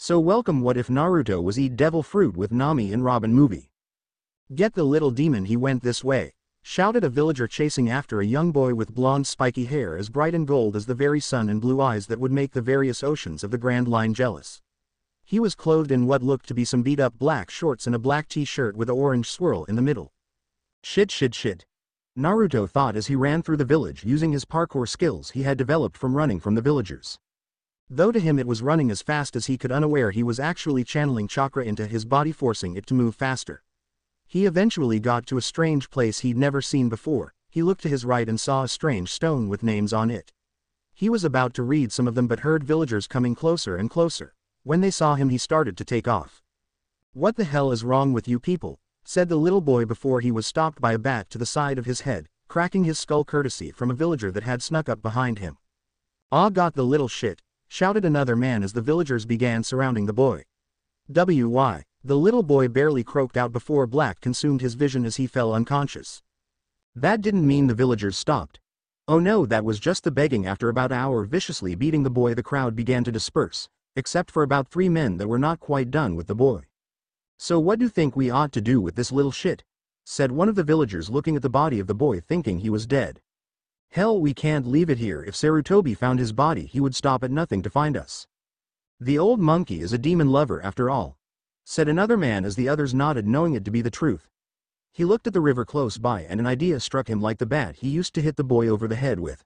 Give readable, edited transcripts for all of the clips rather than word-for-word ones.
So welcome What If Naruto Was Eat Devil Fruit with Nami and Robin movie. Get the little demon, he went this way, shouted a villager chasing after a young boy with blonde spiky hair as bright and gold as the very sun and blue eyes that would make the various oceans of the Grand Line jealous. He was clothed in what looked to be some beat-up black shorts and a black t-shirt with an orange swirl in the middle. Shit. Naruto thought as he ran through the village using his parkour skills he had developed from running from the villagers. Though to him it was running as fast as he could, unaware he was actually channeling chakra into his body, forcing it to move faster. He eventually got to a strange place he'd never seen before. He looked to his right and saw a strange stone with names on it. He was about to read some of them but heard villagers coming closer and closer. When they saw him he started to take off. "What the hell is wrong with you people?" said the little boy before he was stopped by a bat to the side of his head, cracking his skull courtesy from a villager that had snuck up behind him. "Aw, got the little shit," shouted another man as the villagers began surrounding the boy. "Why?" the little boy barely croaked out before black consumed his vision as he fell unconscious. That didn't mean the villagers stopped. Oh no, that was just the begging. After about an hour viciously beating the boy, the crowd began to disperse, except for about 3 men that were not quite done with the boy. "So what do you think we ought to do with this little shit?" said one of the villagers, looking at the body of the boy thinking he was dead. "Hell, we can't leave it here. If Sarutobi found his body he would stop at nothing to find us. The old monkey is a demon lover after all," said another man as the others nodded, knowing it to be the truth. He looked at the river close by and an idea struck him like the bat he used to hit the boy over the head with.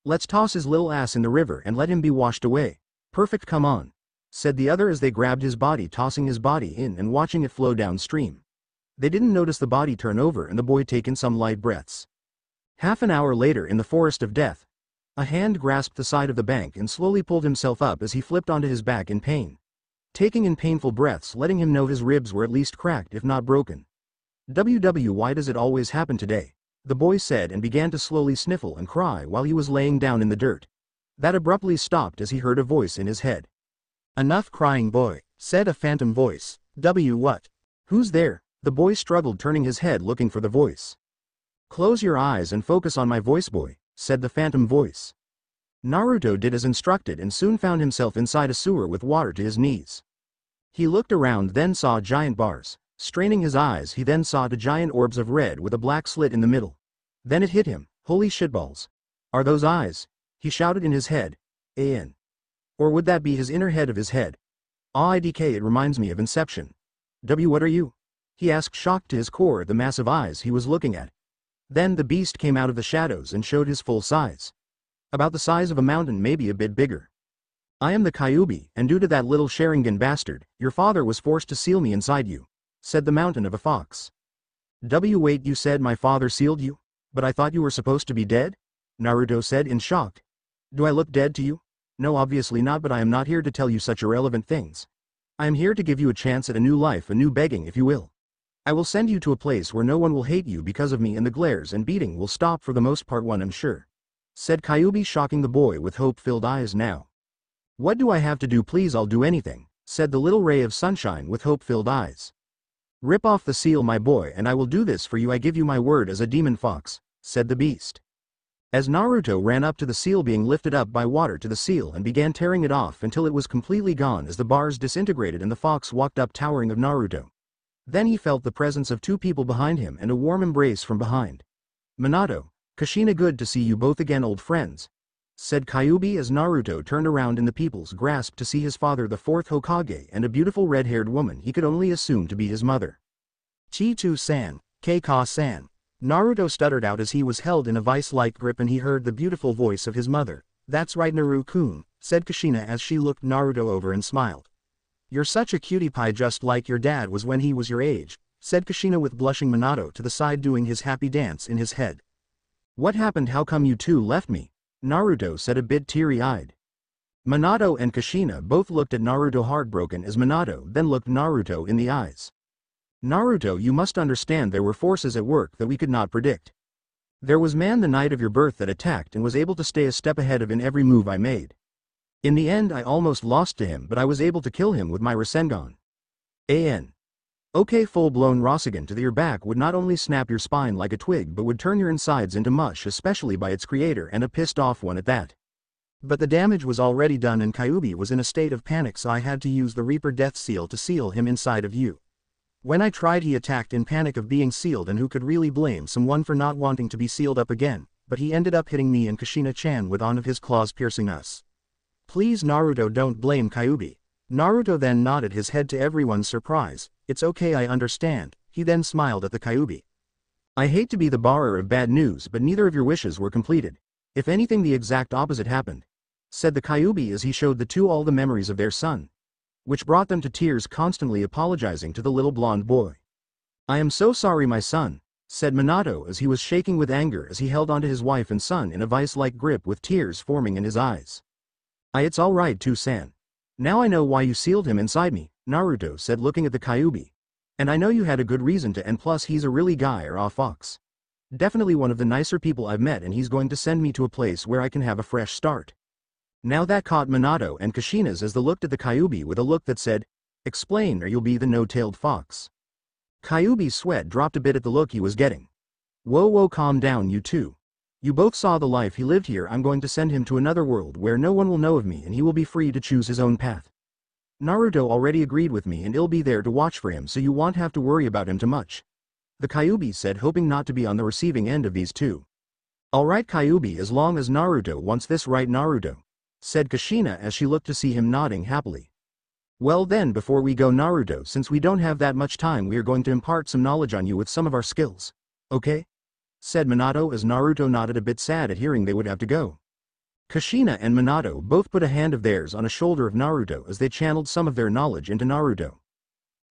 "Let's toss his little ass in the river and let him be washed away." "Perfect, come on," said the other as they grabbed his body, tossing his body in and watching it flow downstream. They didn't notice the body turn over and the boy take in some light breaths. Half an hour later, in the forest of death, a hand grasped the side of the bank and slowly pulled himself up as he flipped onto his back in pain, taking in painful breaths, letting him know his ribs were at least cracked if not broken. Why does it always happen today?" the boy said and began to slowly sniffle and cry while he was laying down in the dirt. That abruptly stopped as he heard a voice in his head. "Enough crying, boy," said a phantom voice. What? Who's there?" The boy struggled, turning his head looking for the voice. "Close your eyes and focus on my voice, boy," said the phantom voice. Naruto did as instructed and soon found himself inside a sewer with water to his knees. He looked around, then saw giant bars. Straining his eyes, he then saw 2 giant orbs of red with a black slit in the middle. Then it hit him. "Holy shitballs. Are those eyes?" he shouted in his head. "An. Or would that be his inner head of his head? Idk, it reminds me of Inception." What are you?" he asked, shocked to his core at the massive eyes he was looking at. Then the beast came out of the shadows and showed his full size. About the size of a mountain, maybe a bit bigger. "I am the Kyuubi, and due to that little Sharingan bastard, your father was forced to seal me inside you," said the mountain of a fox. Wait, you said my father sealed you? But I thought you were supposed to be dead?" Naruto said in shock. "Do I look dead to you?" "No, obviously not, but I am not here to tell you such irrelevant things. I am here to give you a chance at a new life, a new begging if you will. I will send you to a place where no one will hate you because of me, and the glares and beating will stop for the most part, one I'm sure," said Kyuubi, shocking the boy with hope-filled eyes now. "What do I have to do? Please, I'll do anything," said the little ray of sunshine with hope-filled eyes. "Rip off the seal, my boy, and I will do this for you. I give you my word as a demon fox," said the beast. As Naruto ran up to the seal being lifted up by water to the seal and began tearing it off until it was completely gone as the bars disintegrated and the fox walked up towering of Naruto. Then he felt the presence of 2 people behind him and a warm embrace from behind. "Minato, Kushina, good to see you both again, old friends," said Kyuubi as Naruto turned around in the people's grasp to see his father, the 4th Hokage, and a beautiful red-haired woman he could only assume to be his mother. "Chitu-san, Keika-san," Naruto stuttered out as he was held in a vice-like grip and he heard the beautiful voice of his mother. "That's right, Naru-kun," said Kushina as she looked Naruto over and smiled. "You're such a cutie pie, just like your dad was when he was your age," said Kushina with blushing Minato to the side doing his happy dance in his head. "What happened? How come you 2 left me?" Naruto said, a bit teary-eyed. Minato and Kushina both looked at Naruto, heartbroken, as Minato then looked Naruto in the eyes. "Naruto, you must understand there were forces at work that we could not predict. There was man the night of your birth that attacked and was able to stay a step ahead of in every move I made. In the end I almost lost to him, but I was able to kill him with my Rasengan. Okay, full-blown Rasengan to your back would not only snap your spine like a twig but would turn your insides into mush, especially by its creator, and a pissed off one at that. But the damage was already done and Kyuubi was in a state of panic, so I had to use the Reaper Death Seal to seal him inside of you. When I tried, he attacked in panic of being sealed, and who could really blame someone for not wanting to be sealed up again, but he ended up hitting me and Kushina-chan with one of his claws, piercing us. Please Naruto, don't blame Kyuubi. Naruto then nodded his head to everyone's surprise. It's okay, I understand. He then smiled at the Kyuubi. I hate to be the bearer of bad news, but neither of your wishes were completed. If anything, the exact opposite happened, said the Kyuubi as he showed the two all the memories of their son, which brought them to tears, constantly apologizing to the little blonde boy. I am so sorry, my son, said Minato as he was shaking with anger as he held onto his wife and son in a vice-like grip with tears forming in his eyes. It's all right too, San. Now I know why you sealed him inside me, Naruto said, looking at the Kyuubi. And I know you had a good reason to, and plus he's a really guy or a fox. Definitely one of the nicer people I've met, and he's going to send me to a place where I can have a fresh start. Now that caught Minato and Kushina's as they looked at the Kyuubi with a look that said, explain or you'll be the no-tailed fox. Kyuubi's sweat dropped a bit at the look he was getting. Whoa, calm down you two. You both saw the life he lived here. I'm going to send him to another world where no one will know of me and he will be free to choose his own path. Naruto already agreed with me and I'll be there to watch for him, so you won't have to worry about him too much, the Kyuubi said, hoping not to be on the receiving end of these two. Alright Kyuubi, as long as Naruto wants this, right Naruto, said Kushina as she looked to see him nodding happily. Well then, before we go Naruto, since we don't have that much time, we are going to impart some knowledge on you with some of our skills. Okay? Said Minato as Naruto nodded, a bit sad at hearing they would have to go. Kushina and Minato both put a hand of theirs on a shoulder of Naruto as they channeled some of their knowledge into Naruto.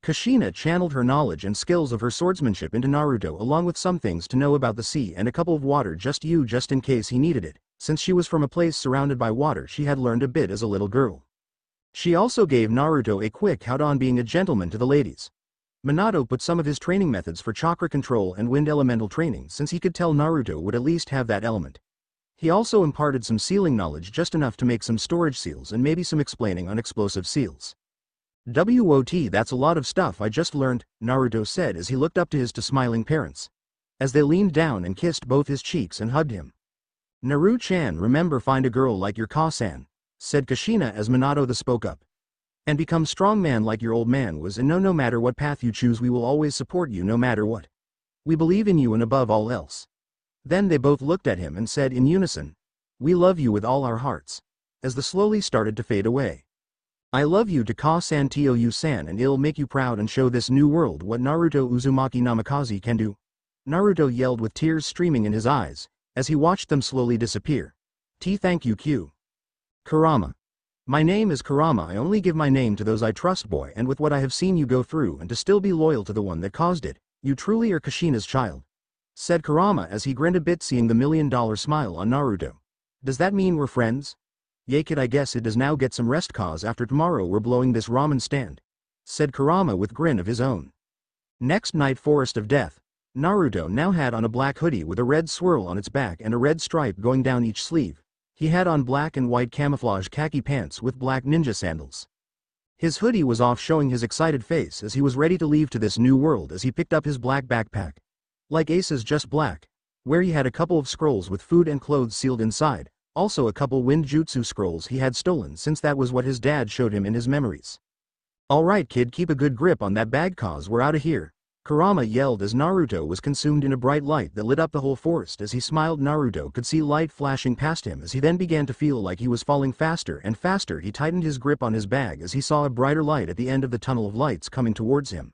Kushina channeled her knowledge and skills of her swordsmanship into Naruto, along with some things to know about the sea and a couple of water just in case he needed it, since she was from a place surrounded by water. She had learned a bit as a little girl. She also gave Naruto a quick how on being a gentleman to the ladies. Minato put some of his training methods for chakra control and wind elemental training, since he could tell Naruto would at least have that element. He also imparted some sealing knowledge, just enough to make some storage seals and maybe some explaining on explosive seals. WOT, that's a lot of stuff I just learned, Naruto said as he looked up to his smiling parents, as they leaned down and kissed both his cheeks and hugged him. Naru-chan, remember, find a girl like your Ka-san, said Kushina as Minato spoke up. And become strong man like your old man was, and no matter what path you choose, we will always support you no matter what. We believe in you and above all else. Then they both looked at him and said in unison, we love you with all our hearts, as the slowly started to fade away. I love you to Ka-san Tou-san, and it'll make you proud and show this new world what Naruto Uzumaki Namikaze can do. Naruto yelled with tears streaming in his eyes, as he watched them slowly disappear. Thank you Q. Kurama. My name is Kurama. I only give my name to those I trust, boy, and with what I have seen you go through, and to still be loyal to the one that caused it, you truly are Kushina's child, said Kurama as he grinned a bit, seeing the $1,000,000 smile on Naruto. Does that mean we're friends? Yay kid, I guess it does. Now get some rest, cause after tomorrow we're blowing this ramen stand, said Kurama with grin of his own. Next night, Forest of Death. Naruto now had on a black hoodie with a red swirl on its back and a red stripe going down each sleeve. He had on black and white camouflage khaki pants with black ninja sandals. His hoodie was off, showing his excited face as he was ready to leave to this new world, as he picked up his black backpack, like Ace's, just black, where he had a couple of scrolls with food and clothes sealed inside, also a couple wind jutsu scrolls he had stolen, since that was what his dad showed him in his memories. Alright kid, keep a good grip on that bag cause we're out of here, Kurama yelled as Naruto was consumed in a bright light that lit up the whole forest. As he smiled, Naruto could see light flashing past him, as he then began to feel like he was falling faster and faster. He tightened his grip on his bag as he saw a brighter light at the end of the tunnel of lights coming towards him.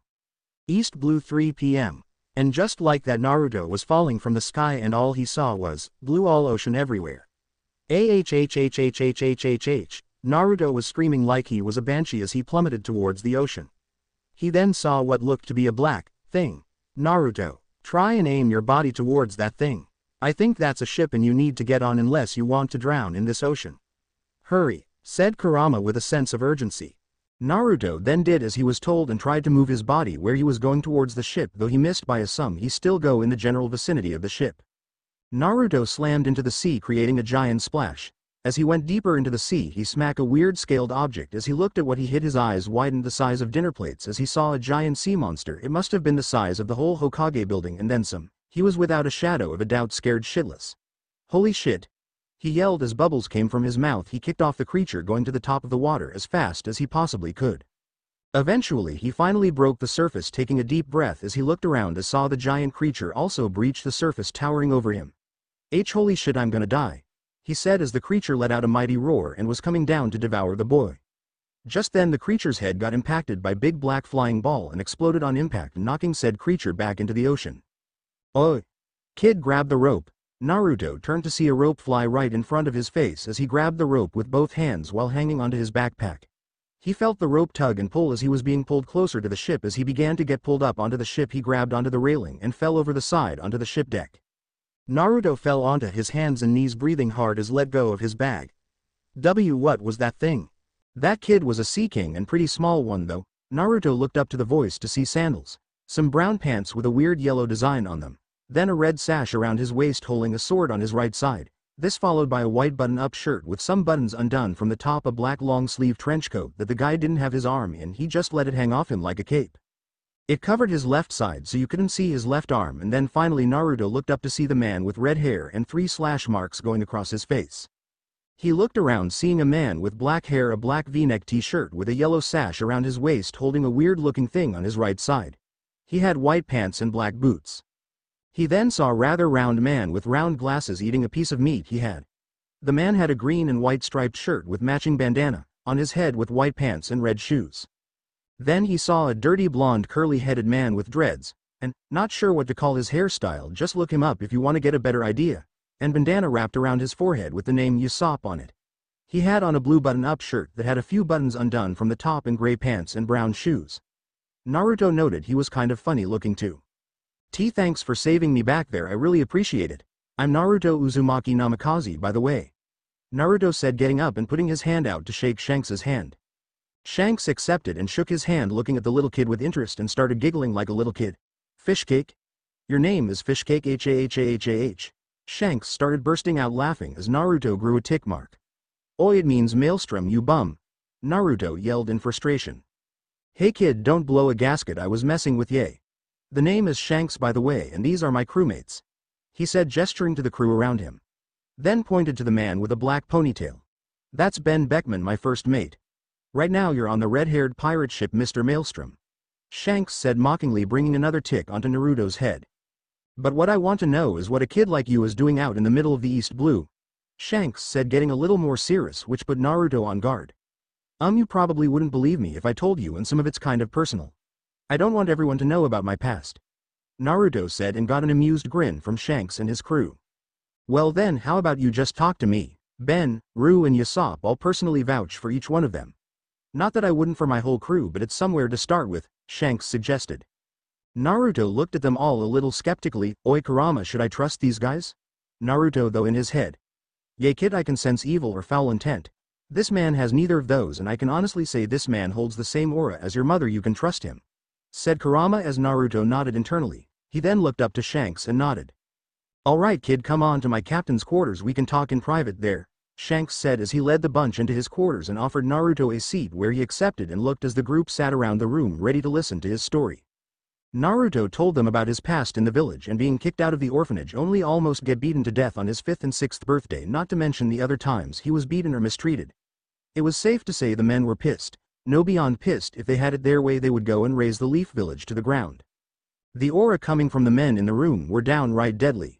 East blue 3 p.m. And just like that, Naruto was falling from the sky and all he saw was blue, all ocean everywhere. Naruto was screaming like he was a banshee as he plummeted towards the ocean. He then saw what looked to be a black thing. Naruto, try and aim your body towards that thing. I think that's a ship and you need to get on unless you want to drown in this ocean. Hurry, said Kurama with a sense of urgency. Naruto then did as he was told and tried to move his body where he was going towards the ship. Though he missed by a sum, he still go in the general vicinity of the ship. Naruto slammed into the sea, creating a giant splash. As he went deeper into the sea, he smacked a weird scaled object. As he looked at what he hit, his eyes widened the size of dinner plates as he saw a giant sea monster. It must have been the size of the whole Hokage building and then some. He was without a shadow of a doubt scared shitless. Holy shit. He yelled as bubbles came from his mouth. He kicked off the creature, going to the top of the water as fast as he possibly could. Eventually he finally broke the surface, taking a deep breath as he looked around and saw the giant creature also breach the surface, towering over him. Holy shit, I'm gonna die," he said as the creature let out a mighty roar and was coming down to devour the boy. Just then the creature's head got impacted by big black flying ball and exploded on impact, knocking said creature back into the ocean. "Oh!" Kid grabbed the rope. Naruto turned to see a rope fly right in front of his face as he grabbed the rope with both hands while hanging onto his backpack. He felt the rope tug and pull as he was being pulled closer to the ship. As he began to get pulled up onto the ship, he grabbed onto the railing and fell over the side onto the ship deck. Naruto fell onto his hands and knees, breathing hard as let go of his bag. What was that thing? That kid was a sea king and pretty small one though. Naruto looked up to the voice to see sandals, some brown pants with a weird yellow design on them, then a red sash around his waist holding a sword on his right side. This followed by a white button-up shirt with some buttons undone from the top, a black long-sleeve trench coat that the guy didn't have his arm in, he just let it hang off him like a cape. It covered his left side so you couldn't see his left arm, and then finally Naruto looked up to see the man with red hair and 3 slash marks going across his face. He looked around, seeing a man with black hair, a black v-neck t-shirt with a yellow sash around his waist holding a weird-looking thing on his right side. He had white pants and black boots. He then saw a rather round man with round glasses eating a piece of meat he had. The man had a green and white striped shirt with matching bandana on his head with white pants and red shoes. Then he saw a dirty blonde curly-headed man with dreads, and, not sure what to call his hairstyle, just look him up if you want to get a better idea, and bandana wrapped around his forehead with the name Usopp on it. He had on a blue button-up shirt that had a few buttons undone from the top and gray pants and brown shoes. Naruto noted he was kind of funny looking too. Thanks for saving me back there, I really appreciate it. I'm Naruto Uzumaki Namikaze, by the way," Naruto said, getting up and putting his hand out to shake Shanks's hand. Shanks accepted and shook his hand, looking at the little kid with interest and started giggling like a little kid. "Fishcake? Your name is Fishcake, ha. Shanks started bursting out laughing as Naruto grew a tick mark. "Oh, it means maelstrom, you bum," Naruto yelled in frustration. "Hey kid, don't blow a gasket, I was messing with ye. The name is Shanks, by the way, and these are my crewmates," he said, gesturing to the crew around him. Then pointed to the man with a black ponytail. "That's Ben Beckman, my first mate. Right now you're on the red-haired pirate ship Mr. Maelstrom," Shanks said mockingly, bringing another tick onto Naruto's head. "But what I want to know is what a kid like you is doing out in the middle of the East Blue," Shanks said, getting a little more serious, which put Naruto on guard. You probably wouldn't believe me if I told you, and some of it's kind of personal. I don't want everyone to know about my past," Naruto said, and got an amused grin from Shanks and his crew. "Well then, how about you just talk to me? Ben, Rue and Usopp all personally vouch for each one of them. Not that I wouldn't for my whole crew, but it's somewhere to start with," Shanks suggested. Naruto looked at them all a little skeptically. "Oi Kurama, should I trust these guys?" Naruto though in his head. "Yay kid, I can sense evil or foul intent. This man has neither of those, and I can honestly say this man holds the same aura as your mother, you can trust him," said Kurama as Naruto nodded internally. He then looked up to Shanks and nodded. "Alright kid, come on to my captain's quarters, we can talk in private there," Shanks said as he led the bunch into his quarters and offered Naruto a seat, where he accepted and looked as the group sat around the room ready to listen to his story. Naruto told them about his past in the village and being kicked out of the orphanage, only almost get beaten to death on his 5th and 6th birthday, not to mention the other times he was beaten or mistreated. It was safe to say the men were pissed. No, beyond pissed. If they had it their way they would go and raze the Leaf Village to the ground. The aura coming from the men in the room were downright deadly.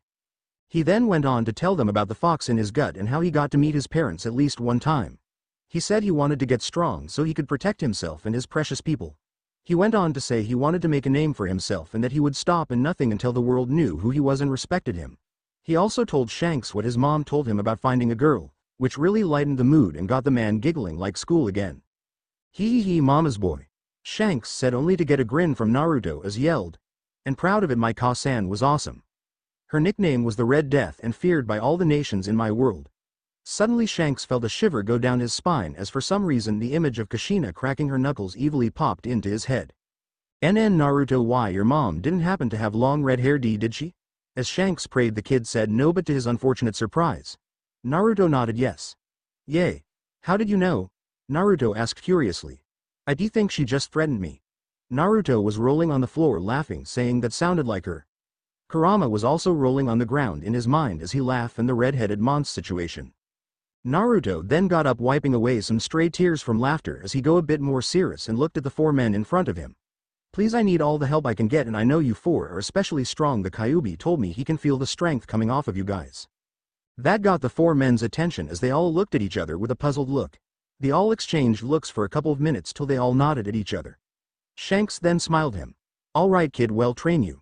He then went on to tell them about the fox in his gut and how he got to meet his parents at least one time. He said he wanted to get strong so he could protect himself and his precious people. He went on to say he wanted to make a name for himself and that he would stop in nothing until the world knew who he was and respected him. He also told Shanks what his mom told him about finding a girl, which really lightened the mood and got the man giggling like school again. He mama's boy," Shanks said, only to get a grin from Naruto as yelled. "And proud of it, my Ka-san was awesome. Her nickname was the Red Death and feared by all the nations in my world." Suddenly Shanks felt a shiver go down his spine as for some reason the image of Kushina cracking her knuckles evilly popped into his head. Naruto, why your mom didn't happen to have long red hair, did she?" As Shanks prayed, the kid said no, but to his unfortunate surprise, Naruto nodded yes. "Yay. How did you know?" Naruto asked curiously. "I do think she just threatened me." Naruto was rolling on the floor laughing, saying that sounded like her. Kurama was also rolling on the ground in his mind as he laughed and the red-headed mon's situation. Naruto then got up, wiping away some stray tears from laughter as he got a bit more serious and looked at the four men in front of him. Please, I need all the help I can get, and I know you four are especially strong. The Kyuubi told me he can feel the strength coming off of you guys. That got the four men's attention as they all looked at each other with a puzzled look. They all exchanged looks for a couple of minutes till they all nodded at each other. Shanks then smiled him. All right kid, well train you.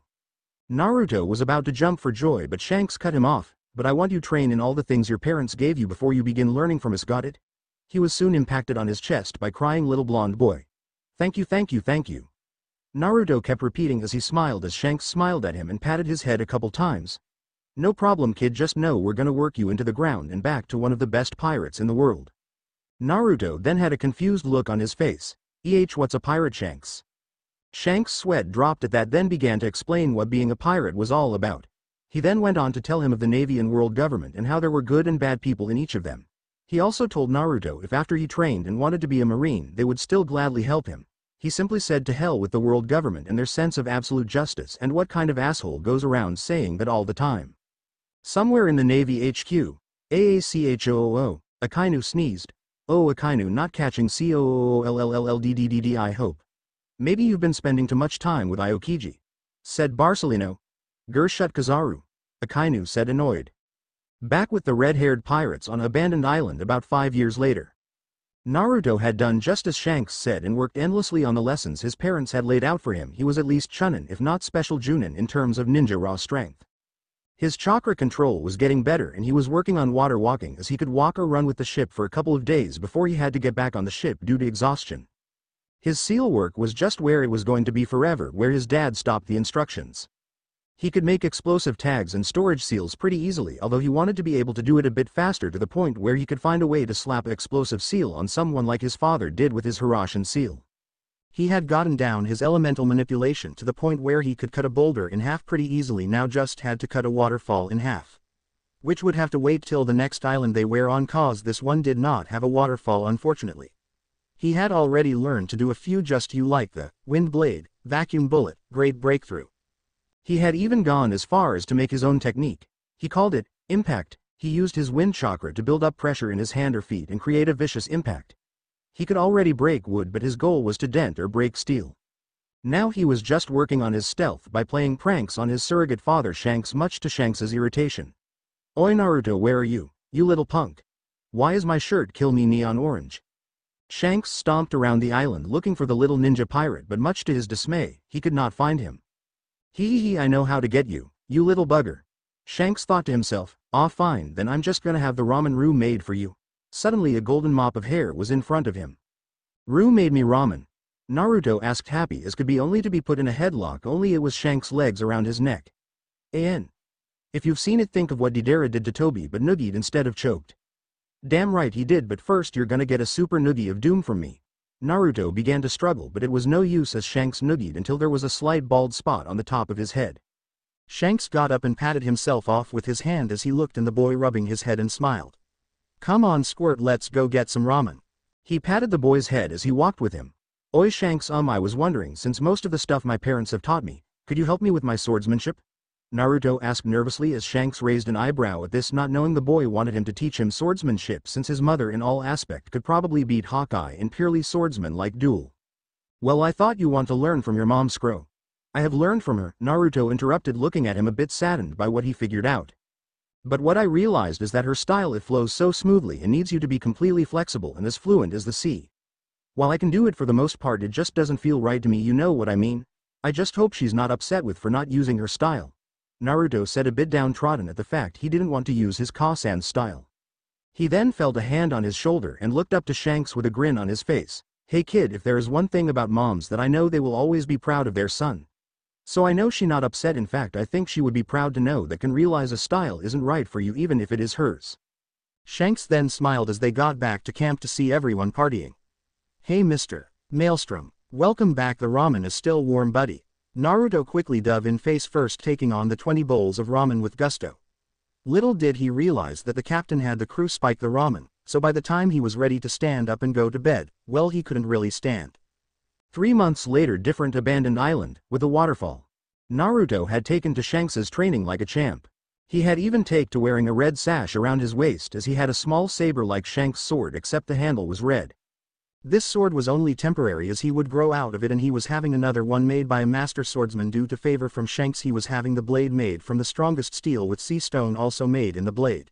Naruto was about to jump for joy, but Shanks cut him off. But I want you train in all the things your parents gave you before you begin learning from us, got it? He was soon impacted on his chest by crying little blonde boy. Thank you, thank you, thank you. Naruto kept repeating as he smiled as Shanks smiled at him and patted his head a couple times. No problem kid, just know we're gonna work you into the ground and back to one of the best pirates in the world. Naruto then had a confused look on his face. What's a pirate, Shanks? Shanks' sweat dropped at that, then began to explain what being a pirate was all about. He then went on to tell him of the Navy and world government and how there were good and bad people in each of them. He also told Naruto if after he trained and wanted to be a marine they would still gladly help him. He simply said to hell with the world government and their sense of absolute justice, and what kind of asshole goes around saying that all the time. Somewhere in the Navy HQ, AACHOOO, Akainu sneezed. Oh, Akainu, not catching COOLLLDDDD, I hope. Maybe you've been spending too much time with Aokiji, said Barcelino. Gershut Kazaru, Akainu said, annoyed. Back with the red-haired pirates on an abandoned island about 5 years later. Naruto had done just as Shanks said and worked endlessly on the lessons his parents had laid out for him. He was at least Chunin if not special Junin in terms of ninja raw strength. His chakra control was getting better and he was working on water walking as he could walk or run with the ship for a couple of days before he had to get back on the ship due to exhaustion. His seal work was just where it was going to be forever, where his dad stopped the instructions. He could make explosive tags and storage seals pretty easily, although he wanted to be able to do it a bit faster, to the point where he could find a way to slap an explosive seal on someone like his father did with his Hiroshin seal. He had gotten down his elemental manipulation to the point where he could cut a boulder in half pretty easily, now just had to cut a waterfall in half. Which would have to wait till the next island they were on, cause this one did not have a waterfall unfortunately. He had already learned to do a few just like the wind blade, vacuum bullet, great breakthrough. He had even gone as far as to make his own technique. He called it impact. He used his wind chakra to build up pressure in his hand or feet and create a vicious impact. He could already break wood, but his goal was to dent or break steel. Now he was just working on his stealth by playing pranks on his surrogate father Shanks, much to Shanks's irritation. Oi Naruto, where are you, you little punk? Why is my shirt kill me neon orange? Shanks stomped around the island looking for the little ninja pirate, but much to his dismay, he could not find him. Hee, I know how to get you, you little bugger. Shanks thought to himself, ah fine, then I'm just gonna have the ramen roux made for you. Suddenly a golden mop of hair was in front of him. Roux made me ramen? Naruto asked, happy as could be, only to be put in a headlock, only it was Shanks' legs around his neck. If you've seen it, think of what Deidara did to Toby but noogied instead of choked. Damn right he did, but first you're gonna get a super noogie of doom from me. Naruto began to struggle, but it was no use as Shanks noogied until there was a slight bald spot on the top of his head. Shanks got up and patted himself off with his hand as he looked in the boy rubbing his head and smiled. Come on Squirt, let's go get some ramen. He patted the boy's head as he walked with him. Oi Shanks, I was wondering, since most of the stuff my parents have taught me, could you help me with my swordsmanship? Naruto asked nervously as Shanks raised an eyebrow at this, not knowing the boy wanted him to teach him swordsmanship since his mother in all aspect could probably beat Hawkeye in purely swordsman-like duel. Well, I thought you want to learn from your mom, Scro. I have learned from her, Naruto interrupted, looking at him a bit saddened by what he figured out. But what I realized is that her style, it flows so smoothly and needs you to be completely flexible and as fluent as the sea. While I can do it for the most part, it just doesn't feel right to me, you know what I mean? I just hope she's not upset with for not using her style. Naruto said, a bit downtrodden at the fact he didn't want to use his Kasan's style. He then felt a hand on his shoulder and looked up to Shanks with a grin on his face. Hey kid, if there is one thing about moms that I know, they will always be proud of their son. So I know she not upset, in fact I think she would be proud to know that can realize a style isn't right for you even if it is hers. Shanks then smiled as they got back to camp to see everyone partying. Hey Mr. Maelstrom, welcome back, the ramen is still warm buddy. Naruto quickly dove in face first, taking on the 20 bowls of ramen with gusto. Little did he realize that the captain had the crew spike the ramen, so by the time he was ready to stand up and go to bed, well, he couldn't really stand. 3 months later, different abandoned island, with a waterfall. Naruto had taken to Shanks's training like a champ. He had even taken to wearing a red sash around his waist as he had a small saber like Shanks' sword except the handle was red. This sword was only temporary as he would grow out of it and he was having another one made by a master swordsman due to favor from Shanks. He was having the blade made from the strongest steel with sea stone also made in the blade.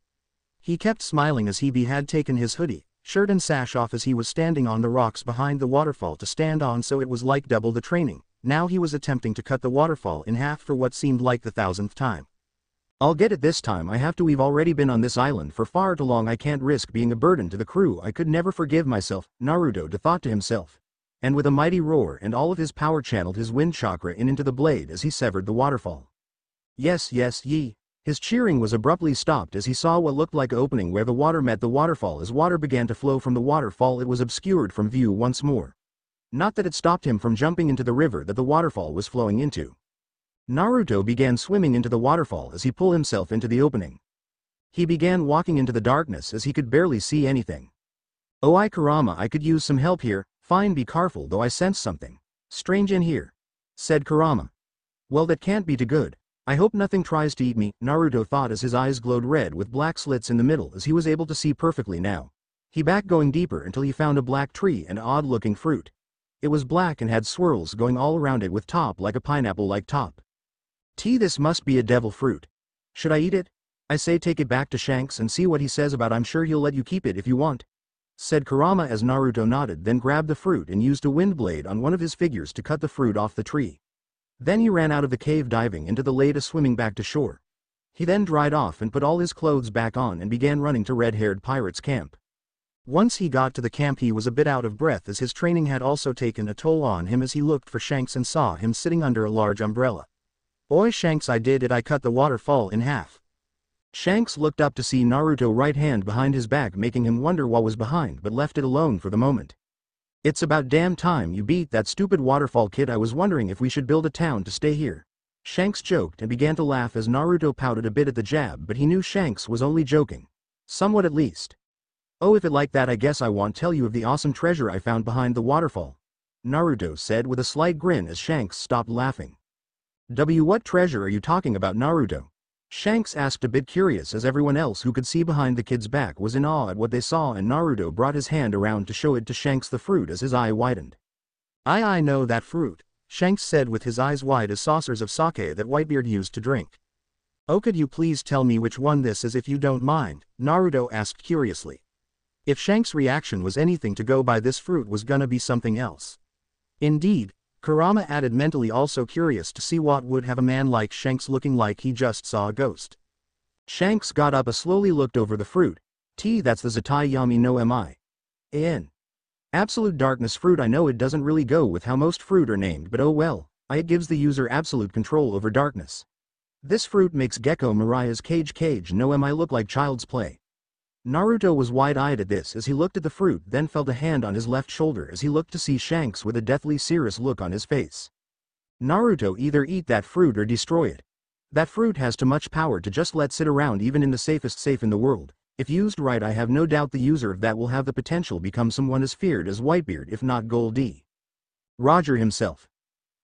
He kept smiling as he had taken his hoodie, shirt and sash off as he was standing on the rocks behind the waterfall to stand on, so it was like double the training. Now he was attempting to cut the waterfall in half for what seemed like the 1000th time. I'll get it this time. I have to. We've already been on this island for far too long. I can't risk being a burden to the crew. I could never forgive myself, Naruto thought to himself. And with a mighty roar and all of his power channeled his wind chakra into the blade as he severed the waterfall. Yes, yes, ye. His cheering was abruptly stopped as he saw what looked like an opening where the water met the waterfall. As water began to flow from the waterfall, it was obscured from view once more. Not that it stopped him from jumping into the river that the waterfall was flowing into. Naruto began swimming into the waterfall as he pulled himself into the opening. He began walking into the darkness as he could barely see anything. Oh, Kurama, I could use some help here. Fine, be careful though, I sense something strange in here, said Kurama. Well, that can't be too good. I hope nothing tries to eat me, Naruto thought as his eyes glowed red with black slits in the middle as he was able to see perfectly now. He back going deeper until he found a black tree and odd-looking fruit. It was black and had swirls going all around it with top like a pineapple-like top. This must be a devil fruit. Should I eat it? I say take it back to Shanks and see what he says about. I'm sure he'll let you keep it if you want, said Kurama as Naruto nodded, then grabbed the fruit and used a wind blade on one of his figures to cut the fruit off the tree. Then he ran out of the cave diving into the lake swimming back to shore. He then dried off and put all his clothes back on and began running to red-haired pirate's camp. Once he got to the camp he was a bit out of breath as his training had also taken a toll on him as he looked for Shanks and saw him sitting under a large umbrella. Oi Shanks, I did it, I cut the waterfall in half. Shanks looked up to see Naruto right hand behind his back making him wonder what was behind but left it alone for the moment. It's about damn time you beat that stupid waterfall, kid. I was wondering if we should build a town to stay here. Shanks joked and began to laugh as Naruto pouted a bit at the jab, but he knew Shanks was only joking. Somewhat at least. Oh, if it like that I guess I won't tell you of the awesome treasure I found behind the waterfall, Naruto said with a slight grin as Shanks stopped laughing. What treasure are you talking about, Naruto? Shanks asked, a bit curious as everyone else who could see behind the kid's back was in awe at what they saw, and Naruto brought his hand around to show it to Shanks the fruit as his eye widened. I know that fruit, Shanks said with his eyes wide as saucers of sake that Whitebeard used to drink. Oh, could you please tell me which one this is if you don't mind, Naruto asked curiously. If Shanks' reaction was anything to go by, this fruit was gonna be something else. Indeed, Kurama added mentally, also curious to see what would have a man like Shanks looking like he just saw a ghost. Shanks got up and slowly looked over the fruit. That's the Zatai Yami no Mi. In absolute darkness fruit. I know it doesn't really go with how most fruit are named, but oh well, it gives the user absolute control over darkness. This fruit makes Gecko Maria's cage no Mi look like child's play. Naruto was wide-eyed at this as he looked at the fruit, then felt a hand on his left shoulder as he looked to see Shanks with a deathly serious look on his face. Naruto, either eat that fruit or destroy it. That fruit has too much power to just let sit around even in the safest safe in the world. If used right, I have no doubt the user of that will have the potential become someone as feared as Whitebeard, if not Goldie Roger himself.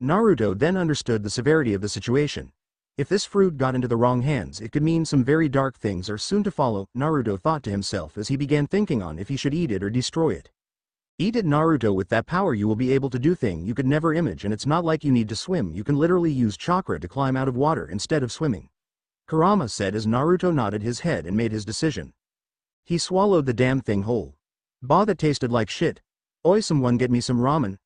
Naruto then understood the severity of the situation. If this fruit got into the wrong hands, it could mean some very dark things are soon to follow, Naruto thought to himself as he began thinking on if he should eat it or destroy it. Eat it, Naruto. With that power you will be able to do things you could never imagine, and it's not like you need to swim, you can literally use chakra to climb out of water instead of swimming, Kurama said as Naruto nodded his head and made his decision. He swallowed the damn thing whole. Bah, that tasted like shit. Oi, someone get me some ramen,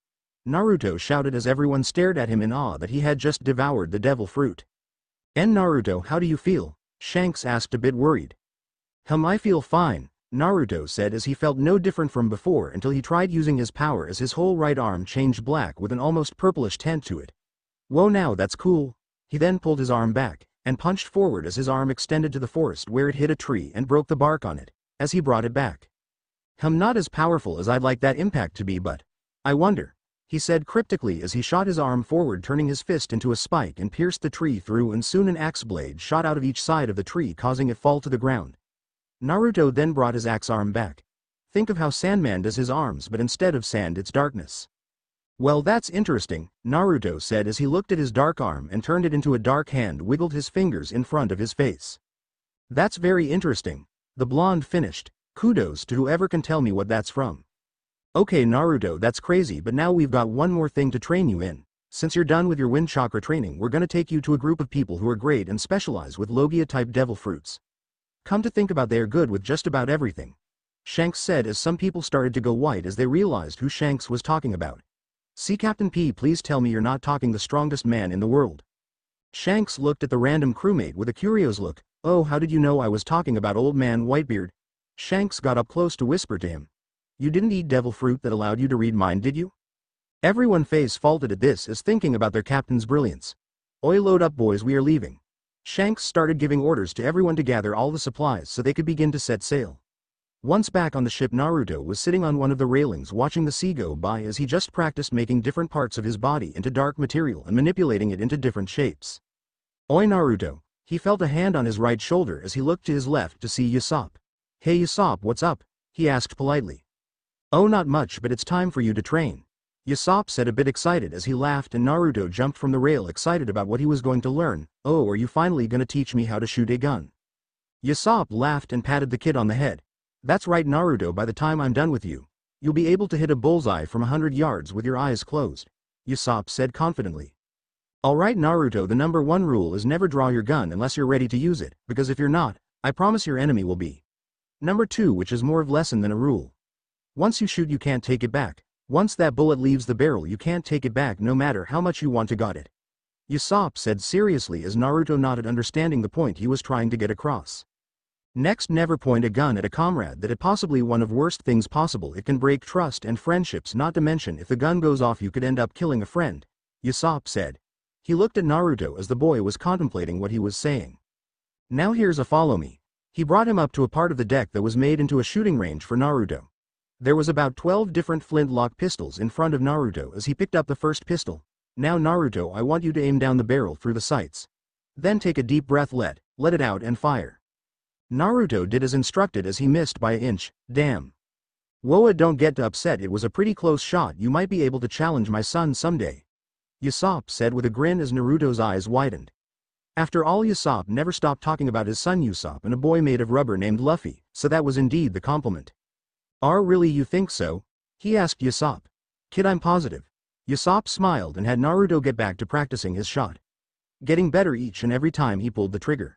Naruto shouted as everyone stared at him in awe that he had just devoured the devil fruit. And Naruto, how do you feel? Shanks asked, a bit worried. I feel fine, Naruto said as he felt no different from before until he tried using his power as his whole right arm changed black with an almost purplish tint to it. Whoa, now that's cool. He then pulled his arm back and punched forward as his arm extended to the forest where it hit a tree and broke the bark on it as he brought it back. Not as powerful as I'd like that impact to be, but I wonder, he said cryptically as he shot his arm forward, turning his fist into a spike and pierced the tree through, and soon an axe blade shot out of each side of the tree causing it fall to the ground. Naruto then brought his axe arm back. Think of how Sandman does his arms, but instead of sand it's darkness. Well, that's interesting, Naruto said as he looked at his dark arm and turned it into a dark hand, wiggled his fingers in front of his face. That's very interesting. The blonde finished. Kudos to whoever can tell me what that's from. Okay Naruto, that's crazy, but now we've got one more thing to train you in. Since you're done with your wind chakra training, we're gonna take you to a group of people who are great and specialize with Logia-type devil fruits. Come to think about, they are good with just about everything, Shanks said as some people started to go white as they realized who Shanks was talking about. See Captain P, please tell me you're not talking the strongest man in the world. Shanks looked at the random crewmate with a curious look. Oh, how did you know I was talking about old man Whitebeard? Shanks got up close to whisper to him. You didn't eat devil fruit that allowed you to read mind, did you? Everyone face faulted at this as thinking about their captain's brilliance. Oi, load up boys, we are leaving. Shanks started giving orders to everyone to gather all the supplies so they could begin to set sail. Once back on the ship, Naruto was sitting on one of the railings watching the sea go by as he just practiced making different parts of his body into dark material and manipulating it into different shapes. Oi Naruto, he felt a hand on his right shoulder as he looked to his left to see Usopp. Hey Usopp, what's up? He asked politely. Oh, not much, but it's time for you to train, Usopp said, a bit excited as he laughed, and Naruto jumped from the rail excited about what he was going to learn. Oh, are you finally gonna teach me how to shoot a gun? Usopp laughed and patted the kid on the head. That's right Naruto, by the time I'm done with you, you'll be able to hit a bullseye from 100 yards with your eyes closed, Usopp said confidently. Alright Naruto, the number one rule is never draw your gun unless you're ready to use it, because if you're not, I promise your enemy will be. Number 2, which is more of lesson than a rule. Once you shoot you can't take it back. Once that bullet leaves the barrel you can't take it back no matter how much you want to got it, Usopp said seriously as Naruto nodded, understanding the point he was trying to get across. Next, never point a gun at a comrade. That is possibly one of worst things possible. It can break trust and friendships, not to mention if the gun goes off you could end up killing a friend, Usopp said. He looked at Naruto as the boy was contemplating what he was saying. Now here's a follow me. He brought him up to a part of the deck that was made into a shooting range for Naruto. There was about 12 different flintlock pistols in front of Naruto as he picked up the first pistol. Now Naruto, I want you to aim down the barrel through the sights. Then take a deep breath, let it out and fire. Naruto did as instructed as he missed by an inch. Damn. Woa, don't get upset, it was a pretty close shot, you might be able to challenge my son someday, Usopp said with a grin as Naruto's eyes widened. After all, Usopp never stopped talking about his son Usopp and a boy made of rubber named Luffy, so that was indeed the compliment. Really, you think so? He asked Usopp. Kid, I'm positive. Usopp smiled and had Naruto get back to practicing his shot, getting better each and every time he pulled the trigger.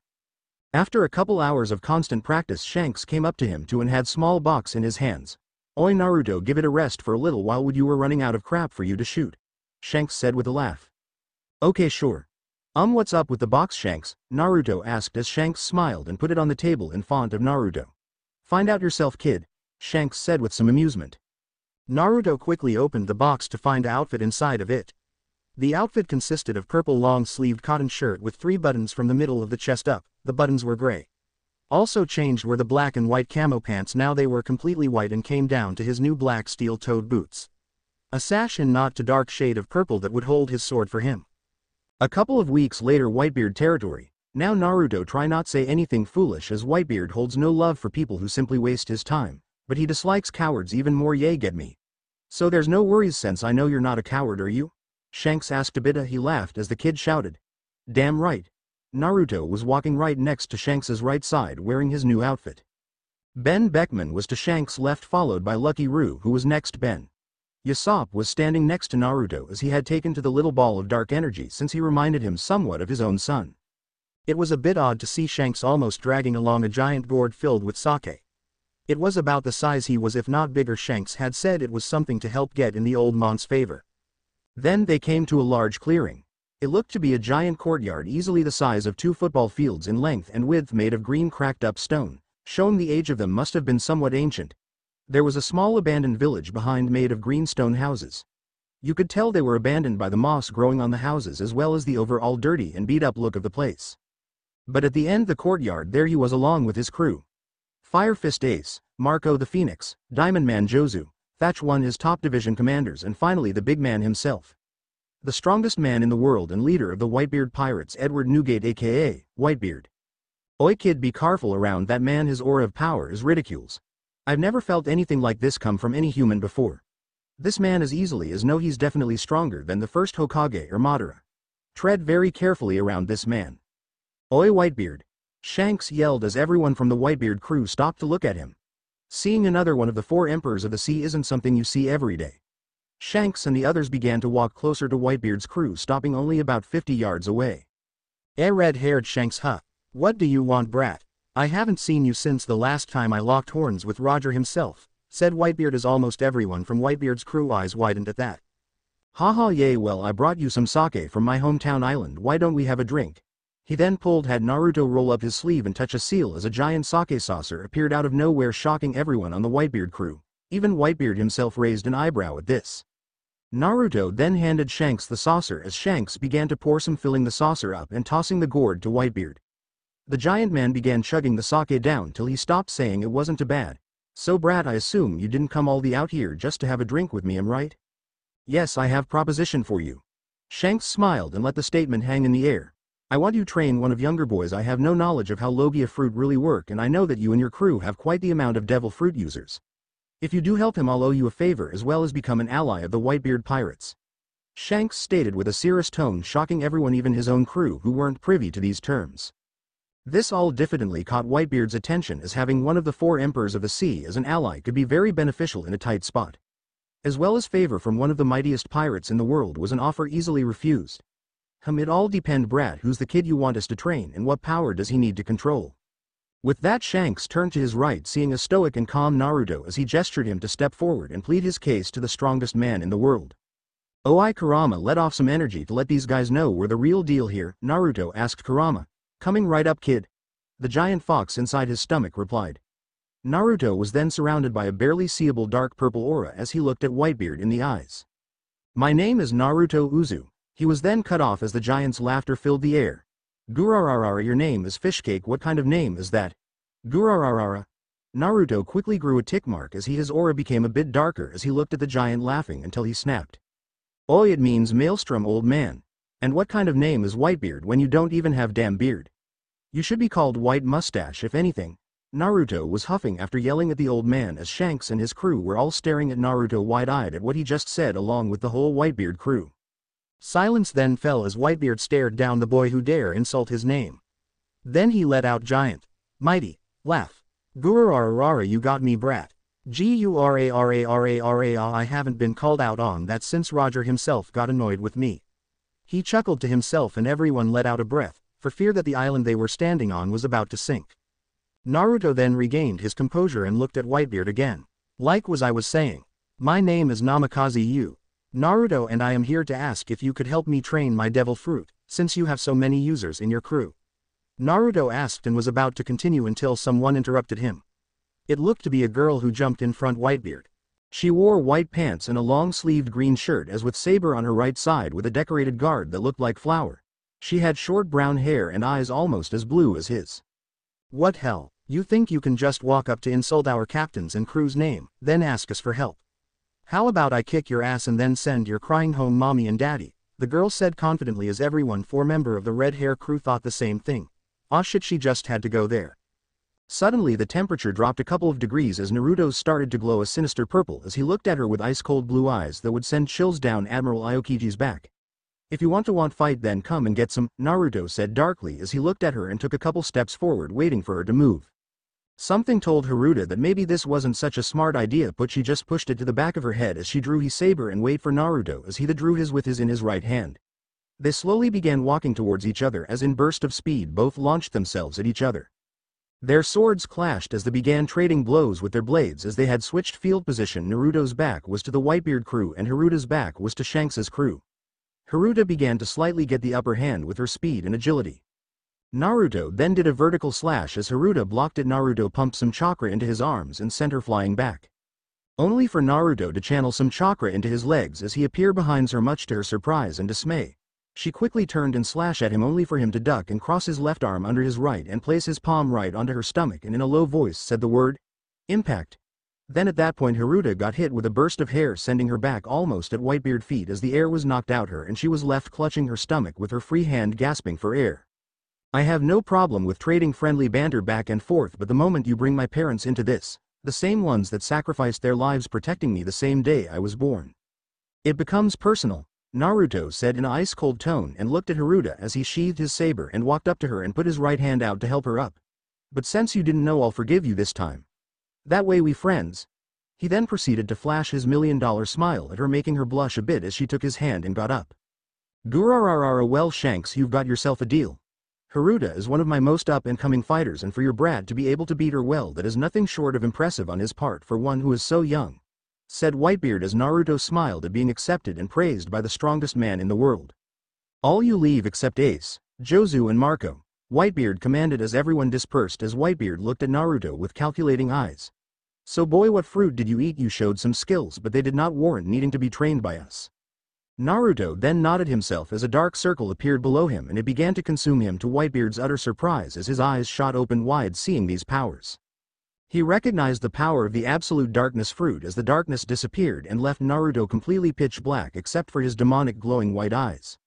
After a couple hours of constant practice, Shanks came up to him and had small box in his hands. Oi Naruto, give it a rest for a little while, would you were running out of crap for you to shoot, Shanks said with a laugh. Okay, sure. What's up with the box, Shanks? Naruto asked as Shanks smiled and put it on the table in front of Naruto. Find out yourself, kid, Shanks said with some amusement. Naruto quickly opened the box to find the outfit inside of it. The outfit consisted of purple long-sleeved cotton shirt with 3 buttons from the middle of the chest up. The buttons were gray. Also changed were the black and white camo pants, now they were completely white and came down to his new black steel-toed boots. A sash and knot to dark shade of purple that would hold his sword for him. A couple of weeks later, Whitebeard territory. Now Naruto, try not say anything foolish, as Whitebeard holds no love for people who simply waste his time, but he dislikes cowards even more, yay get me. So there's no worries since I know you're not a coward, are you? Shanks asked a bit. He laughed as the kid shouted. Damn right. Naruto was walking right next to Shanks's right side wearing his new outfit. Ben Beckman was to Shanks' left, followed by Lucky Roo, who was next. Ben Usopp was standing next to Naruto as he had taken to the little ball of dark energy since he reminded him somewhat of his own son. It was a bit odd to see Shanks almost dragging along a giant gourd filled with sake. It was about the size he was, if not bigger. Shanks had said it was something to help get in the old man's favor. Then they came to a large clearing. It looked to be a giant courtyard easily the size of 2 football fields in length and width, made of green cracked up stone, showing the age of them must have been somewhat ancient. There was a small abandoned village behind made of green stone houses. You could tell they were abandoned by the moss growing on the houses as well as the overall dirty and beat up look of the place. But at the end of the courtyard there he was along with his crew. Fire Fist Ace, Marco the Phoenix, Diamond Man Jozu, Thatch One, his top division commanders, and finally the big man himself. The strongest man in the world and leader of the Whitebeard Pirates, Edward Newgate aka Whitebeard. Oi kid, be careful around that man, his aura of power is ridiculous. I've never felt anything like this come from any human before. This man as easily as know he's definitely stronger than the first Hokage or Madara. Tread very carefully around this man. Oi Whitebeard! Shanks yelled as everyone from the Whitebeard crew stopped to look at him. Seeing another one of the 4 emperors of the sea isn't something you see every day. Shanks and the others began to walk closer to Whitebeard's crew, stopping only about 50 yards away. Red-haired Shanks, huh? What do you want, brat? I haven't seen you since the last time I locked horns with Roger himself, said Whitebeard as almost everyone from Whitebeard's crew eyes widened at that. Haha, yay, well, I brought you some sake from my hometown island, why don't we have a drink? He then had Naruto roll up his sleeve and touch a seal as a giant sake saucer appeared out of nowhere, shocking everyone on the Whitebeard crew. Even Whitebeard himself raised an eyebrow at this. Naruto then handed Shanks the saucer as Shanks began to pour some, filling the saucer up and tossing the gourd to Whitebeard. The giant man began chugging the sake down till he stopped, saying it wasn't too bad. So brat, I assume you didn't come all the out here just to have a drink with me, am right? Yes, I have proposition for you. Shanks smiled and let the statement hang in the air. I want you train one of younger boys. I have no knowledge of how Logia fruit really work, and I know that you and your crew have quite the amount of devil fruit users. If you do help him, I'll owe you a favor as well as become an ally of the Whitebeard pirates. Shanks stated with a serious tone, shocking everyone, even his own crew who weren't privy to these terms. This all diffidently caught Whitebeard's attention, as having one of the 4 emperors of the sea as an ally could be very beneficial in a tight spot. As well as favor from one of the mightiest pirates in the world was an offer easily refused. It all depend, brat, who's the kid you want us to train and what power does he need to control? With that, Shanks turned to his right, seeing a stoic and calm Naruto as he gestured him to step forward and plead his case to the strongest man in the world. Oi Kurama, let off some energy to let these guys know we're the real deal here, Naruto asked Kurama. Coming right up, kid. The giant fox inside his stomach replied. Naruto was then surrounded by a barely seeable dark purple aura as he looked at Whitebeard in the eyes. My name is Naruto Uzu. He was then cut off as the giant's laughter filled the air. Gurararara, your name is Fishcake, what kind of name is that? Gurararara. Naruto quickly grew a tick mark as his aura became a bit darker as he looked at the giant, laughing until he snapped. Oi, it means maelstrom, old man. And what kind of name is Whitebeard when you don't even have damn beard? You should be called White Mustache if anything. Naruto was huffing after yelling at the old man as Shanks and his crew were all staring at Naruto wide-eyed at what he just said, along with the whole Whitebeard crew. Silence then fell as Whitebeard stared down the boy who dare insult his name. Then he let out giant, mighty, laugh. Gurararara, you got me, brat. Gurararara, I haven't been called out on that since Roger himself got annoyed with me. He chuckled to himself and everyone let out a breath, for fear that the island they were standing on was about to sink. Naruto then regained his composure and looked at Whitebeard again. Like I was saying, my name is Namikaze Yu, Naruto, and I am here to ask if you could help me train my devil fruit, since you have so many users in your crew. Naruto asked and was about to continue until someone interrupted him. It looked to be a girl who jumped in front Whitebeard. She wore white pants and a long-sleeved green shirt, as with saber on her right side with a decorated guard that looked like flower. She had short brown hair and eyes almost as blue as his. What hell, you think you can just walk up to insult our captain's and crew's name, then ask us for help? How about I kick your ass and then send your crying home mommy and daddy? The girl said confidently as everyone 4 member of the red hair crew thought the same thing. Aw shit, she just had to go there. Suddenly the temperature dropped a couple of degrees as Naruto's started to glow a sinister purple as he looked at her with ice-cold blue eyes that would send chills down Admiral Aokiji's back. If you want fight, then come and get some, Naruto said darkly as he looked at her and took a couple steps forward, waiting for her to move. Something told Haruta that maybe this wasn't such a smart idea, but she just pushed it to the back of her head as she drew his saber and waited for Naruto as he drew his with his in his right hand. They slowly began walking towards each other as in burst of speed both launched themselves at each other. Their swords clashed as they began trading blows with their blades as they had switched field position. Naruto's back was to the Whitebeard crew and Haruta's back was to Shanks's crew. Haruta began to slightly get the upper hand with her speed and agility. Naruto then did a vertical slash as Haruta blocked it. Naruto pumped some chakra into his arms and sent her flying back. Only for Naruto to channel some chakra into his legs as he appeared behind her, much to her surprise and dismay. She quickly turned and slashed at him, only for him to duck and cross his left arm under his right and place his palm right onto her stomach and in a low voice said the word, impact. Then at that point Haruta got hit with a burst of hair, sending her back almost at Whitebeard feet as the air was knocked out her and she was left clutching her stomach with her free hand, gasping for air. I have no problem with trading friendly banter back and forth, but the moment you bring my parents into this, The same ones that sacrificed their lives protecting me the same day I was born. It becomes personal, Naruto said in an ice-cold tone and looked at Haruta as he sheathed his saber and walked up to her and put his right hand out to help her up. But since you didn't know, I'll forgive you this time. That way we friends. He then proceeded to flash his $1,000,000 smile at her, making her blush a bit as she took his hand and got up. Gurararara, well Shanks, you've got yourself a deal. Haruta is one of my most up-and-coming fighters, and for your brat to be able to beat her, well, that is nothing short of impressive on his part for one who is so young, said Whitebeard as Naruto smiled at being accepted and praised by the strongest man in the world. All you leave except Ace, Jozu and Marco, Whitebeard commanded as everyone dispersed as Whitebeard looked at Naruto with calculating eyes. So boy, what fruit did you eat? You showed some skills, but they did not warrant needing to be trained by us. Naruto then nodded himself as a dark circle appeared below him and it began to consume him, to Whitebeard's utter surprise as his eyes shot open wide seeing these powers. He recognized the power of the absolute darkness fruit as the darkness disappeared and left Naruto completely pitch black except for his demonic glowing white eyes.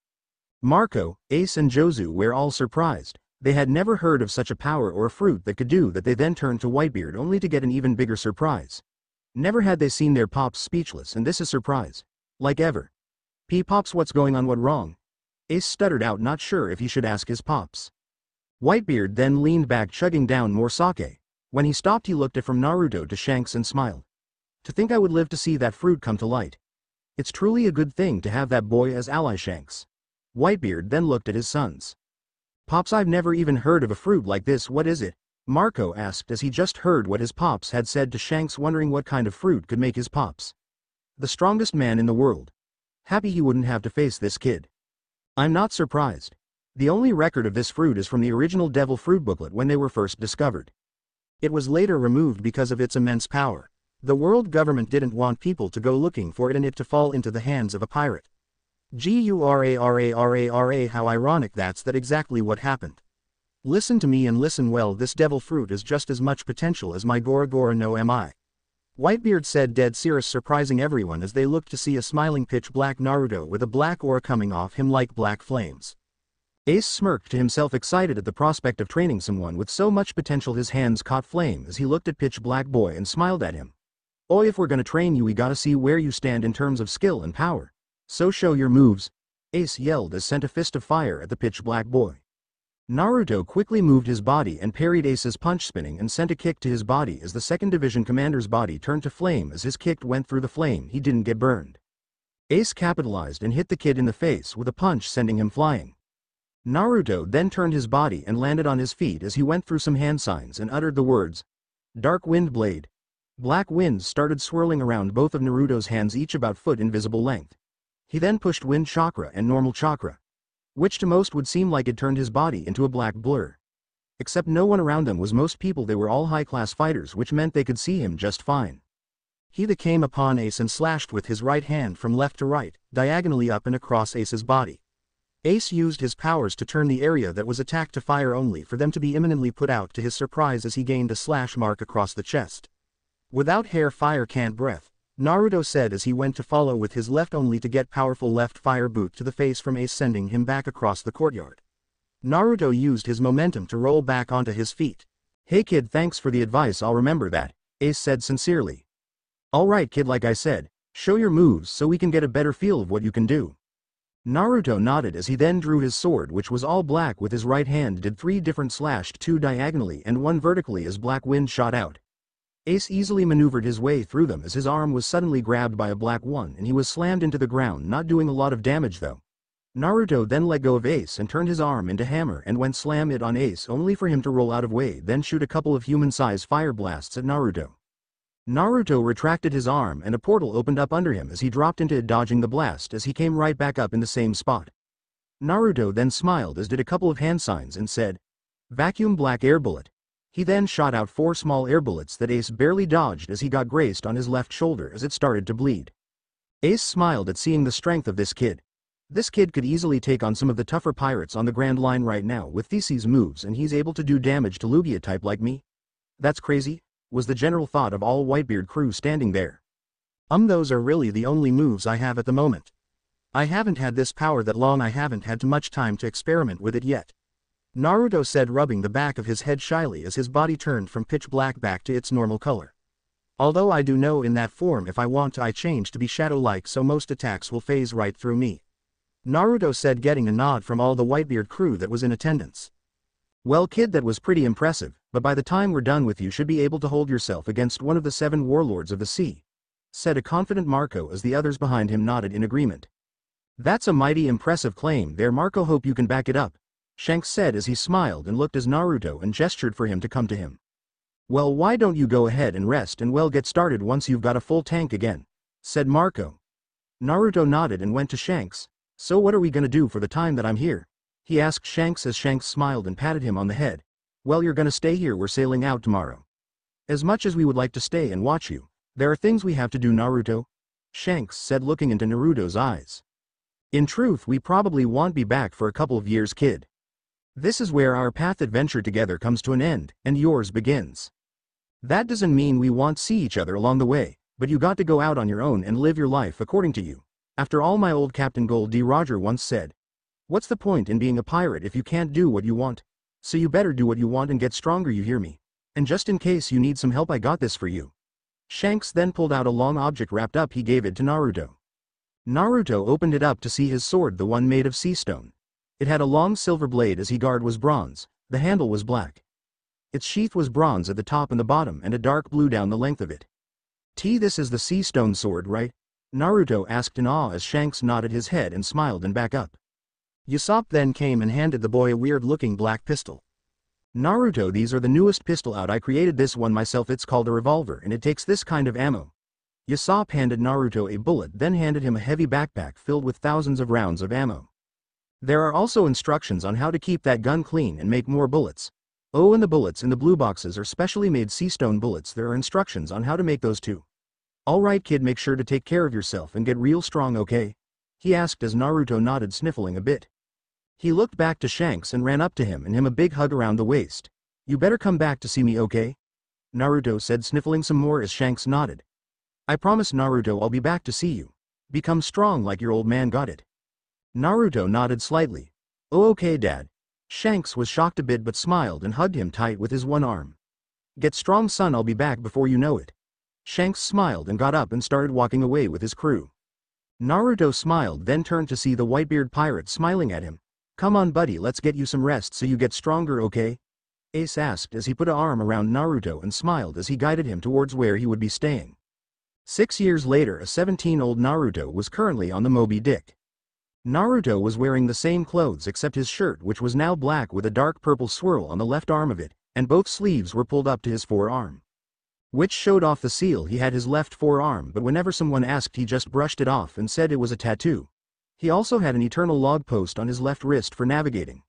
Marco, Ace and Jozu were all surprised. They had never heard of such a power or a fruit that could do that. They then turned to Whitebeard only to get an even bigger surprise. Never had they seen their pops speechless, and this is surprise. Like ever. Pops, what's going on? What wrong? Ace stuttered out, not sure if he should ask his pops. Whitebeard then leaned back chugging down more sake. When he stopped he looked at from Naruto to Shanks and smiled. To think I would live to see that fruit come to light. It's truly a good thing to have that boy as ally, Shanks. Whitebeard then looked at his sons. Pops, I've never even heard of a fruit like this. What is it? Marco asked as he just heard what his pops had said to Shanks, wondering what kind of fruit could make his pops the strongest man in the world. Happy he wouldn't have to face this kid. I'm not surprised. The only record of this fruit is from the original Devil Fruit booklet when they were first discovered. It was later removed because of its immense power. The world government didn't want people to go looking for it and it to fall into the hands of a pirate. Gurararara, how ironic that's exactly what happened. Listen to me and listen well, this devil fruit is just as much potential as my Gora Gora no Mi. Whitebeard said, dead serious, surprising everyone as they looked to see a smiling pitch black Naruto with a black aura coming off him like black flames. Ace smirked to himself, excited at the prospect of training someone with so much potential. His hands caught flame as he looked at pitch black boy and smiled at him. Oh, if we're gonna train you we gotta see where you stand in terms of skill and power. So show your moves, Ace yelled as sent a fist of fire at the pitch black boy. Naruto quickly moved his body and parried Ace's punch, spinning and sent a kick to his body as the 2nd Division commander's body turned to flame. As his kick went through the flame he didn't get burned. Ace capitalized and hit the kid in the face with a punch, sending him flying. Naruto then turned his body and landed on his feet as he went through some hand signs and uttered the words, Dark Wind Blade. Black winds started swirling around both of Naruto's hands, each about foot in visible length. He then pushed Wind Chakra and Normal Chakra, which to most would seem like it turned his body into a black blur. Except no one around them was most people, they were all high-class fighters, which meant they could see him just fine. He then came upon Ace and slashed with his right hand from left to right, diagonally up and across Ace's body. Ace used his powers to turn the area that was attacked to fire, only for them to be imminently put out to his surprise as he gained a slash mark across the chest. Without hair fire can't breath, Naruto said as he went to follow with his left, only to get powerful left fire boot to the face from Ace, sending him back across the courtyard. Naruto used his momentum to roll back onto his feet. Hey kid, thanks for the advice, I'll remember that, Ace said sincerely. Alright kid, like I said, show your moves so we can get a better feel of what you can do. Naruto nodded as he then drew his sword, which was all black, with his right hand did 3 different slashed, 2 diagonally and 1 vertically as black wind shot out. Ace easily maneuvered his way through them as his arm was suddenly grabbed by a black one and he was slammed into the ground, not doing a lot of damage though. Naruto then let go of Ace and turned his arm into hammer and went slam it on Ace, only for him to roll out of way, then shoot a couple of human-sized fire blasts at Naruto. Naruto retracted his arm and a portal opened up under him as he dropped into it, dodging the blast as he came right back up in the same spot. Naruto then smiled as did a couple of hand signs and said, Vacuum Black Air Bullet. He then shot out 4 small air bullets that Ace barely dodged as he got grazed on his left shoulder as it started to bleed. Ace smiled at seeing the strength of this kid. This kid could easily take on some of the tougher pirates on the Grand Line right now with Theseus moves, and he's able to do damage to Lugia type like me. That's crazy, was the general thought of all Whitebeard crew standing there. Those are really the only moves I have at the moment. I haven't had this power that long, I haven't had too much time to experiment with it yet. Naruto said, rubbing the back of his head shyly as his body turned from pitch black back to its normal color. Although I do know in that form if I want to I change to be shadow-like so most attacks will phase right through me. Naruto said, getting a nod from all the Whitebeard crew that was in attendance. Well kid, that was pretty impressive, but by the time we're done with you should be able to hold yourself against one of the 7 warlords of the sea, said a confident Marco as the others behind him nodded in agreement. That's a mighty impressive claim there, Marco, hope you can back it up, Shanks said as he smiled and looked as Naruto and gestured for him to come to him. Well, why don't you go ahead and rest and well get started once you've got a full tank again, said Marco. Naruto nodded and went to Shanks. So what are we gonna do for the time that I'm here? He asked Shanks as Shanks smiled and patted him on the head. Well, you're gonna stay here, we're sailing out tomorrow. As much as we would like to stay and watch you, there are things we have to do, Naruto, Shanks said looking into Naruto's eyes. In truth, we probably won't be back for a couple of years, kid. This is where our path adventure together comes to an end, and yours begins. That doesn't mean we won't see each other along the way, but you got to go out on your own and live your life according to you. After all, my old Captain Gold D. Roger once said, what's the point in being a pirate if you can't do what you want? So you better do what you want and get stronger, you hear me? And just in case you need some help, I got this for you. Shanks then pulled out a long object wrapped up. He gave it to Naruto. Naruto opened it up to see his sword, the one made of sea stone. It had a long silver blade as his guard was bronze, the handle was black. Its sheath was bronze at the top and the bottom and a dark blue down the length of it. This is the sea stone sword, right? Naruto asked in awe as Shanks nodded his head and smiled and back up. Usopp then came and handed the boy a weird-looking black pistol. Naruto, these are the newest pistol out, I created this one myself, it's called a revolver and it takes this kind of ammo. Usopp handed Naruto a bullet, then handed him a heavy backpack filled with thousands of rounds of ammo. There are also instructions on how to keep that gun clean and make more bullets. Oh, and the bullets in the blue boxes are specially made sea stone bullets, there are instructions on how to make those too. Alright kid, make sure to take care of yourself and get real strong, okay? He asked as Naruto nodded, sniffling a bit. He looked back to Shanks and ran up to him and him a big hug around the waist. You better come back to see me, okay? Naruto said, sniffling some more as Shanks nodded. I promise, Naruto, I'll be back to see you. Become strong like your old man, got it? Naruto nodded slightly. Oh, okay, Dad. Shanks was shocked a bit but smiled and hugged him tight with his one arm. Get strong, son, I'll be back before you know it. Shanks smiled and got up and started walking away with his crew. Naruto smiled, then turned to see the Whitebeard pirate smiling at him. Come on, buddy, let's get you some rest so you get stronger, okay? Ace asked as he put an arm around Naruto and smiled as he guided him towards where he would be staying. 6 years later, a 17-year-old Naruto was currently on the Moby Dick. Naruto was wearing the same clothes except his shirt, which was now black with a dark purple swirl on the left arm of it, and both sleeves were pulled up to his forearm, which showed off the seal he had his left forearm, but whenever someone asked he just brushed it off and said it was a tattoo. He also had an eternal log post on his left wrist for navigating.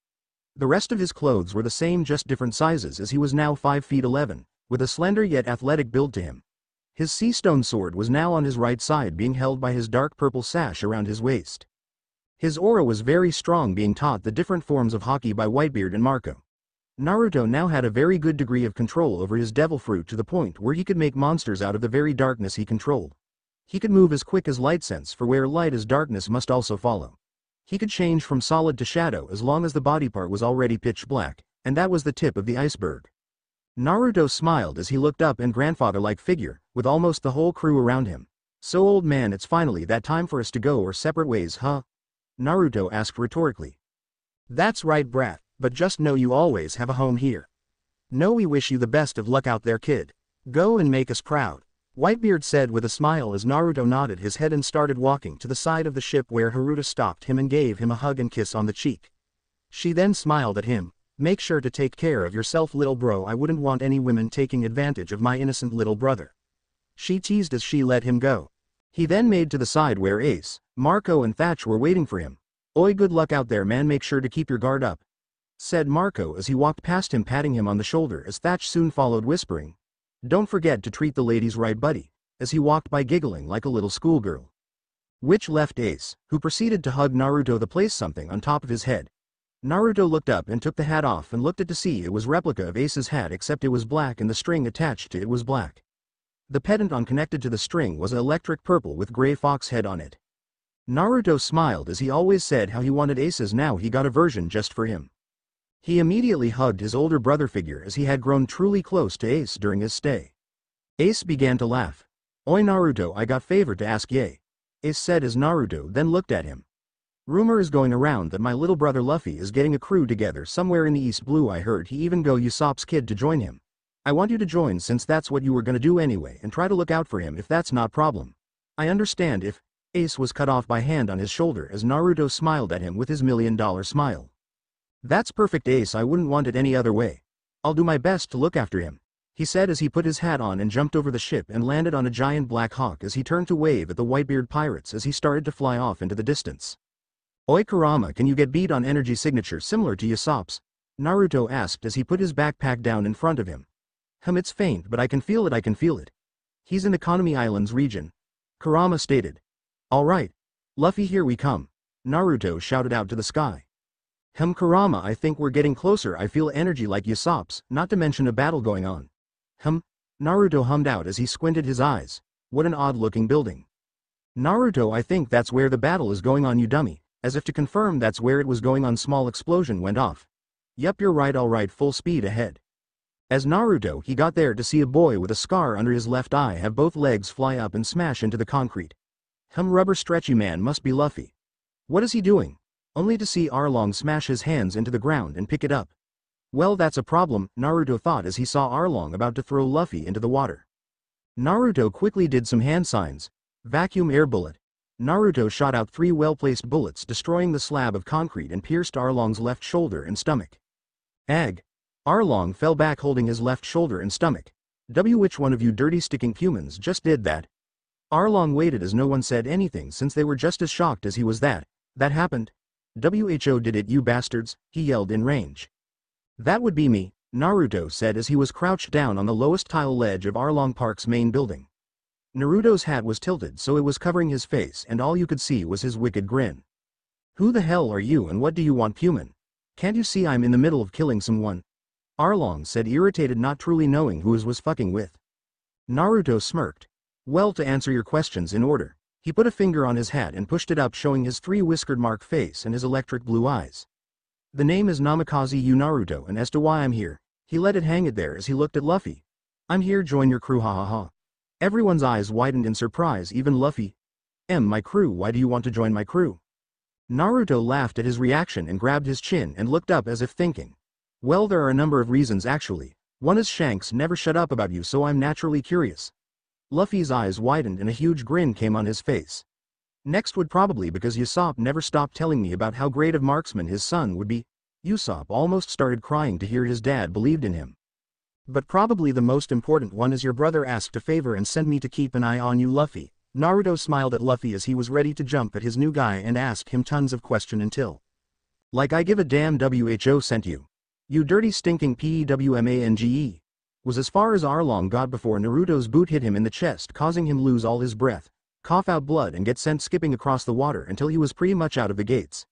The rest of his clothes were the same, just different sizes, as he was now 5 feet 11, with a slender yet athletic build to him. His sea stone sword was now on his right side, being held by his dark purple sash around his waist. His aura was very strong, being taught the different forms of Haki by Whitebeard and Marco. Naruto now had a very good degree of control over his devil fruit, to the point where he could make monsters out of the very darkness he controlled. He could move as quick as light sense, for where light is, darkness must also follow. He could change from solid to shadow as long as the body part was already pitch black, and that was the tip of the iceberg. Naruto smiled as he looked up and grandfather-like figure, with almost the whole crew around him. So old man, it's finally that time for us to go our separate ways, huh? Naruto asked rhetorically. That's right, brat, but just know you always have a home here. No, we wish you the best of luck out there, kid. Go and make us proud, Whitebeard said with a smile as Naruto nodded his head and started walking to the side of the ship, where Haruto stopped him and gave him a hug and kiss on the cheek. She then smiled at him. Make sure to take care of yourself, little bro, I wouldn't want any women taking advantage of my innocent little brother, she teased as she let him go. He then made to the side where Ace, Marco and Thatch were waiting for him. Oi, good luck out there, man, make sure to keep your guard up, said Marco as he walked past him, patting him on the shoulder, as Thatch soon followed, whispering, don't forget to treat the ladies right, buddy, as he walked by giggling like a little schoolgirl. Which left Ace, who proceeded to hug Naruto to place something on top of his head. Naruto looked up and took the hat off and looked at to see it was replica of Ace's hat, except it was black and the string attached to it was black. The pendant on connected to the string was electric purple with gray fox head on it. Naruto smiled as he always said how he wanted Ace's, now he got a version just for him. He immediately hugged his older brother figure as he had grown truly close to Ace during his stay. Ace began to laugh. Oi Naruto, I got favor to ask ye. Ace said as Naruto then looked at him. Rumor is going around that my little brother Luffy is getting a crew together somewhere in the East Blue. I heard he even go Usopp's kid to join him. I want you to join since that's what you were gonna do anyway and try to look out for him if that's not problem. I understand if. Ace was cut off by hand on his shoulder as Naruto smiled at him with his $1,000,000 smile. That's perfect Ace, I wouldn't want it any other way. I'll do my best to look after him, he said as he put his hat on and jumped over the ship and landed on a giant black hawk as he turned to wave at the Whitebeard pirates as he started to fly off into the distance. Oi Kurama, can you get beat on energy signature similar to Usopp's? Naruto asked as he put his backpack down in front of him. It's faint but I can feel it. He's in Economy Islands region. Kurama stated. Alright. Luffy, here we come. Naruto shouted out to the sky. Kurama, I think we're getting closer, I feel energy like Usopp's, not to mention a battle going on. Naruto hummed out as he squinted his eyes. What an odd looking building. Naruto, I think that's where the battle is going on, you dummy. As if to confirm that's where it was going on, small explosion went off. Yup, you're right, alright, full speed ahead. As Naruto he got there to see a boy with a scar under his left eye have both legs fly up and smash into the concrete. Rubber stretchy man must be Luffy. What is he doing? Only to see Arlong smash his hands into the ground and pick it up. Well, that's a problem, Naruto thought as he saw Arlong about to throw Luffy into the water. Naruto quickly did some hand signs. Vacuum air bullet. Naruto shot out 3 well-placed bullets, destroying the slab of concrete and pierced Arlong's left shoulder and stomach. Ag. Arlong fell back holding his left shoulder and stomach. Which one of you dirty sticking humans just did that? Arlong waited as no one said anything since they were just as shocked as he was that happened. Who did it, you bastards, he yelled in range. That would be me, Naruto said as he was crouched down on the lowest tile ledge of Arlong Park's main building. Naruto's hat was tilted so it was covering his face and all you could see was his wicked grin. Who the hell are you and what do you want, human? Can't you see I'm in the middle of killing someone? Arlong said, irritated, not truly knowing who he was fucking with. Naruto smirked. Well, to answer your questions in order. He put a finger on his hat and pushed it up, showing his 3 whiskered mark face and his electric blue eyes. The name is Namikaze Yu Naruto, and as to why I'm here, he let it hang it there as he looked at Luffy. I'm here join your crew, ha ha ha. Everyone's eyes widened in surprise, even Luffy. My crew, why do you want to join my crew? Naruto laughed at his reaction and grabbed his chin and looked up as if thinking. Well, there are a number of reasons actually. One is Shanks never shut up about you, so I'm naturally curious. Luffy's eyes widened and a huge grin came on his face. Next would probably because Usopp never stopped telling me about how great of marksman his son would be. Usopp almost started crying to hear his dad believed in him. But probably the most important one is your brother asked a favor and sent me to keep an eye on you, Luffy. Naruto smiled at Luffy as he was ready to jump at his new guy and asked him tons of questions until. Like I give a damn WHO sent you. You dirty stinking PEWMANGE. Was as far as Arlong got before Naruto's boot hit him in the chest, causing him lose all his breath, cough out blood and get sent skipping across the water until he was pretty much out of the gates.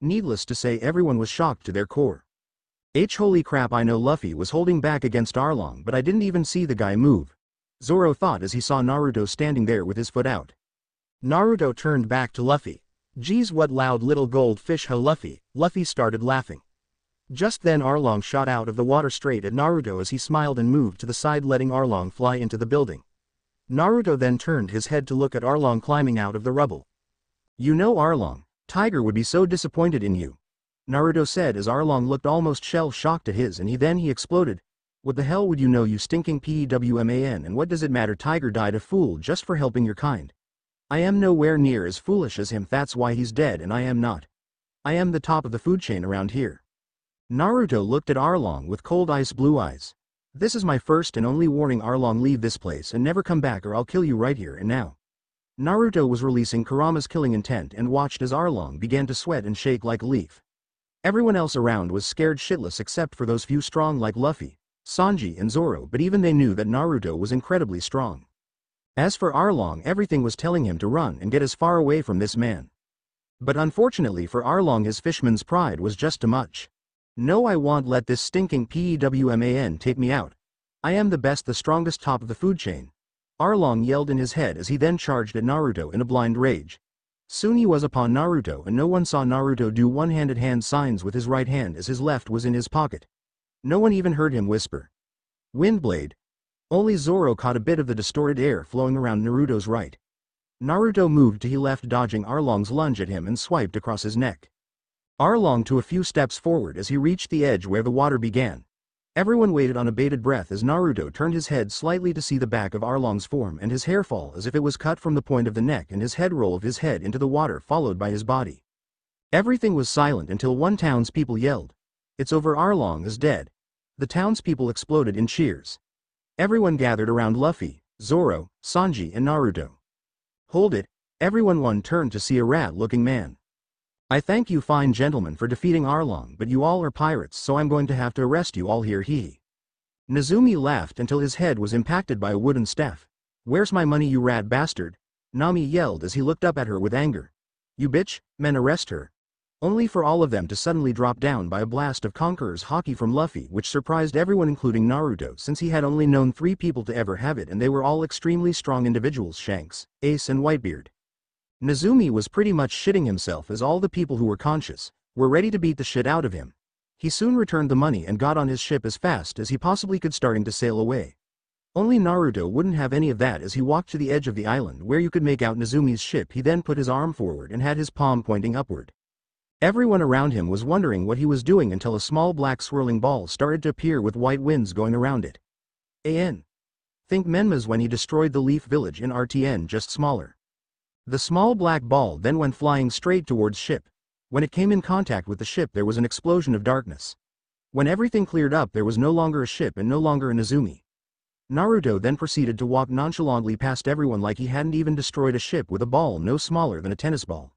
Needless to say, everyone was shocked to their core. Holy crap, I know Luffy was holding back against Arlong, but I didn't even see the guy move. Zoro thought as he saw Naruto standing there with his foot out. Naruto turned back to Luffy. Geez, what loud little goldfish, ho Luffy. Luffy started laughing. Just then Arlong shot out of the water straight at Naruto as he smiled and moved to the side, letting Arlong fly into the building. Naruto then turned his head to look at Arlong climbing out of the rubble. You know, Arlong, Tiger would be so disappointed in you, Naruto said as Arlong looked almost shell-shocked at his, and he exploded. What the hell would you know, you stinking PEWMAN, and what does it matter? Tiger died a fool just for helping your kind. I am nowhere near as foolish as him, that's why he's dead and I am not. I am the top of the food chain around here. Naruto looked at Arlong with cold ice blue eyes. This is my first and only warning, Arlong, leave this place and never come back or I'll kill you right here and now. Naruto was releasing Kurama's killing intent and watched as Arlong began to sweat and shake like a leaf. Everyone else around was scared shitless except for those few strong like Luffy, Sanji and Zoro, but even they knew that Naruto was incredibly strong. As for Arlong, everything was telling him to run and get as far away from this man. But unfortunately for Arlong, his fishman's pride was just too much. No, I won't let this stinking PEWMAN take me out. I am the best, the strongest, top of the food chain. Arlong yelled in his head as he then charged at Naruto in a blind rage. Soon he was upon Naruto, and no one saw Naruto do one-handed hand signs with his right hand as his left was in his pocket. No one even heard him whisper. Windblade. Only Zoro caught a bit of the distorted air flowing around Naruto's right. Naruto moved to his left, dodging Arlong's lunge at him and swiped across his neck. Arlong took a few steps forward as he reached the edge where the water began. Everyone waited on a bated breath as Naruto turned his head slightly to see the back of Arlong's form and his hair fall as if it was cut from the point of the neck and his head roll of his head into the water followed by his body. Everything was silent until one townspeople yelled, "It's over, Arlong is dead." The townspeople exploded in cheers. Everyone gathered around Luffy, Zoro, Sanji and Naruto. "Hold it," everyone turned to see a rat-looking man. "I thank you fine gentlemen for defeating Arlong, but you all are pirates, so I'm going to have to arrest you all here." Nezumi laughed until his head was impacted by a wooden staff. "Where's my money, you rat bastard?" Nami yelled as he looked up at her with anger. "You bitch, men, arrest her." Only for all of them to suddenly drop down by a blast of Conqueror's Haki from Luffy, which surprised everyone including Naruto, since he had only known 3 people to ever have it and they were all extremely strong individuals: Shanks, Ace and Whitebeard. Nezumi was pretty much shitting himself as all the people who were conscious were ready to beat the shit out of him. He soon returned the money and got on his ship as fast as he possibly could, starting to sail away. Only Naruto wouldn't have any of that as he walked to the edge of the island where you could make out Nezumi's ship. He then put his arm forward and had his palm pointing upward. Everyone around him was wondering what he was doing until a small black swirling ball started to appear with white winds going around it. Think Menma's when he destroyed the Leaf Village in RTN, just smaller. The small black ball then went flying straight towards ship. When it came in contact with the ship there was an explosion of darkness. When everything cleared up there was no longer a ship and no longer a Nezumi. Naruto then proceeded to walk nonchalantly past everyone like he hadn't even destroyed a ship with a ball no smaller than a tennis ball.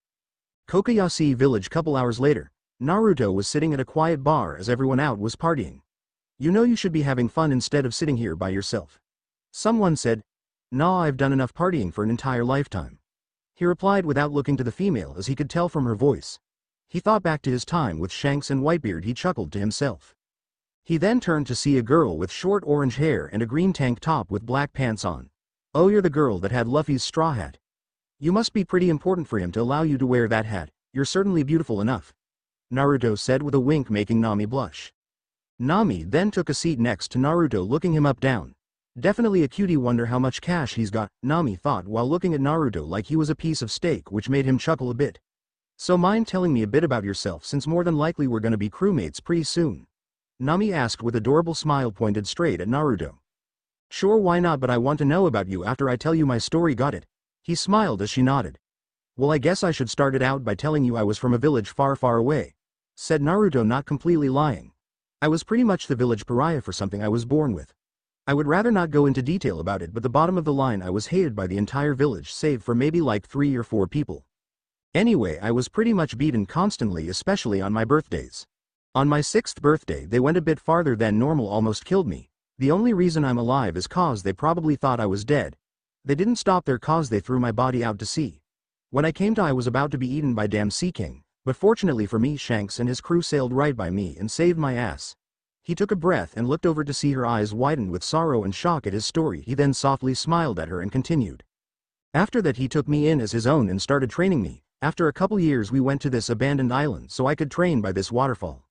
Kokoyashi Village. Couple hours later, Naruto was sitting at a quiet bar as everyone out was partying. "You know you should be having fun instead of sitting here by yourself." Someone said. "Nah, I've done enough partying for an entire lifetime." He replied without looking to the female as he could tell from her voice. He thought back to his time with Shanks and Whitebeard. He chuckled to himself. He then turned to see a girl with short orange hair and a green tank top with black pants on. "Oh, you're the girl that had Luffy's straw hat. You must be pretty important for him to allow you to wear that hat. You're certainly beautiful enough," Naruto said with a wink, making Nami blush. Nami then took a seat next to Naruto, looking him up down. "Definitely a cutie, wonder how much cash he's got," Nami thought while looking at Naruto like he was a piece of steak, which made him chuckle a bit. "So mind telling me a bit about yourself, since more than likely we're gonna be crewmates pretty soon?" Nami asked with adorable smile pointed straight at Naruto. "Sure, why not, but I want to know about you after I tell you my story, got it?" He smiled as she nodded. "Well, I guess I should start it out by telling you I was from a village far, far away," said Naruto, not completely lying. "I was pretty much the village pariah for something I was born with. I would rather not go into detail about it, but the bottom of the line, I was hated by the entire village save for maybe like 3 or 4 people. Anyway, I was pretty much beaten constantly, especially on my birthdays. On my 6th birthday they went a bit farther than normal, almost killed me. The only reason I'm alive is cause they probably thought I was dead. They didn't stop there cause they threw my body out to sea. When I came to, I was about to be eaten by damn Sea King, but fortunately for me Shanks and his crew sailed right by me and saved my ass." He took a breath and looked over to see her eyes widened with sorrow and shock at his story. He then softly smiled at her and continued. "After that he took me in as his own and started training me. After a couple years we went to this abandoned island so I could train by this waterfall.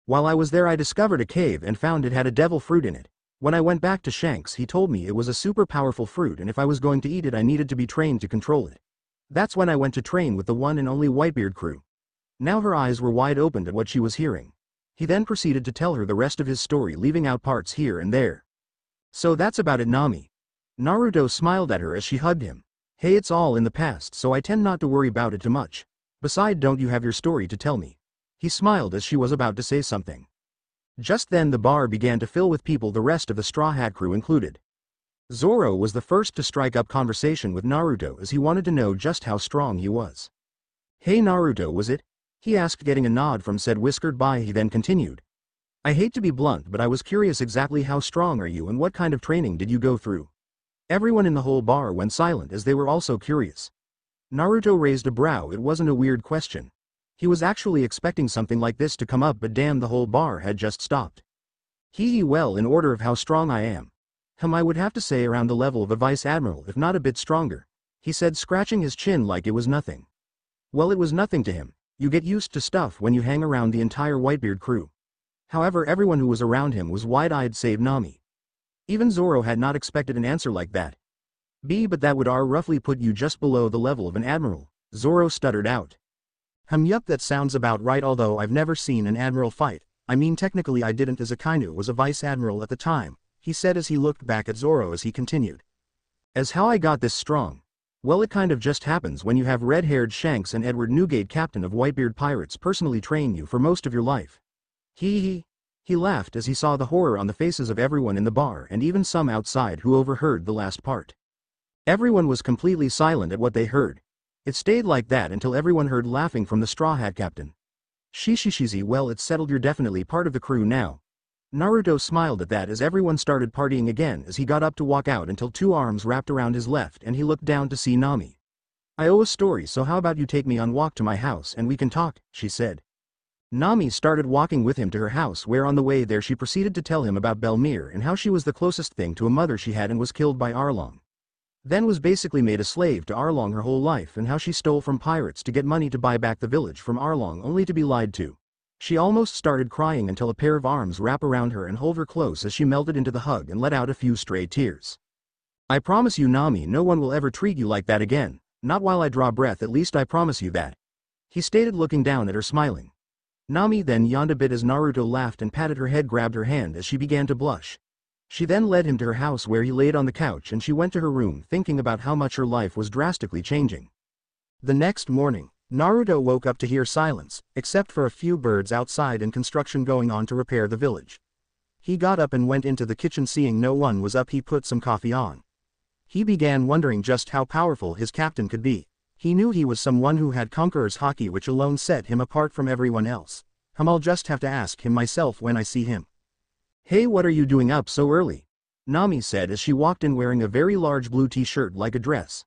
While I was there I discovered a cave and found it had a devil fruit in it. When I went back to Shanks he told me it was a super powerful fruit and if I was going to eat it I needed to be trained to control it. That's when I went to train with the one and only Whitebeard crew." Now her eyes were wide opened at what she was hearing. He then proceeded to tell her the rest of his story, leaving out parts here and there. "So that's about it, Nami." Naruto smiled at her as she hugged him. "Hey, it's all in the past so I tend not to worry about it too much. Beside, don't you have your story to tell me?" He smiled as she was about to say something. Just then the bar began to fill with people, the rest of the Straw Hat crew included. Zoro was the first to strike up conversation with Naruto as he wanted to know just how strong he was. "Hey Naruto, was it?" he asked, getting a nod from said whiskered boy. He then continued. "I hate to be blunt, but I was curious, exactly how strong are you and what kind of training did you go through?" Everyone in the whole bar went silent as they were also curious. Naruto raised a brow. It wasn't a weird question. He was actually expecting something like this to come up, but damn, the whole bar had just stopped. Well, in order of how strong I am. I would have to say around the level of a vice admiral, if not a bit stronger," he said, scratching his chin like it was nothing. Well, it was nothing to him. You get used to stuff when you hang around the entire Whitebeard crew. However, everyone who was around him was wide-eyed save Nami. Even Zoro had not expected an answer like that. But that would roughly put you just below the level of an admiral, Zoro stuttered out. Yup, that sounds about right, although I've never seen an admiral fight. I mean, technically I didn't, as Akainu was a vice admiral at the time, he said as he looked back at Zoro as he continued. As how I got this strong? Well, it kind of just happens when you have red-haired Shanks and Edward Newgate, captain of Whitebeard Pirates, personally train you for most of your life. He laughed as he saw the horror on the faces of everyone in the bar and even some outside who overheard the last part. Everyone was completely silent at what they heard. It stayed like that until everyone heard laughing from the Straw Hat Captain. Shishishizi, well, it's settled, you're definitely part of the crew now. Naruto smiled at that as everyone started partying again as he got up to walk out until two arms wrapped around his left and he looked down to see Nami. I owe a story, so how about you take me on walk to my house and we can talk, she said. Nami started walking with him to her house, where on the way there she proceeded to tell him about Belmere and how she was the closest thing to a mother she had and was killed by Arlong. Then was basically made a slave to Arlong her whole life, and how she stole from pirates to get money to buy back the village from Arlong only to be lied to. She almost started crying until a pair of arms wrapped around her and hold her close as she melted into the hug and let out a few stray tears. I promise you, Nami, no one will ever treat you like that again, not while I draw breath, at least I promise you that. He stated, looking down at her smiling. Nami then yawned a bit as Naruto laughed and patted her head, grabbed her hand as she began to blush. She then led him to her house where he laid on the couch and she went to her room thinking about how much her life was drastically changing. The next morning, Naruto woke up to hear silence, except for a few birds outside and construction going on to repair the village. He got up and went into the kitchen. Seeing no one was up, he put some coffee on. He began wondering just how powerful his captain could be. He knew he was someone who had Conqueror's Haki, which alone set him apart from everyone else. I'll just have to ask him myself when I see him. Hey, what are you doing up so early? Nami said as she walked in wearing a very large blue t-shirt like a dress.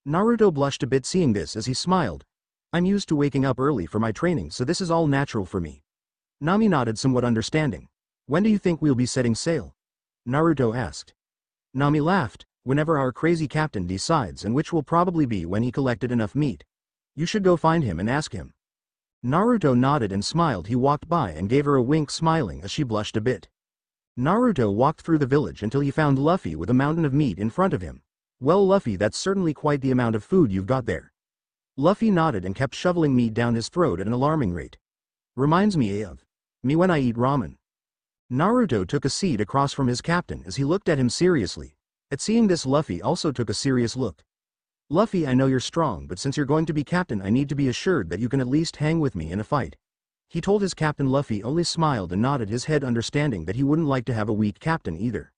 Naruto blushed a bit seeing this as he smiled. I'm used to waking up early for my training, so this is all natural for me. Nami nodded, somewhat understanding. When do you think we'll be setting sail? Naruto asked. Nami laughed. Whenever our crazy captain decides, and which will probably be when he collected enough meat. You should go find him and ask him. Naruto nodded and smiled. He walked by and gave her a wink, smiling as she blushed a bit. Naruto walked through the village until he found Luffy with a mountain of meat in front of him. Well, Luffy, that's certainly quite the amount of food you've got there. Luffy nodded and kept shoveling meat down his throat at an alarming rate. Reminds me of me when I eat ramen. Naruto took a seat across from his captain as he looked at him seriously. At seeing this, Luffy also took a serious look. Luffy, I know you're strong, but since you're going to be captain, I need to be assured that you can at least hang with me in a fight. He told his captain. Luffy only smiled and nodded his head, understanding that he wouldn't like to have a weak captain either.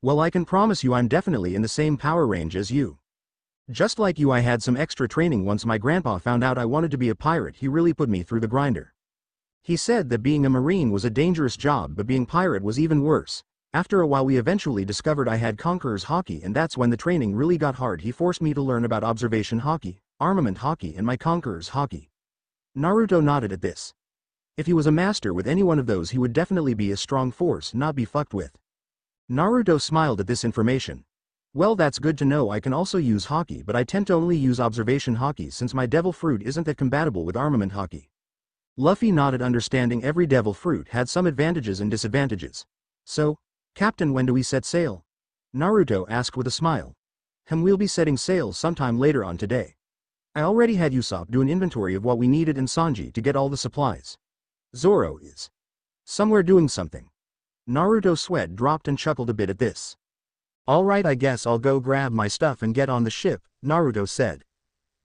Well, I can promise you I'm definitely in the same power range as you. Just like you, I had some extra training once my grandpa found out I wanted to be a pirate. He really put me through the grinder. He said that being a marine was a dangerous job, but being pirate was even worse. After a while we eventually discovered I had Conqueror's Haki, and that's when the training really got hard. He forced me to learn about observation Haki, armament Haki, and my Conqueror's Haki. Naruto nodded at this. If he was a master with any one of those, he would definitely be a strong force, not be fucked with. Naruto smiled at this information. Well, that's good to know. I can also use Haki, but I tend to only use observation Haki since my devil fruit isn't that compatible with armament Haki. Luffy nodded, understanding every devil fruit had some advantages and disadvantages. So, Captain, when do we set sail? Naruto asked with a smile. We'll be setting sail sometime later on today. I already had Usopp do an inventory of what we needed and Sanji to get all the supplies. Zoro is somewhere doing something. Naruto's sweat dropped and chuckled a bit at this. Alright, I guess I'll go grab my stuff and get on the ship, Naruto said.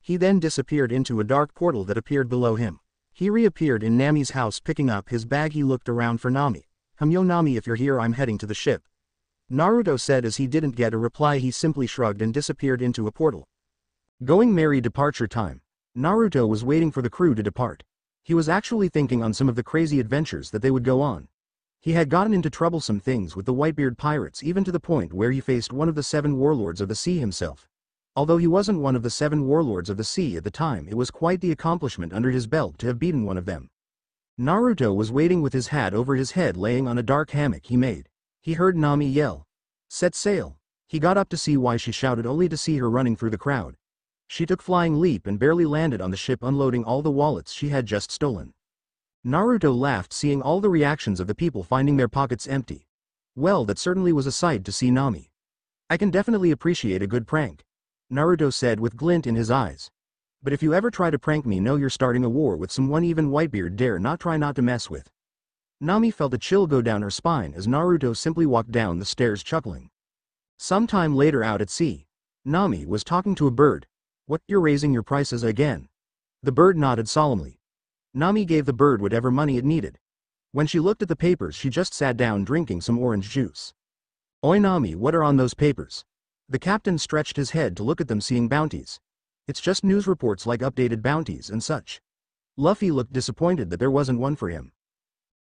He then disappeared into a dark portal that appeared below him. He reappeared in Nami's house picking up his bag. He looked around for Nami. Yo, Nami, if you're here, I'm heading to the ship. Naruto said as he didn't get a reply. He simply shrugged and disappeared into a portal. Going merry, departure time. Naruto was waiting for the crew to depart. He was actually thinking on some of the crazy adventures that they would go on. He had gotten into troublesome things with the Whitebeard pirates, even to the point where he faced one of the 7 warlords of the sea himself. Although he wasn't one of the 7 warlords of the sea at the time, it was quite the accomplishment under his belt to have beaten one of them. Naruto was waiting with his hat over his head, laying on a dark hammock he made. He heard Nami yell, "Set sail!" He got up to see why she shouted, only to see her running through the crowd. She took flying leap and barely landed on the ship, unloading all the wallets she had just stolen. Naruto laughed seeing all the reactions of the people finding their pockets empty. Well, that certainly was a sight to see, Nami. I can definitely appreciate a good prank, Naruto said with glint in his eyes. But if you ever try to prank me, know you're starting a war with someone even Whitebeard dare not try not to mess with. Nami felt a chill go down her spine as Naruto simply walked down the stairs chuckling. Sometime later out at sea, Nami was talking to a bird. What, you're raising your prices again? The bird nodded solemnly. Nami gave the bird whatever money it needed. When she looked at the papers, she just sat down drinking some orange juice. Oi Nami, what are on those papers? The captain stretched his head to look at them, seeing bounties. It's just news reports like updated bounties and such. Luffy looked disappointed that there wasn't one for him.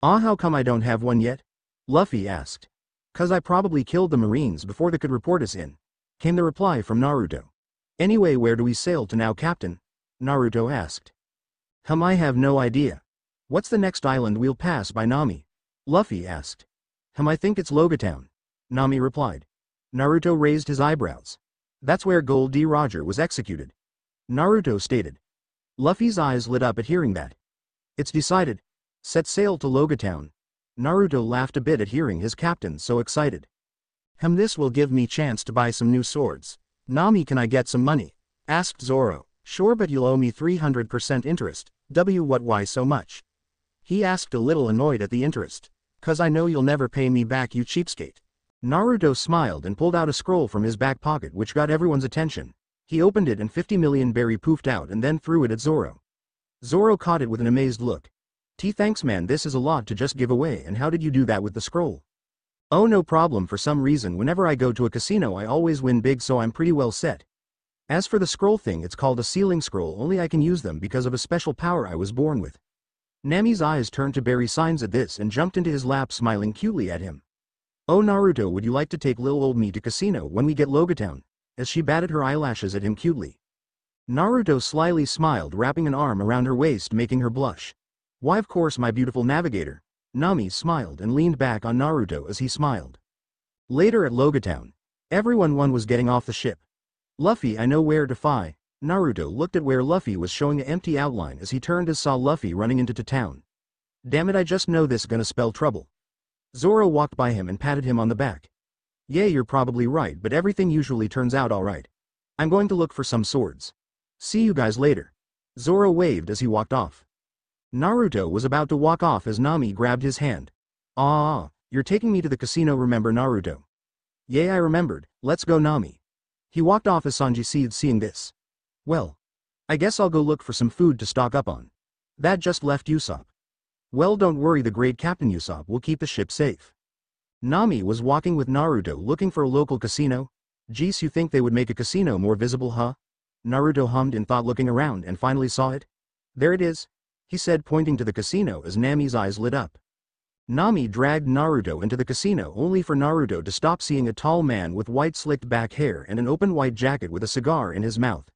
Ah, how come I don't have one yet? Luffy asked. 'Cause I probably killed the marines before they could report us in, came the reply from Naruto. Anyway, where do we sail to now, Captain? Naruto asked. I have no idea. What's the next island we'll pass by, Nami? Luffy asked. I think it's Logatown, Nami replied. Naruto raised his eyebrows. That's where Gold D. Roger was executed, Naruto stated. Luffy's eyes lit up at hearing that. It's decided. Set sail to Logatown. Naruto laughed a bit at hearing his captain so excited. This will give me chance to buy some new swords. Nami, can I get some money? Asked Zoro. Sure, but you'll owe me 300% interest. What, why so much? He asked, a little annoyed at the interest. 'Cause I know you'll never pay me back, you cheapskate. Naruto smiled and pulled out a scroll from his back pocket, which got everyone's attention. He opened it and 50 million berry poofed out and then threw it at Zoro. Zoro caught it with an amazed look. Thanks man, this is a lot to just give away, and how did you do that with the scroll? Oh, no problem, for some reason whenever I go to a casino I always win big, so I'm pretty well set. As for the scroll thing, it's called a sealing scroll, only I can use them because of a special power I was born with. Nami's eyes turned to berry signs at this and jumped into his lap, smiling cutely at him. Oh Naruto, would you like to take lil old me to casino when we get Logatown? As she batted her eyelashes at him cutely. Naruto slyly smiled, wrapping an arm around her waist, making her blush. Why, of course, my beautiful navigator. Nami smiled and leaned back on Naruto as he smiled. Later at Logatown, everyone was getting off the ship. Luffy, I know where to fly. Naruto looked at where Luffy was, showing an empty outline as he turned and saw Luffy running into town. Damn it, I just know this gonna spell trouble. Zoro walked by him and patted him on the back. Yeah, you're probably right, but everything usually turns out alright. I'm going to look for some swords. See you guys later. Zoro waved as he walked off. Naruto was about to walk off as Nami grabbed his hand. Ah, you're taking me to the casino, remember, Naruto? Yeah, I remembered. Let's go, Nami. He walked off as Sanji seethed, seeing this. Well, I guess I'll go look for some food to stock up on. That just left Usopp. Well, don't worry, the great Captain Usopp will keep the ship safe. Nami was walking with Naruto looking for a local casino. Geez, you think they would make a casino more visible, huh? Naruto hummed in thought, looking around, and finally saw it. There it is, he said, pointing to the casino as Nami's eyes lit up. Nami dragged Naruto into the casino, only for Naruto to stop, seeing a tall man with white slicked back hair and an open white jacket with a cigar in his mouth.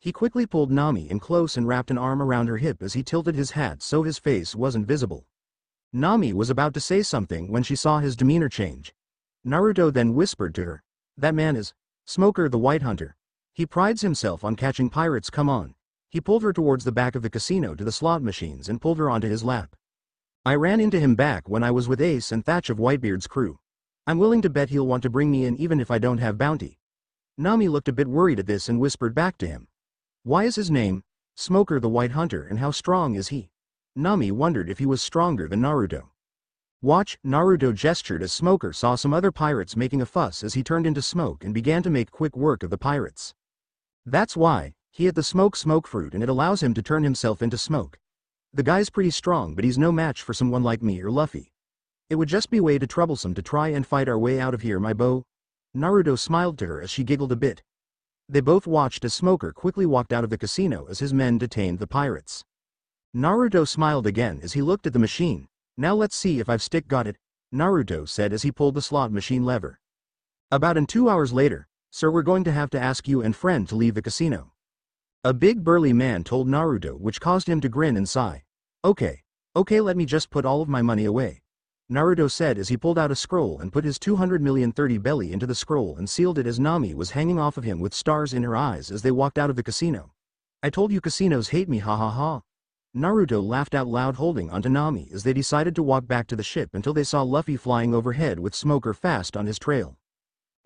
He quickly pulled Nami in close and wrapped an arm around her hip as he tilted his hat so his face wasn't visible. Nami was about to say something when she saw his demeanor change. Naruto then whispered to her, "That man is Smoker the White Hunter. He prides himself on catching pirates, come on." He pulled her towards the back of the casino to the slot machines and pulled her onto his lap. "I ran into him back when I was with Ace and Thatch of Whitebeard's crew. I'm willing to bet he'll want to bring me in even if I don't have bounty." Nami looked a bit worried at this and whispered back to him, "Why is his name Smoker the White Hunter, and how strong is he?" Nami wondered if he was stronger than Naruto. "Watch," Naruto gestured as Smoker saw some other pirates making a fuss as he turned into smoke and began to make quick work of the pirates. That's why he had the smoke fruit, and it allows him to turn himself into smoke. The guy's pretty strong, but he's no match for someone like me or Luffy. It would just be way too troublesome to try and fight our way out of here, my beau." Naruto smiled to her as she giggled a bit. They both watched as Smoker quickly walked out of the casino as his men detained the pirates. Naruto smiled again as he looked at the machine. "Now let's see if I've got it," Naruto said as he pulled the slot machine lever. About 2 hours later, "Sir, we're going to have to ask you and friend to leave the casino," a big burly man told Naruto, which caused him to grin and sigh. Okay, let me just put all of my money away," Naruto said as he pulled out a scroll and put his 200,000,030 belly into the scroll and sealed it as Nami was hanging off of him with stars in her eyes as they walked out of the casino. "I told you casinos hate me, ha ha ha." Naruto laughed out loud holding onto Nami as they decided to walk back to the ship until they saw Luffy flying overhead with Smoker fast on his trail.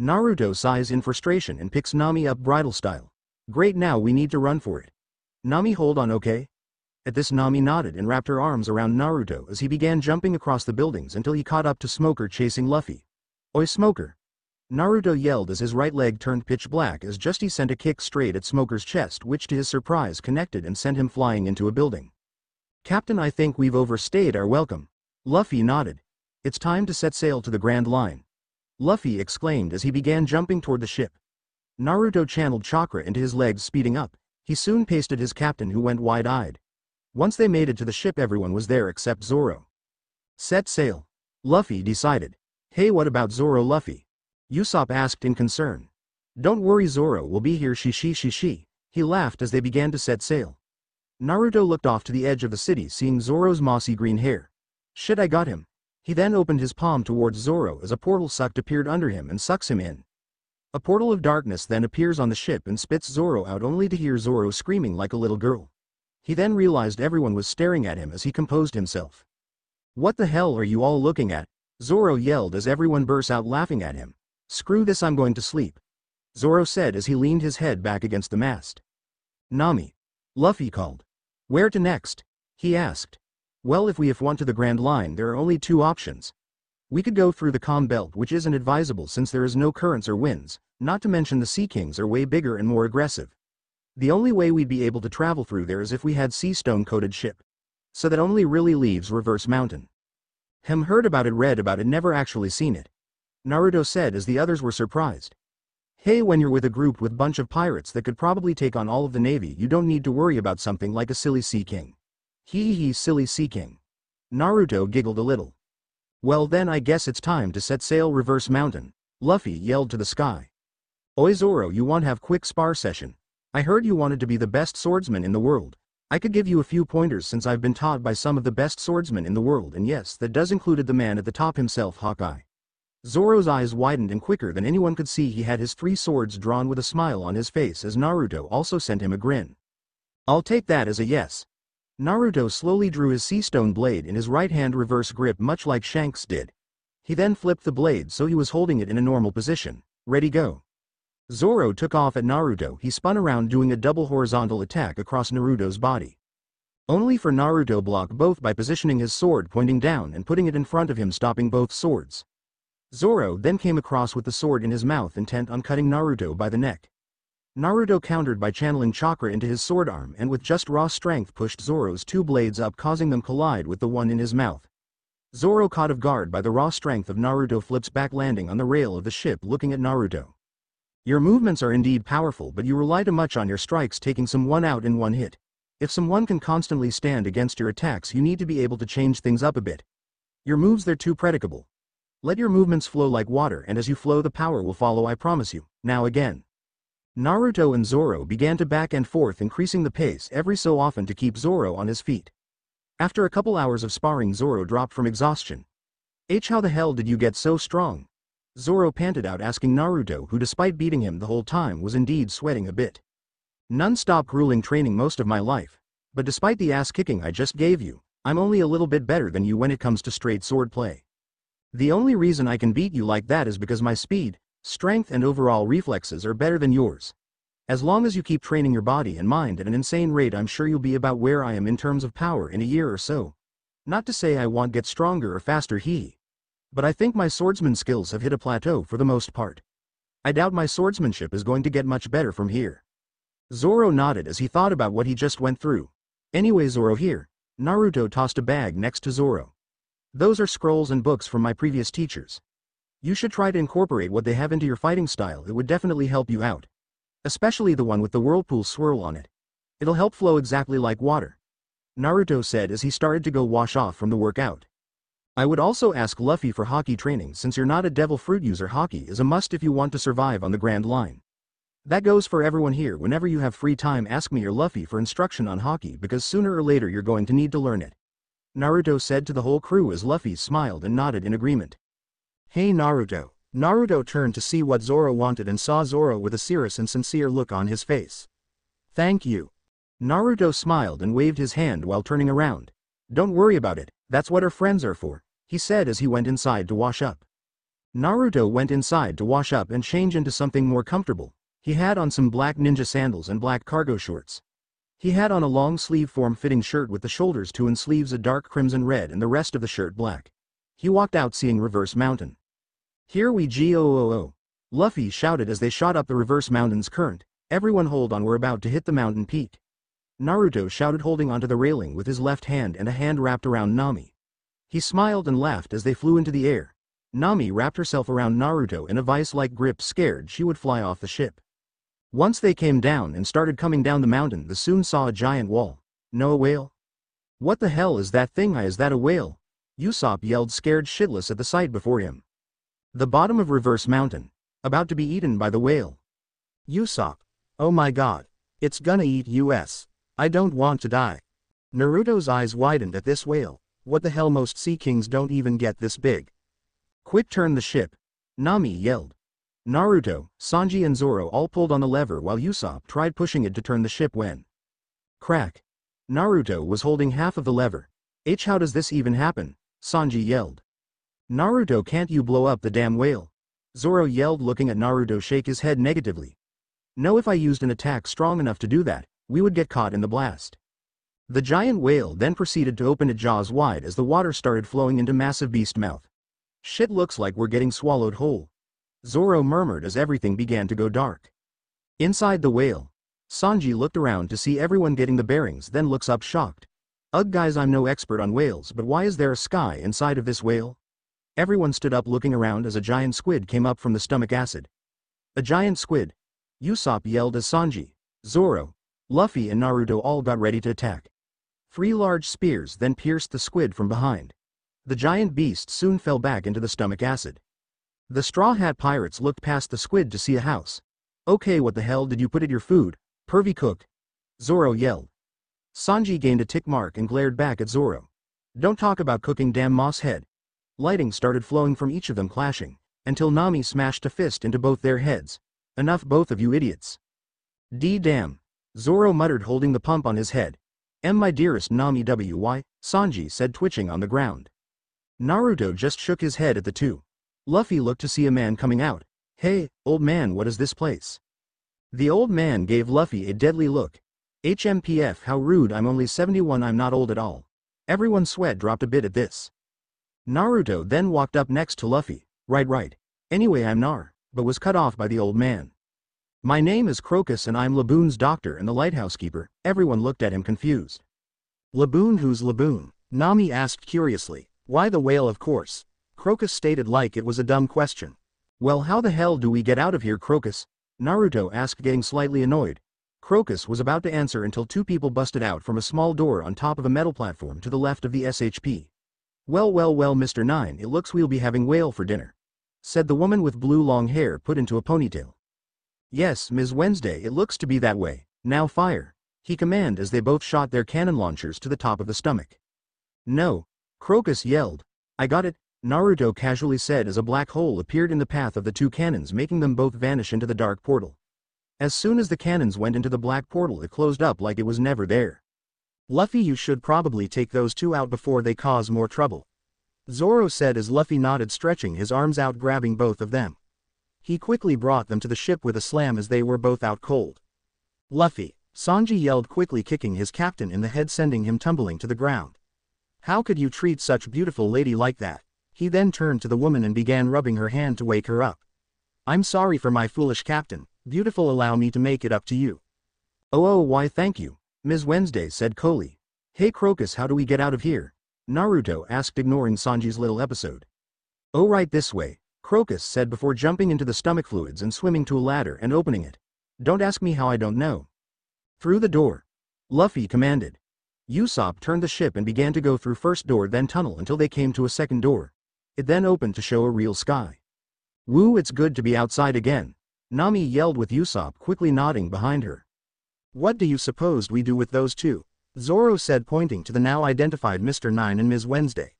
Naruto sighs in frustration and picks Nami up bridal style. Great, now we need to run for it. Nami, hold on, okay? At this, Nami nodded and wrapped her arms around Naruto as he began jumping across the buildings until he caught up to Smoker chasing Luffy. Oi, Smoker! Naruto yelled as his right leg turned pitch black as Justy sent a kick straight at Smoker's chest, which to his surprise connected and sent him flying into a building. Captain, I think we've overstayed our welcome. Luffy nodded. It's time to set sail to the Grand Line. Luffy exclaimed as he began jumping toward the ship. Naruto channeled chakra into his legs, speeding up. He soon pasted his captain, who went wide-eyed. Once they made it to the ship, everyone was there except Zoro. Set sail. Luffy decided. Hey, what about Zoro, Luffy? Usopp asked in concern. Don't worry, Zoro will be here, she. He laughed as they began to set sail. Naruto looked off to the edge of the city, seeing Zoro's mossy green hair. Shit, I got him. He then opened his palm towards Zoro as a portal sucked appeared under him and sucks him in. A portal of darkness then appears on the ship and spits Zoro out, only to hear Zoro screaming like a little girl. He then realized everyone was staring at him as he composed himself. What the hell are you all looking at? Zoro yelled as everyone burst out laughing at him. Screw this, I'm going to sleep. Zoro said as he leaned his head back against the mast. Nami. Luffy called. Where to next? He asked. Well, if we want to the Grand Line, there are only two options. We could go through the calm belt, which isn't advisable since there is no currents or winds, not to mention the Sea Kings are way bigger and more aggressive. The only way we'd be able to travel through there is if we had sea stone-coated ship. So that only really leaves Reverse Mountain. Heard about it, read about it, never actually seen it. Naruto said as the others were surprised. Hey, when you're with a group with bunch of pirates that could probably take on all of the navy, you don't need to worry about something like a silly Sea King. Hee, silly Sea King. Naruto giggled a little. Well then, I guess it's time to set sail, Reverse Mountain. Luffy yelled to the sky. Oi, Zoro, you want have quick spar session? I heard you wanted to be the best swordsman in the world. I could give you a few pointers since I've been taught by some of the best swordsmen in the world, and yes, that does included the man at the top himself, Hawkeye. Zoro's eyes widened, and quicker than anyone could see he had his 3 swords drawn with a smile on his face as Naruto also sent him a grin. I'll take that as a yes. Naruto slowly drew his sea stone blade in his right hand, reverse grip much like Shanks did. He then flipped the blade so he was holding it in a normal position. Ready, go. Zoro took off at Naruto. He spun around doing a double horizontal attack across Naruto's body. Only for Naruto blocked both by positioning his sword pointing down and putting it in front of him, stopping both swords. Zoro then came across with the sword in his mouth, intent on cutting Naruto by the neck. Naruto countered by channeling chakra into his sword arm and with just raw strength pushed Zoro's 2 blades up, causing them collide with the one in his mouth. Zoro, caught off guard by the raw strength of Naruto, flips back, landing on the rail of the ship looking at Naruto. Your movements are indeed powerful, but you rely too much on your strikes, taking someone out in one hit. If someone can constantly stand against your attacks, you need to be able to change things up a bit. Your moves, they're too predictable. Let your movements flow like water, and as you flow the power will follow, I promise you. Now again. Naruto and Zoro began to back and forth, increasing the pace every so often to keep Zoro on his feet. After a couple hours of sparring, Zoro dropped from exhaustion. How the hell did you get so strong? Zoro panted out, asking Naruto, who despite beating him the whole time was indeed sweating a bit. Non-stop grueling training most of my life. But despite the ass kicking I just gave you, I'm only a little bit better than you when it comes to straight sword play. The only reason I can beat you like that is because my speed, strength and overall reflexes are better than yours. As long as you keep training your body and mind at an insane rate, I'm sure you'll be about where I am in terms of power in a year or so. Not to say I won't get stronger or faster, but I think my swordsman skills have hit a plateau for the most part. I doubt my swordsmanship is going to get much better from here. Zoro nodded as he thought about what he just went through. Anyway, Zoro, here. Naruto tossed a bag next to Zoro. Those are scrolls and books from my previous teachers. You should try to incorporate what they have into your fighting style. It would definitely help you out. Especially the one with the whirlpool swirl on it. It'll help flow exactly like water. Naruto said as he started to go wash off from the workout. I would also ask Luffy for hockey training, since you're not a devil fruit user. Hockey is a must if you want to survive on the Grand Line. That goes for everyone here. Whenever you have free time, ask me or Luffy for instruction on hockey, because sooner or later you're going to need to learn it. Naruto said to the whole crew as Luffy smiled and nodded in agreement. Hey, Naruto. Naruto turned to see what Zoro wanted and saw Zoro with a serious and sincere look on his face. Thank you. Naruto smiled and waved his hand while turning around. Don't worry about it, that's what our friends are for, he said as he went inside to wash up. Naruto went inside to wash up and change into something more comfortable. He had on some black ninja sandals and black cargo shorts. He had on a long sleeve form-fitting shirt with the shoulders to and sleeves a dark crimson red and the rest of the shirt black. He walked out seeing Reverse Mountain. Here we go! Luffy shouted as they shot up the Reverse Mountain's current. Everyone hold on, we're about to hit the mountain peak. Naruto shouted holding onto the railing with his left hand and a hand wrapped around Nami. He smiled and laughed as they flew into the air. Nami wrapped herself around Naruto in a vice-like grip, scared she would fly off the ship. Once they came down and started coming down the mountain, they soon saw a giant wall. No, a whale? What the hell is that thing? Is that a whale? Usopp yelled, scared shitless at the sight before him. The bottom of Reverse Mountain, about to be eaten by the whale. Usopp. Oh my god. It's gonna eat us. I don't want to die. Naruto's eyes widened at this whale. What the hell, most sea kings don't even get this big. Quick, turn the ship. Nami yelled. Naruto, Sanji and Zoro all pulled on the lever while Usopp tried pushing it to turn the ship when. Crack. Naruto was holding half of the lever. How does this even happen? Sanji yelled. Naruto, can't you blow up the damn whale? Zoro yelled, looking at Naruto shake his head negatively. No, if I used an attack strong enough to do that, we would get caught in the blast. The giant whale then proceeded to open its jaws wide as the water started flowing into massive beast mouth. Shit, looks like we're getting swallowed whole. Zoro murmured as everything began to go dark. Inside the whale, Sanji looked around to see everyone getting the bearings, then looks up shocked. Ugh guys, I'm no expert on whales, but why is there a sky inside of this whale? Everyone stood up looking around as a giant squid came up from the stomach acid. A giant squid? Usopp yelled as Sanji, Zoro, Luffy and Naruto all got ready to attack. 3 large spears then pierced the squid from behind. The giant beast soon fell back into the stomach acid. The Straw Hat Pirates looked past the squid to see a house. Okay, what the hell did you put in your food? Pervy cooked. Zoro yelled. Sanji gained a tick mark and glared back at Zoro. Don't talk about cooking, damn moss head. Lighting started flowing from each of them, clashing, until Nami smashed a fist into both their heads. Enough, both of you idiots. Damn. Zoro muttered, holding the pump on his head. My dearest Nami, why? Sanji said, twitching on the ground. Naruto just shook his head at the two. Luffy looked to see a man coming out. Hey, old man, what is this place? The old man gave Luffy a deadly look. HMPF, how rude, I'm only 71, I'm not old at all. Everyone's sweat dropped a bit at this. Naruto then walked up next to Luffy. Right. Anyway, I'm Nar, but was cut off by the old man. My name is Crocus and I'm Laboon's doctor and the lighthouse keeper. Everyone looked at him confused. Laboon? Who's Laboon? Nami asked curiously. Why, the whale, of course. Crocus stated like it was a dumb question. Well, how the hell do we get out of here, Crocus? Naruto asked, getting slightly annoyed. Crocus was about to answer until 2 people busted out from a small door on top of a metal platform to the left of the SHP. Well, Mr. 9, it looks we'll be having whale for dinner, said the woman with blue long hair put into a ponytail. Yes, Ms. Wednesday, it looks to be that way. Now fire, he commanded as they both shot their cannon launchers to the top of the stomach. No, Crocus yelled. I got it, Naruto casually said as a black hole appeared in the path of the 2 cannons, making them both vanish into the dark portal. As soon as the cannons went into the black portal, it closed up like it was never there. Luffy, you should probably take those 2 out before they cause more trouble, Zoro said as Luffy nodded, stretching his arms out, grabbing both of them. He quickly brought them to the ship with a slam as they were both out cold. Luffy, Sanji yelled, quickly kicking his captain in the head, sending him tumbling to the ground. How could you treat such beautiful lady like that? He then turned to the woman and began rubbing her hand to wake her up. I'm sorry for my foolish captain, beautiful, allow me to make it up to you. Oh, why thank you, Ms. Wednesday, said coolly. Hey Crocus, how do we get out of here? Naruto asked, ignoring Sanji's little episode. Oh, right this way, Crocus said before jumping into the stomach fluids and swimming to a ladder and opening it. Don't ask me how, I don't know. Through the door, Luffy commanded. Usopp turned the ship and began to go through first door then tunnel until they came to a second door. It then opened to show a real sky. Woo, it's good to be outside again, Nami yelled with Usopp quickly nodding behind her. What do you suppose we do with those 2? Zoro said, pointing to the now identified Mr. 9 and Ms. Wednesday.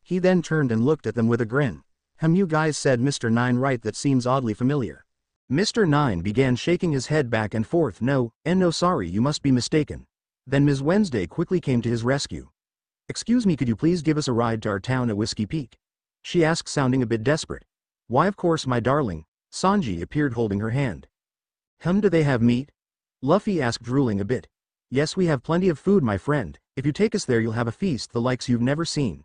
He then turned and looked at them with a grin. You guys, said Mr. 9, right, that seems oddly familiar. Mr. 9 began shaking his head back and forth. No, sorry, you must be mistaken. Then Ms. Wednesday quickly came to his rescue. "Excuse me, could you please give us a ride to our town at Whiskey Peak?" she asked, sounding a bit desperate. "Why, of course, my darling." Sanji appeared holding her hand. Do they have meat?" Luffy asked, drooling a bit. "Yes, we have plenty of food, my friend. If you take us there you'll have a feast the likes you've never seen,"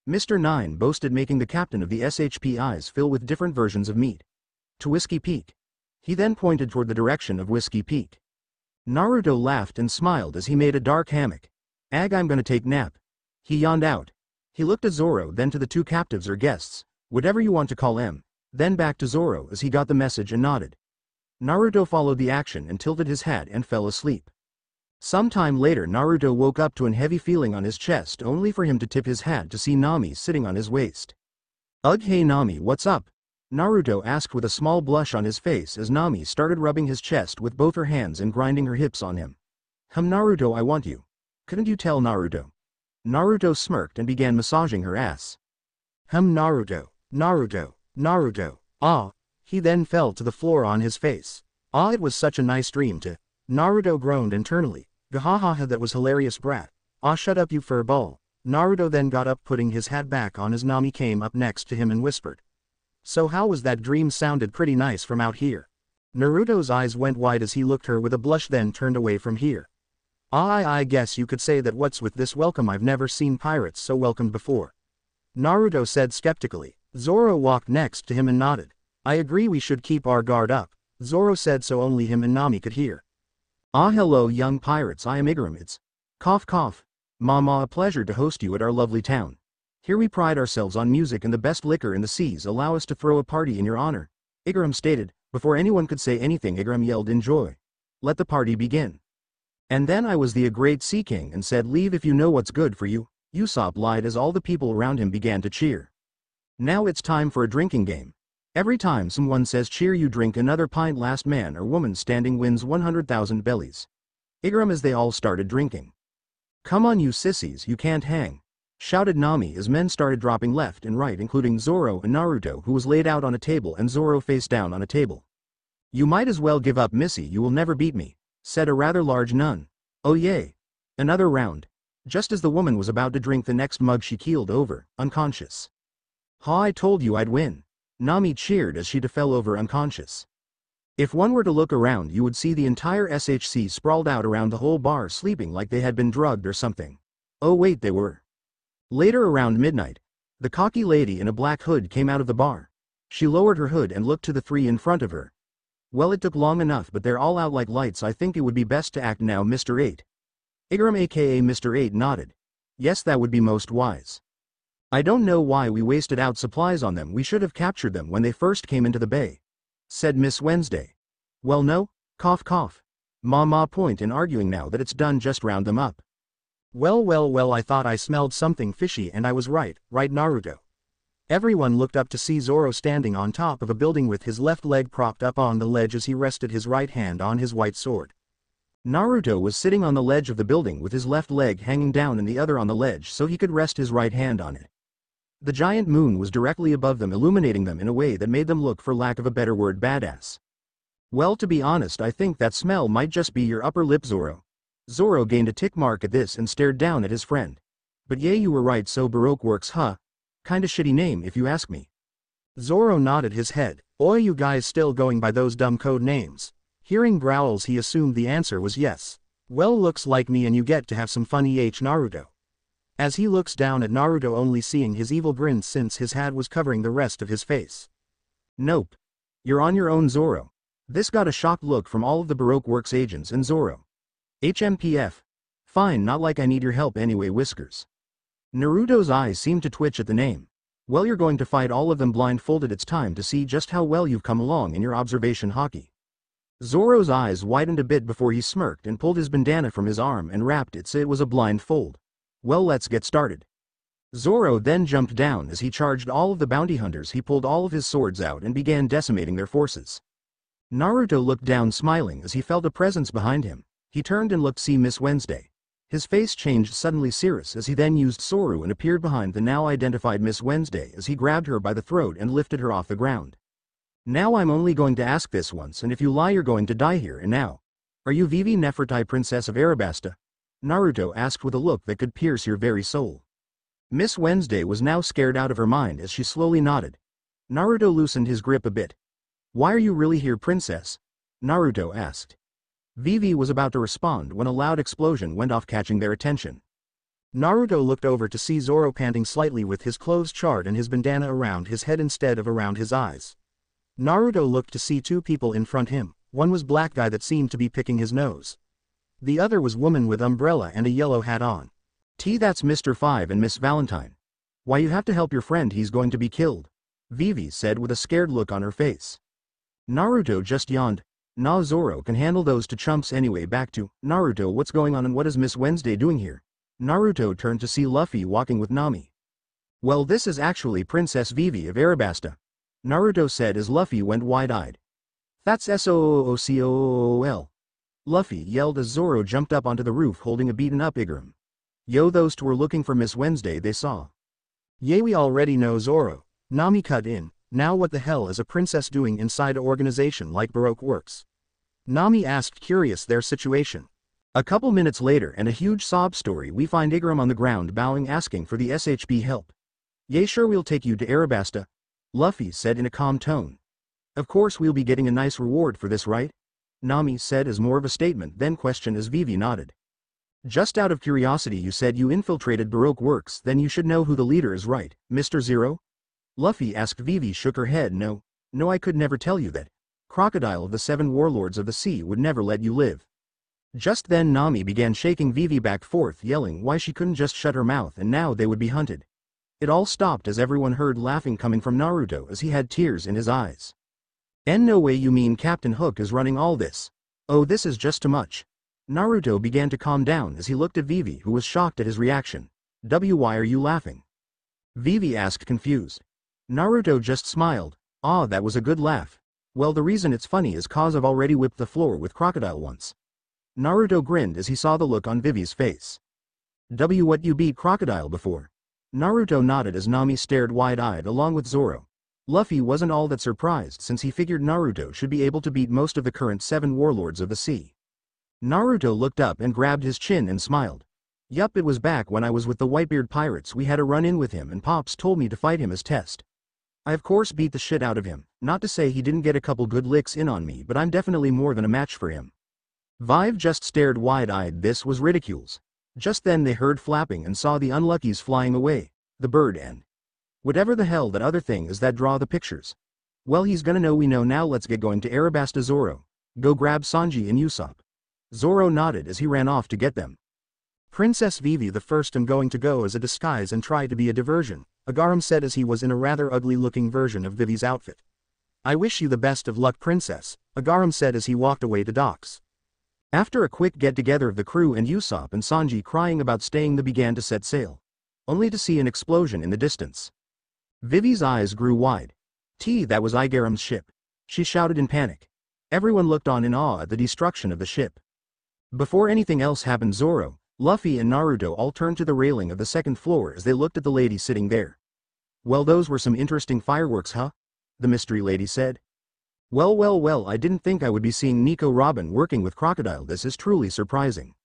Mr. Nine boasted, making the captain of the SHP eyes fill with different versions of meat. "To Whiskey Peak." He then pointed toward the direction of Whiskey Peak. Naruto laughed and smiled as he made a dark hammock. I'm gonna take nap." He yawned out. He looked at Zoro, then to the two captives or guests, whatever you want to call them, then back to Zoro as he got the message and nodded. Naruto followed the action and tilted his hat and fell asleep. Some time later Naruto woke up to a heavy feeling on his chest, only for him to tip his hat to see Nami sitting on his waist. "Ugh, hey Nami, what's up?" Naruto asked with a small blush on his face as Nami started rubbing his chest with both her hands and grinding her hips on him. Naruto, I want you. Couldn't you tell, Naruto?" Naruto smirked and began massaging her ass. Naruto, Naruto, Naruto, ah." He then fell to the floor on his face. "Ah, it was such a nice dream to..." Naruto groaned internally. "Gahaha, that was hilarious, brat. Ah, shut up, you fur ball." Naruto then got up, putting his hat back on as Nami came up next to him and whispered, "So how was that dream? Sounded pretty nice from out here." Naruto's eyes went wide as he looked her with a blush, then turned away from here. I guess you could say that. What's with this welcome? I've never seen pirates so welcomed before," Naruto said skeptically. Zoro walked next to him and nodded. "I agree, we should keep our guard up," Zoro said so only him and Nami could hear. "Ah, hello young pirates, I am Igaram. It's cough cough. Mama, a pleasure to host you at our lovely town. Here we pride ourselves on music and the best liquor in the seas. Allow us to throw a party in your honor," Igaram stated. Before anyone could say anything, Igaram yelled in joy, "Let the party begin." "And then I was the great Sea King and said, leave if you know what's good for you," Usopp lied as all the people around him began to cheer. "Now it's time for a drinking game. Every time someone says cheer, you drink another pint. Last man or woman standing wins 100,000 bellies." Igaram as they all started drinking. "Come on you sissies, you can't hang," shouted Nami as men started dropping left and right, including Zoro and Naruto, who was laid out on a table and Zoro face down on a table. "You might as well give up, Missy, you will never beat me," said a rather large nun. "Oh yay. Another round." Just as the woman was about to drink the next mug, she keeled over, unconscious. "Ha, I told you I'd win," Nami cheered as she fell over unconscious. If one were to look around, you would see the entire SHC sprawled out around the whole bar, sleeping like they had been drugged or something. Oh wait, they were. Later, around midnight, the cocky lady in a black hood came out of the bar. She lowered her hood and looked to the three in front of her. "Well, it took long enough, but they're all out like lights. I think it would be best to act now, Mr. 8. Igaram aka Mr. 8 nodded. "Yes, that would be most wise. I don't know why we wasted out supplies on them. We should have captured them when they first came into the bay," said Miss Wednesday. "Well no, cough cough. Ma point in arguing. Now that it's done, just round them up." Well, I thought I smelled something fishy and I was right, Naruto?" Everyone looked up to see Zoro standing on top of a building with his left leg propped up on the ledge as he rested his right hand on his white sword. Naruto was sitting on the ledge of the building with his left leg hanging down and the other on the ledge so he could rest his right hand on it. The giant moon was directly above them, illuminating them in a way that made them look, for lack of a better word, badass. "Well, to be honest, I think that smell might just be your upper lip, Zoro." Zoro gained a tick mark at this and stared down at his friend. "But yeah, you were right, so Baroque works, huh? Kinda shitty name if you ask me." Zoro nodded his head. "Oi, you guys still going by those dumb code names?" Hearing growls, he assumed the answer was yes. "Well, looks like me and you get to have some fun, Naruto." As he looks down at Naruto, only seeing his evil grin since his hat was covering the rest of his face. "Nope. You're on your own, Zoro." This got a shocked look from all of the Baroque Works agents and Zoro. "HMPF. Fine, not like I need your help anyway, Whiskers." Naruto's eyes seemed to twitch at the name. "Well, you're going to fight all of them blindfolded. It's time to see just how well you've come along in your observation hockey." Zoro's eyes widened a bit before he smirked and pulled his bandana from his arm and wrapped it so it was a blindfold. "Well, let's get started." Zoro then jumped down as he charged all of the bounty hunters. He pulled all of his swords out and began decimating their forces. Naruto looked down, smiling as he felt a presence behind him. He turned and looked to see Miss Wednesday. His face changed suddenly serious as he then used Soru and appeared behind the now identified Miss Wednesday as he grabbed her by the throat and lifted her off the ground. "Now I'm only going to ask this once, and if you lie you're going to die here and now. Are you Vivi Nefertiti, Princess of Arabasta?" Naruto asked with a look that could pierce your very soul. Miss Wednesday was now scared out of her mind as she slowly nodded. Naruto loosened his grip a bit. "Why are you really here, princess?" Naruto asked. Vivi was about to respond when a loud explosion went off, catching their attention. Naruto looked over to see Zoro panting slightly with his clothes charred and his bandana around his head instead of around his eyes. Naruto looked to see two people in front him. One was black guy that seemed to be picking his nose. The other was woman with umbrella and a yellow hat on. That's Mr. Five and Miss Valentine. Why you have to help your friend, he's going to be killed," Vivi said with a scared look on her face. Naruto just yawned. "Nah, Zoro can handle those two chumps anyway." Back to Naruto, what's going on and what is Miss Wednesday doing here? Naruto turned to see Luffy walking with Nami. "Well, this is actually Princess Vivi of Arabasta," Naruto said as Luffy went wide-eyed. "That's SOOCOOL. Luffy yelled as Zoro jumped up onto the roof holding a beaten-up Igaram. "Yo, those two were looking for Miss Wednesday, they saw." "Yeah, we already know, Zoro," Nami cut in. "Now what the hell is a princess doing inside a organization like Baroque Works?" Nami asked, curious their situation. A couple minutes later and a huge sob story, we find Igaram on the ground bowing, asking for the SHB help. "Yeah, sure, we'll take you to Arabasta," Luffy said in a calm tone. "Of course we'll be getting a nice reward for this, right?" Nami said as more of a statement then question as Vivi nodded. "Just out of curiosity, you said you infiltrated Baroque Works, then you should know who the leader is, right, Mr. Zero?" Luffy asked. Vivi shook her head. No, I could never tell you that. Crocodile of the 7 warlords of the sea would never let you live." Just then Nami began shaking Vivi back forth, yelling why she couldn't just shut her mouth and now they would be hunted. It all stopped as everyone heard laughing coming from Naruto as he had tears in his eyes. "And no way you mean Captain Hook is running all this? Oh, this is just too much." Naruto began to calm down as he looked at Vivi, who was shocked at his reaction. Why are you laughing?" Vivi asked, confused. Naruto just smiled. "Ah, that was a good laugh. Well, the reason it's funny is cause I've already whipped the floor with Crocodile once." Naruto grinned as he saw the look on Vivi's face. What, you beat Crocodile before?" Naruto nodded as Nami stared wide-eyed along with Zoro. Luffy wasn't all that surprised since he figured Naruto should be able to beat most of the current 7 warlords of the sea. Naruto looked up and grabbed his chin and smiled. "Yup, it was back when I was with the Whitebeard pirates. We had a run-in with him and Pops told me to fight him as test. I of course beat the shit out of him, not to say he didn't get a couple good licks in on me, but I'm definitely more than a match for him." Vive just stared wide-eyed. This was ridiculous. Just then they heard flapping and saw the unluckies flying away, the bird and whatever the hell that other thing is that draw the pictures. "Well, he's gonna know we know now. Let's get going to Arabasta, Zoro. Go grab Sanji and Usopp." Zoro nodded as he ran off to get them. "Princess Vivi, the first I'm going to go as a disguise and try to be a diversion," Igaram said as he was in a rather ugly-looking version of Vivi's outfit. "I wish you the best of luck, princess," Igaram said as he walked away to docks. After a quick get-together of the crew and Usopp and Sanji crying about staying, they began to set sail, only to see an explosion in the distance. Vivi's eyes grew wide. That was Igaram's ship," she shouted in panic. Everyone looked on in awe at the destruction of the ship. Before anything else happened, Zoro, Luffy and Naruto all turned to the railing of the 2nd floor as they looked at the lady sitting there. "Well, those were some interesting fireworks, huh?" the mystery lady said. Well, I didn't think I would be seeing Nico Robin working with Crocodile. This is truly surprising,"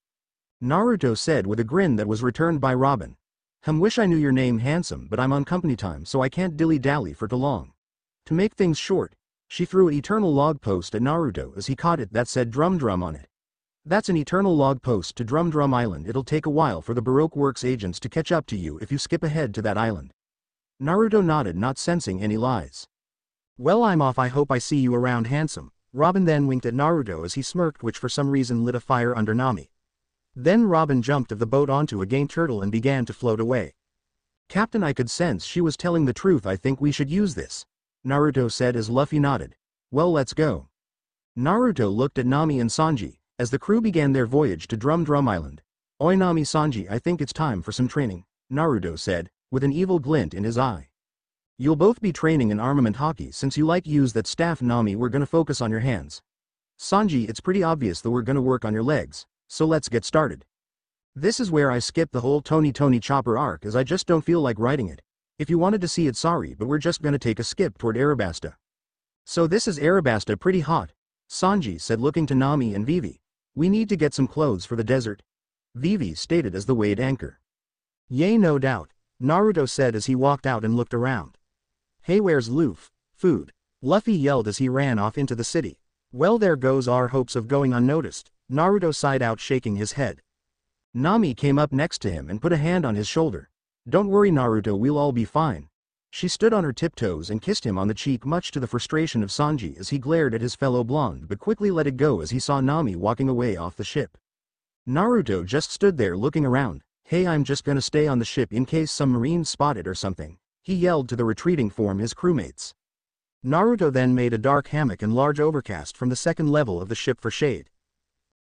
Naruto said with a grin that was returned by Robin. Wish I knew your name, handsome, but I'm on company time so I can't dilly-dally for too long." To make things short, she threw an eternal log post at Naruto as he caught it that said Drum on it. "That's an eternal log post to Drum Island. It'll take a while for the Baroque Works agents to catch up to you if you skip ahead to that island." Naruto nodded, not sensing any lies. "Well, I'm off. I hope I see you around, handsome." Robin then winked at Naruto as he smirked, which for some reason lit a fire under Nami. Then Robin jumped of the boat onto a game turtle and began to float away. "Captain, I could sense she was telling the truth. I think we should use this," Naruto said as Luffy nodded. "Well, let's go." Naruto looked at Nami and Sanji as the crew began their voyage to Drum Island. "Oi, Nami, Sanji, I think it's time for some training," Naruto said, with an evil glint in his eye. "You'll both be training in armament hockey since you like use that staff. Nami, we're gonna focus on your hands. Sanji, it's pretty obvious that we're gonna work on your legs, so let's get started." This is where I skipped the whole Tony Chopper arc as I just don't feel like writing it. If you wanted to see it, sorry, but we're just gonna take a skip toward Arabasta. "So this is Arabasta, pretty hot," Sanji said looking to Nami and Vivi. "We need to get some clothes for the desert." Vivi stated as the weighed anchor. Yay, no doubt, Naruto said as he walked out and looked around. Hey, where's Luffy? Food. Luffy yelled as he ran off into the city. Well, there goes our hopes of going unnoticed, Naruto sighed out, shaking his head. Nami came up next to him and put a hand on his shoulder. Don't worry, Naruto, we'll all be fine. She stood on her tiptoes and kissed him on the cheek, much to the frustration of Sanji as he glared at his fellow blonde, but quickly let it go as he saw Nami walking away off the ship. Naruto just stood there looking around. Hey, I'm just gonna stay on the ship in case some marines spot it or something, he yelled to the retreating form his crewmates. Naruto then made a dark hammock and large overcast from the second level of the ship for shade.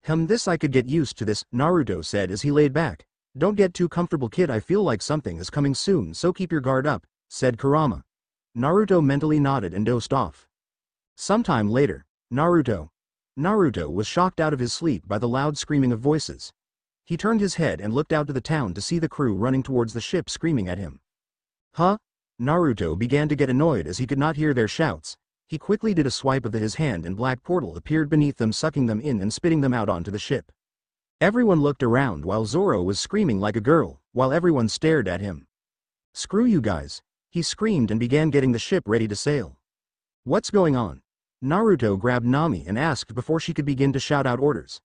This I could get used to this, Naruto said as he laid back. Don't get too comfortable, kid, I feel like something is coming soon, so keep your guard up, said Kurama. Naruto mentally nodded and dozed off. Sometime later, Naruto was shocked out of his sleep by the loud screaming of voices. He turned his head and looked out to the town to see the crew running towards the ship screaming at him. Huh? Naruto began to get annoyed as he could not hear their shouts. He quickly did a swipe of his hand and black portal appeared beneath them, sucking them in and spitting them out onto the ship. Everyone looked around while Zoro was screaming like a girl, while everyone stared at him. Screw you guys, he screamed and began getting the ship ready to sail. What's going on? Naruto grabbed Nami and asked before she could begin to shout out orders.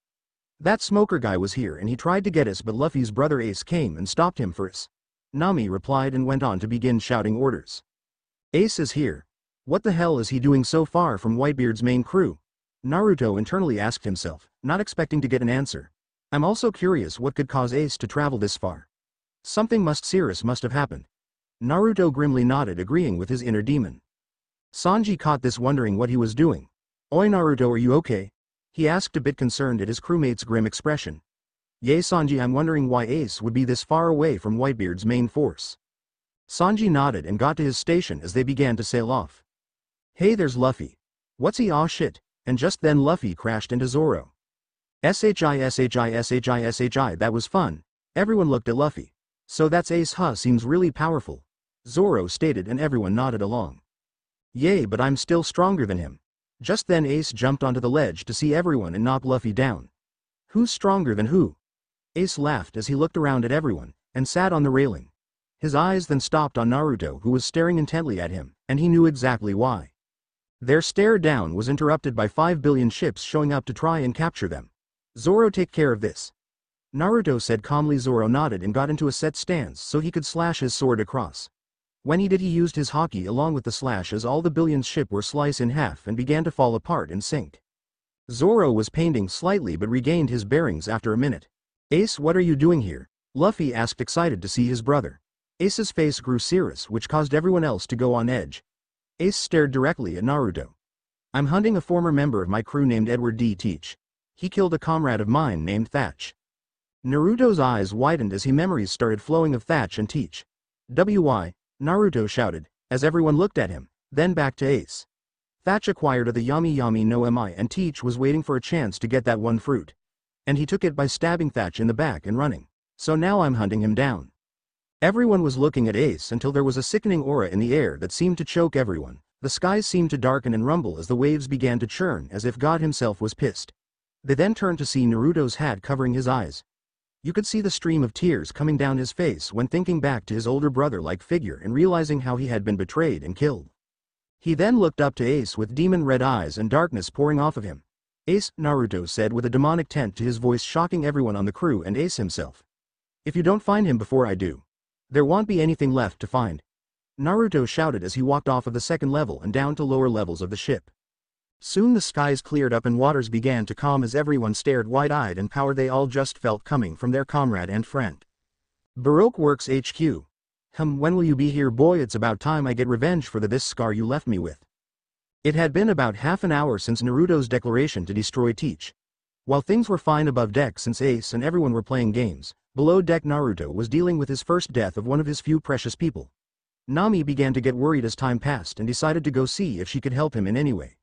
That smoker guy was here and he tried to get us, but Luffy's brother Ace came and stopped him for us. Nami replied and went on to begin shouting orders. Ace is here. What the hell is he doing so far from Whitebeard's main crew? Naruto internally asked himself, not expecting to get an answer. I'm also curious what could cause Ace to travel this far. Something serious must have happened. Naruto grimly nodded, agreeing with his inner demon. Sanji caught this, wondering what he was doing. Oi Naruto, are you okay? He asked, a bit concerned at his crewmate's grim expression. Yay Sanji, I'm wondering why Ace would be this far away from Whitebeard's main force. Sanji nodded and got to his station as they began to sail off. Hey, there's Luffy. What's he? Aw shit, and just then Luffy crashed into Zoro. Shi, that was fun. Everyone looked at Luffy. So that's Ace, huh? Seems really powerful. Zoro stated and everyone nodded along. Yay, but I'm still stronger than him. Just then Ace jumped onto the ledge to see everyone and knock Luffy down. Who's stronger than who? Ace laughed as he looked around at everyone, and sat on the railing. His eyes then stopped on Naruto, who was staring intently at him, and he knew exactly why. Their stare down was interrupted by 5 billion ships showing up to try and capture them. Zoro, take care of this. Naruto said calmly. Zoro nodded and got into a set stance so he could slash his sword across. When he did, he used his haki along with the slash as all the billions ship were sliced in half and began to fall apart and sink. Zoro was painting slightly but regained his bearings after a minute. Ace, what are you doing here? Luffy asked, excited to see his brother. Ace's face grew serious, which caused everyone else to go on edge. Ace stared directly at Naruto. I'm hunting a former member of my crew named Edward D. Teach. He killed a comrade of mine named Thatch. Naruto's eyes widened as memories started flowing of Thatch and Teach. Why? Naruto shouted, as everyone looked at him, then back to Ace. Thatch acquired the Yami Yami no Mi and Teach was waiting for a chance to get that one fruit. And he took it by stabbing Thatch in the back and running. So now I'm hunting him down. Everyone was looking at Ace until there was a sickening aura in the air that seemed to choke everyone. The skies seemed to darken and rumble as the waves began to churn, as if God himself was pissed. They then turned to see Naruto's hat covering his eyes. You could see the stream of tears coming down his face when thinking back to his older brother-like figure and realizing how he had been betrayed and killed. He then looked up to Ace with demon red eyes and darkness pouring off of him. Ace, Naruto said with a demonic tint to his voice, shocking everyone on the crew and Ace himself. If you don't find him before I do, there won't be anything left to find. Naruto shouted as he walked off of the second level and down to lower levels of the ship. Soon the skies cleared up and waters began to calm as everyone stared wide-eyed in power they all just felt coming from their comrade and friend. Baroque Works HQ. When will you be here, boy? It's about time I get revenge for this scar you left me with. It had been about half an hour since Naruto's declaration to destroy Teach. While things were fine above deck since Ace and everyone were playing games, below deck Naruto was dealing with his first death of one of his few precious people. Nami began to get worried as time passed and decided to go see if she could help him in any way.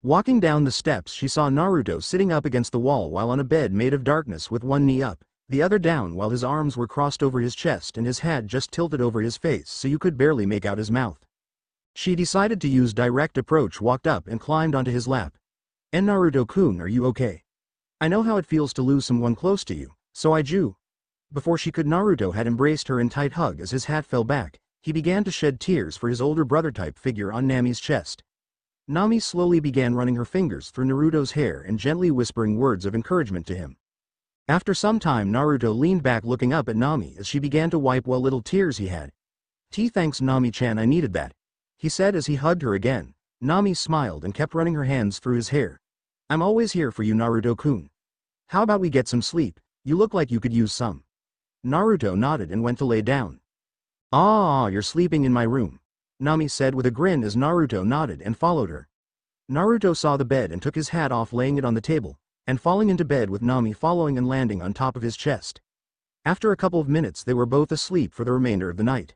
Walking down the steps, she saw Naruto sitting up against the wall while on a bed made of darkness with one knee up, the other down, while his arms were crossed over his chest and his hat just tilted over his face so you could barely make out his mouth. She decided to use direct approach, walked up and climbed onto his lap. Naruto-kun, are you okay? I know how it feels to lose someone close to you, So I Ju. Before she could, Naruto had embraced her in tight hug. As his hat fell back, he began to shed tears for his older brother-type figure on Nami's chest. Nami slowly began running her fingers through Naruto's hair and gently whispering words of encouragement to him. After some time, Naruto leaned back looking up at Nami as she began to wipe what little tears he had. Thanks Nami-chan, I needed that," he said as he hugged her again. Nami smiled and kept running her hands through his hair. "I'm always here for you, Naruto-kun. How about we get some sleep? You look like you could use some." Naruto nodded and went to lay down. "Ah, you're sleeping in my room," Nami said with a grin as Naruto nodded and followed her. Naruto saw the bed and took his hat off, laying it on the table, and falling into bed with Nami following and landing on top of his chest. After a couple of minutes they were both asleep for the remainder of the night.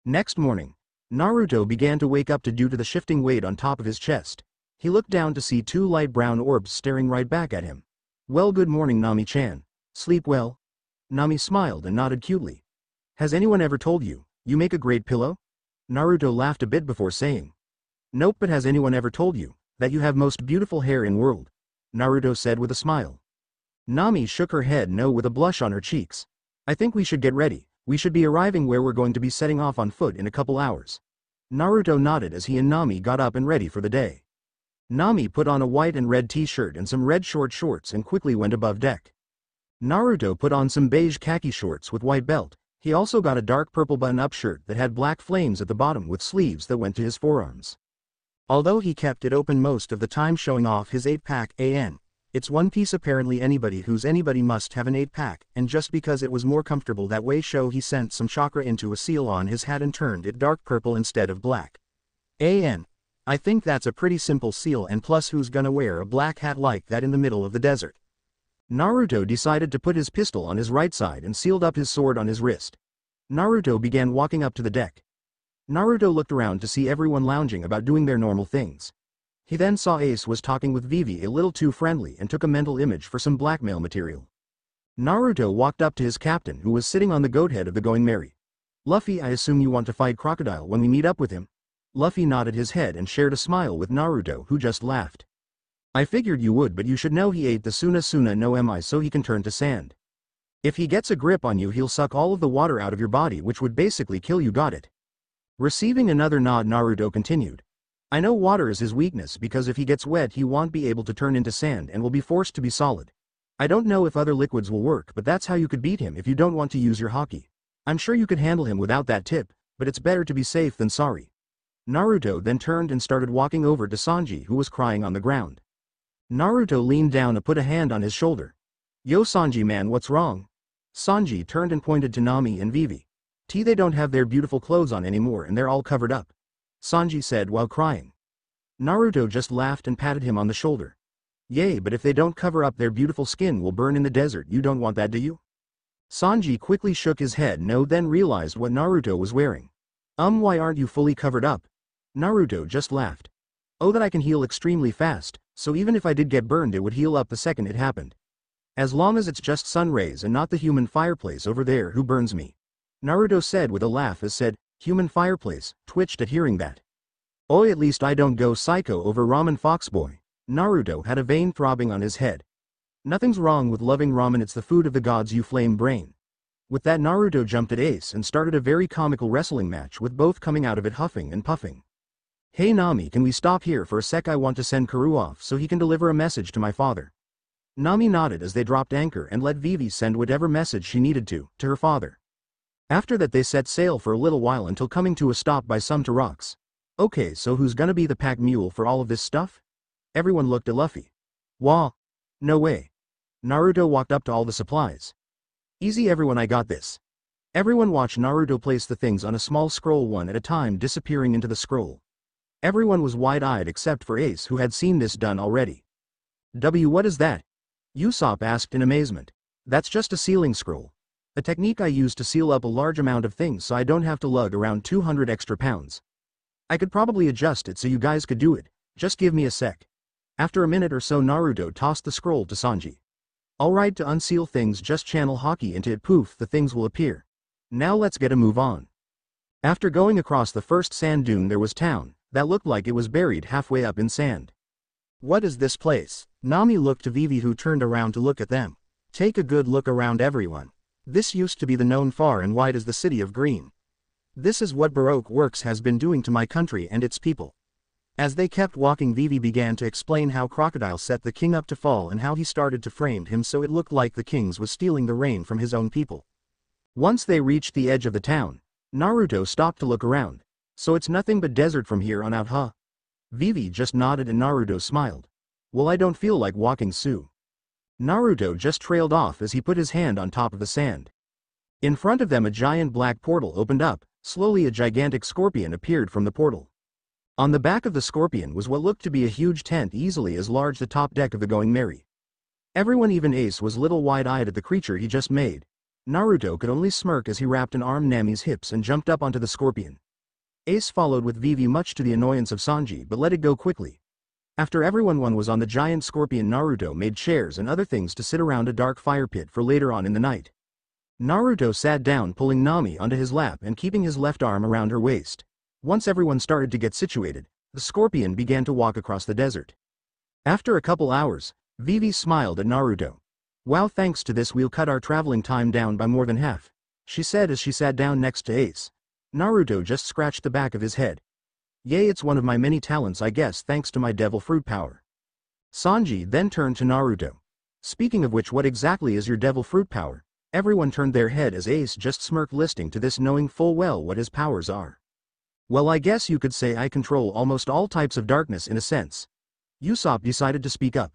Next morning, Naruto began to wake up due to the shifting weight on top of his chest. He looked down to see two light brown orbs staring right back at him. "Well, good morning, Nami-chan. Sleep well?" Nami smiled and nodded cutely. "Has anyone ever told you, you make a great pillow?" Naruto laughed a bit before saying. "Nope, but has anyone ever told you, that you have most beautiful hair in world?" Naruto said with a smile. Nami shook her head no with a blush on her cheeks. "I think we should get ready. We should be arriving where we're going to be setting off on foot in a couple hours." Naruto nodded as he and Nami got up and ready for the day. Nami put on a white and red t-shirt and some red short shorts and quickly went above deck. Naruto put on some beige khaki shorts with white belt. He also got a dark purple button-up shirt that had black flames at the bottom with sleeves that went to his forearms. Although he kept it open most of the time showing off his 8-pack it's one piece. Apparently anybody who's anybody must have an 8-pack, and just because it was more comfortable that way, he sent some chakra into a seal on his hat and turned it dark purple instead of black. I think that's a pretty simple seal, and plus who's gonna wear a black hat like that in the middle of the desert? Naruto decided to put his pistol on his right side and sealed up his sword on his wrist. Naruto began walking up to the deck. Naruto looked around to see everyone lounging about doing their normal things. He then saw Ace was talking with Vivi a little too friendly and took a mental image for some blackmail material. Naruto walked up to his captain who was sitting on the goat head of the Going Merry. "Luffy, I assume you want to fight Crocodile when we meet up with him?" Luffy nodded his head and shared a smile with Naruto, who just laughed. "I figured you would, but you should know he ate the Suna no Mi so he can turn to sand. If he gets a grip on you, he'll suck all of the water out of your body, which would basically kill you. Got it?" Receiving another nod, Naruto continued. "I know water is his weakness because if he gets wet he won't be able to turn into sand and will be forced to be solid. I don't know if other liquids will work, but that's how you could beat him if you don't want to use your haki. I'm sure you could handle him without that tip, but it's better to be safe than sorry." Naruto then turned and started walking over to Sanji, who was crying on the ground. Naruto leaned down and put a hand on his shoulder. "Yo Sanji man, what's wrong?" Sanji turned and pointed to Nami and Vivi. They don't have their beautiful clothes on anymore and they're all covered up," Sanji said while crying. Naruto just laughed and patted him on the shoulder. "Yay, but if they don't cover up, their beautiful skin will burn in the desert. You don't want that, do you?" Sanji quickly shook his head no, then realized what Naruto was wearing. Why aren't you fully covered up?" Naruto just laughed. "Oh, that I can heal extremely fast, so even if I did get burned it would heal up the second it happened. As long as it's just sun rays and not the human fireplace over there who burns me," Naruto said with a laugh as said, "Human fireplace," twitched at hearing that. "Oh, at least I don't go psycho over ramen, foxboy." Naruto had a vein throbbing on his head. "Nothing's wrong with loving ramen, it's the food of the gods, you flame brain." With that, Naruto jumped at Ace and started a very comical wrestling match with both coming out of it huffing and puffing. "Hey Nami, can we stop here for a sec? I want to send Karoo off so he can deliver a message to my father." Nami nodded as they dropped anchor and let Vivi send whatever message she needed to her father. After that they set sail for a little while until coming to a stop by some rocks. "Okay, so who's gonna be the pack mule for all of this stuff?" Everyone looked at Luffy. "Wah! No way." Naruto walked up to all the supplies. "Easy everyone, I got this." Everyone watched Naruto place the things on a small scroll one at a time, disappearing into the scroll. Everyone was wide-eyed except for Ace, who had seen this done already. What is that?" Usopp asked in amazement. "That's just a sealing scroll. A technique I use to seal up a large amount of things so I don't have to lug around 200 extra pounds. I could probably adjust it so you guys could do it, just give me a sec." After a minute or so Naruto tossed the scroll to Sanji. "Alright, to unseal things just channel haki into it, poof, the things will appear. Now let's get a move on." After going across the first sand dune there was town, that looked like it was buried halfway up in sand. "What is this place?" Nami looked to Vivi, who turned around to look at them. Take a good look around everyone. This used to be the known far and wide as the City of Green. This is what Baroque works has been doing to my country and its people. As they kept walking, Vivi began to explain how Crocodile set the king up to fall and how he started to frame him so it looked like the king's was stealing the reign from his own people. Once they reached the edge of the town, Naruto stopped to look around. So it's nothing but desert from here on out, huh? Vivi just nodded and Naruto smiled. Well, I don't feel like walking, Sue. Naruto just trailed off as he put his hand on top of the sand. In front of them a giant black portal opened up. Slowly a gigantic scorpion appeared from the portal. On the back of the scorpion was what looked to be a huge tent easily as large as the top deck of the Going Merry. Everyone, even Ace, was little wide-eyed at the creature he just made. Naruto could only smirk as he wrapped an arm Nami's hips and jumped up onto the scorpion. Ace followed with Vivi, much to the annoyance of Sanji, but let it go quickly. After everyone was on the giant scorpion, Naruto made chairs and other things to sit around a dark fire pit for later on in the night. Naruto sat down, pulling Nami onto his lap and keeping his left arm around her waist. Once everyone started to get situated, the scorpion began to walk across the desert. After a couple hours, Vivi smiled at Naruto. Wow, thanks to this we'll cut our traveling time down by more than half, she said as she sat down next to Ace. Naruto just scratched the back of his head. Yay, it's one of my many talents, I guess, thanks to my devil fruit power. Sanji then turned to Naruto. Speaking of which, what exactly is your devil fruit power? Everyone turned their head as Ace just smirked, listening to this, knowing full well what his powers are. Well, I guess you could say I control almost all types of darkness in a sense. Usopp decided to speak up.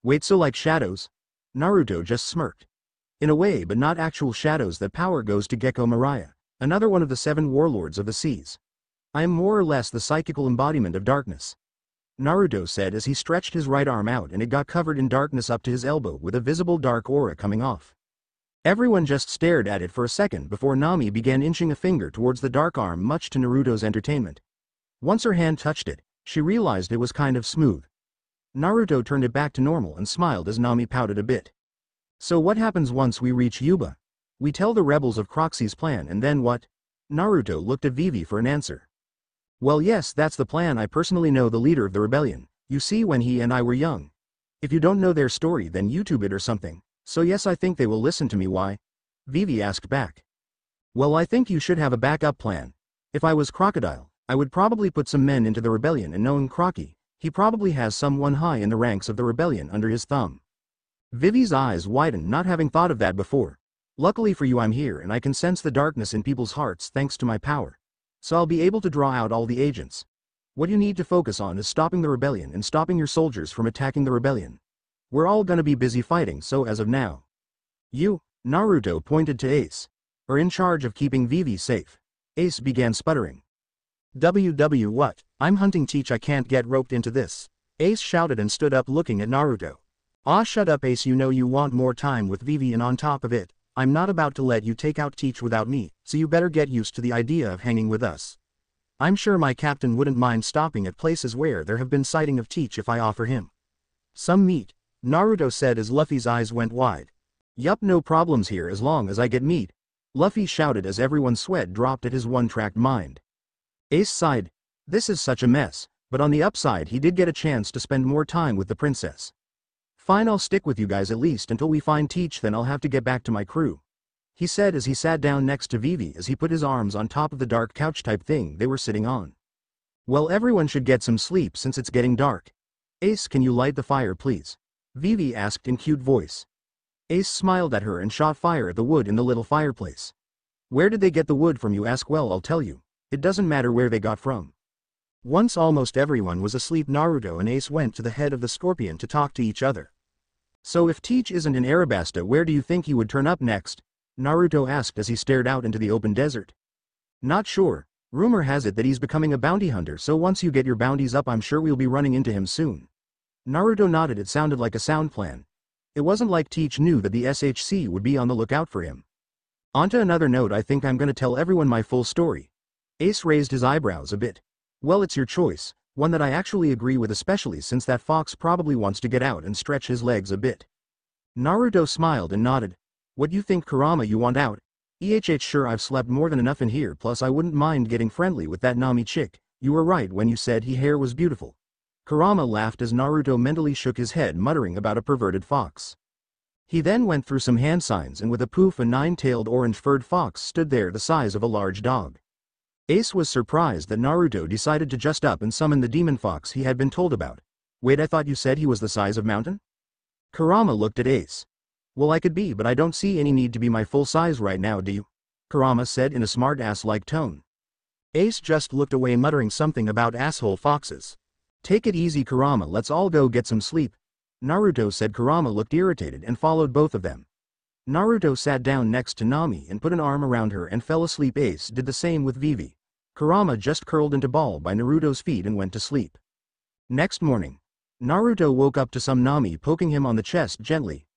Wait, so like shadows? Naruto just smirked. In a way, but not actual shadows. That power goes to Gecko Moria, another one of the 7 warlords of the seas. I am more or less the psychical embodiment of darkness, Naruto said as he stretched his right arm out and it got covered in darkness up to his elbow with a visible dark aura coming off. Everyone just stared at it for a second before Nami began inching a finger towards the dark arm, much to Naruto's entertainment. Once her hand touched it, she realized it was kind of smooth. Naruto turned it back to normal and smiled as Nami pouted a bit. So what happens once we reach Yuba? We tell the rebels of Croxy's plan and then what? Naruto looked at Vivi for an answer. Well, yes, that's the plan. I personally know the leader of the rebellion. You see, when he and I were young. If you don't know their story, then YouTube it or something. So yes, I think they will listen to me. Why? Vivi asked back. Well, I think you should have a backup plan. If I was Crocodile, I would probably put some men into the rebellion, and knowing Crocky, he probably has someone high in the ranks of the rebellion under his thumb. Vivi's eyes widened, not having thought of that before. Luckily for you, I'm here and I can sense the darkness in people's hearts thanks to my power. So I'll be able to draw out all the agents. What you need to focus on is stopping the rebellion and stopping your soldiers from attacking the rebellion. We're all gonna be busy fighting, so as of now, you, Naruto pointed to Ace, are in charge of keeping Vivi safe. Ace began sputtering. What? I'm hunting Teach, I can't get roped into this. Ace shouted and stood up looking at Naruto. Aw, shut up, Ace, you know you want more time with Vivi, and on top of it, I'm not about to let you take out Teach without me, so you better get used to the idea of hanging with us. I'm sure my captain wouldn't mind stopping at places where there have been sighting of Teach if I offer him some meat, Naruto said as Luffy's eyes went wide. Yup, no problems here as long as I get meat, Luffy shouted as everyone's sweat dropped at his one-tracked mind. Ace sighed. This is such a mess, but on the upside he did get a chance to spend more time with the princess. Fine, I'll stick with you guys at least until we find Teach, then I'll have to get back to my crew, he said as he sat down next to Vivi as he put his arms on top of the dark couch type thing they were sitting on. Well, everyone should get some sleep since it's getting dark. Ace, can you light the fire please? Vivi asked in cute voice. Ace smiled at her and shot fire at the wood in the little fireplace. Where did they get the wood from, you ask? Well, I'll tell you. It doesn't matter where they got from. Once almost everyone was asleep, Naruto and Ace went to the head of the scorpion to talk to each other. So if Teach isn't in Arabasta, where do you think he would turn up next? Naruto asked as he stared out into the open desert. Not sure. Rumor has it that he's becoming a bounty hunter, so once you get your bounties up I'm sure we'll be running into him soon. Naruto nodded. It sounded like a sound plan. It wasn't like Teach knew that the SHC would be on the lookout for him. Onto another note, I think I'm gonna tell everyone my full story. Ace raised his eyebrows a bit. Well, it's your choice, one that I actually agree with, especially since that fox probably wants to get out and stretch his legs a bit. Naruto smiled and nodded. What you think, Kurama, you want out? Sure, I've slept more than enough in here, plus I wouldn't mind getting friendly with that Nami chick. You were right when you said her hair was beautiful. Kurama laughed as Naruto mentally shook his head, muttering about a perverted fox. He then went through some hand signs, and with a poof, a nine-tailed orange-furred fox stood there the size of a large dog. Ace was surprised that Naruto decided to just up and summon the demon fox he had been told about. Wait, I thought you said he was the size of mountain? Kurama looked at Ace. Well, I could be, but I don't see any need to be my full size right now, do you? Kurama said in a smart-ass-like tone. Ace just looked away, muttering something about asshole foxes. Take it easy, Kurama, let's all go get some sleep, Naruto said. Kurama looked irritated and followed both of them. Naruto sat down next to Nami and put an arm around her and fell asleep. Ace did the same with Vivi. Kurama just curled into ball by Naruto's feet and went to sleep. Next morning, Naruto woke up to some Nami poking him on the chest gently.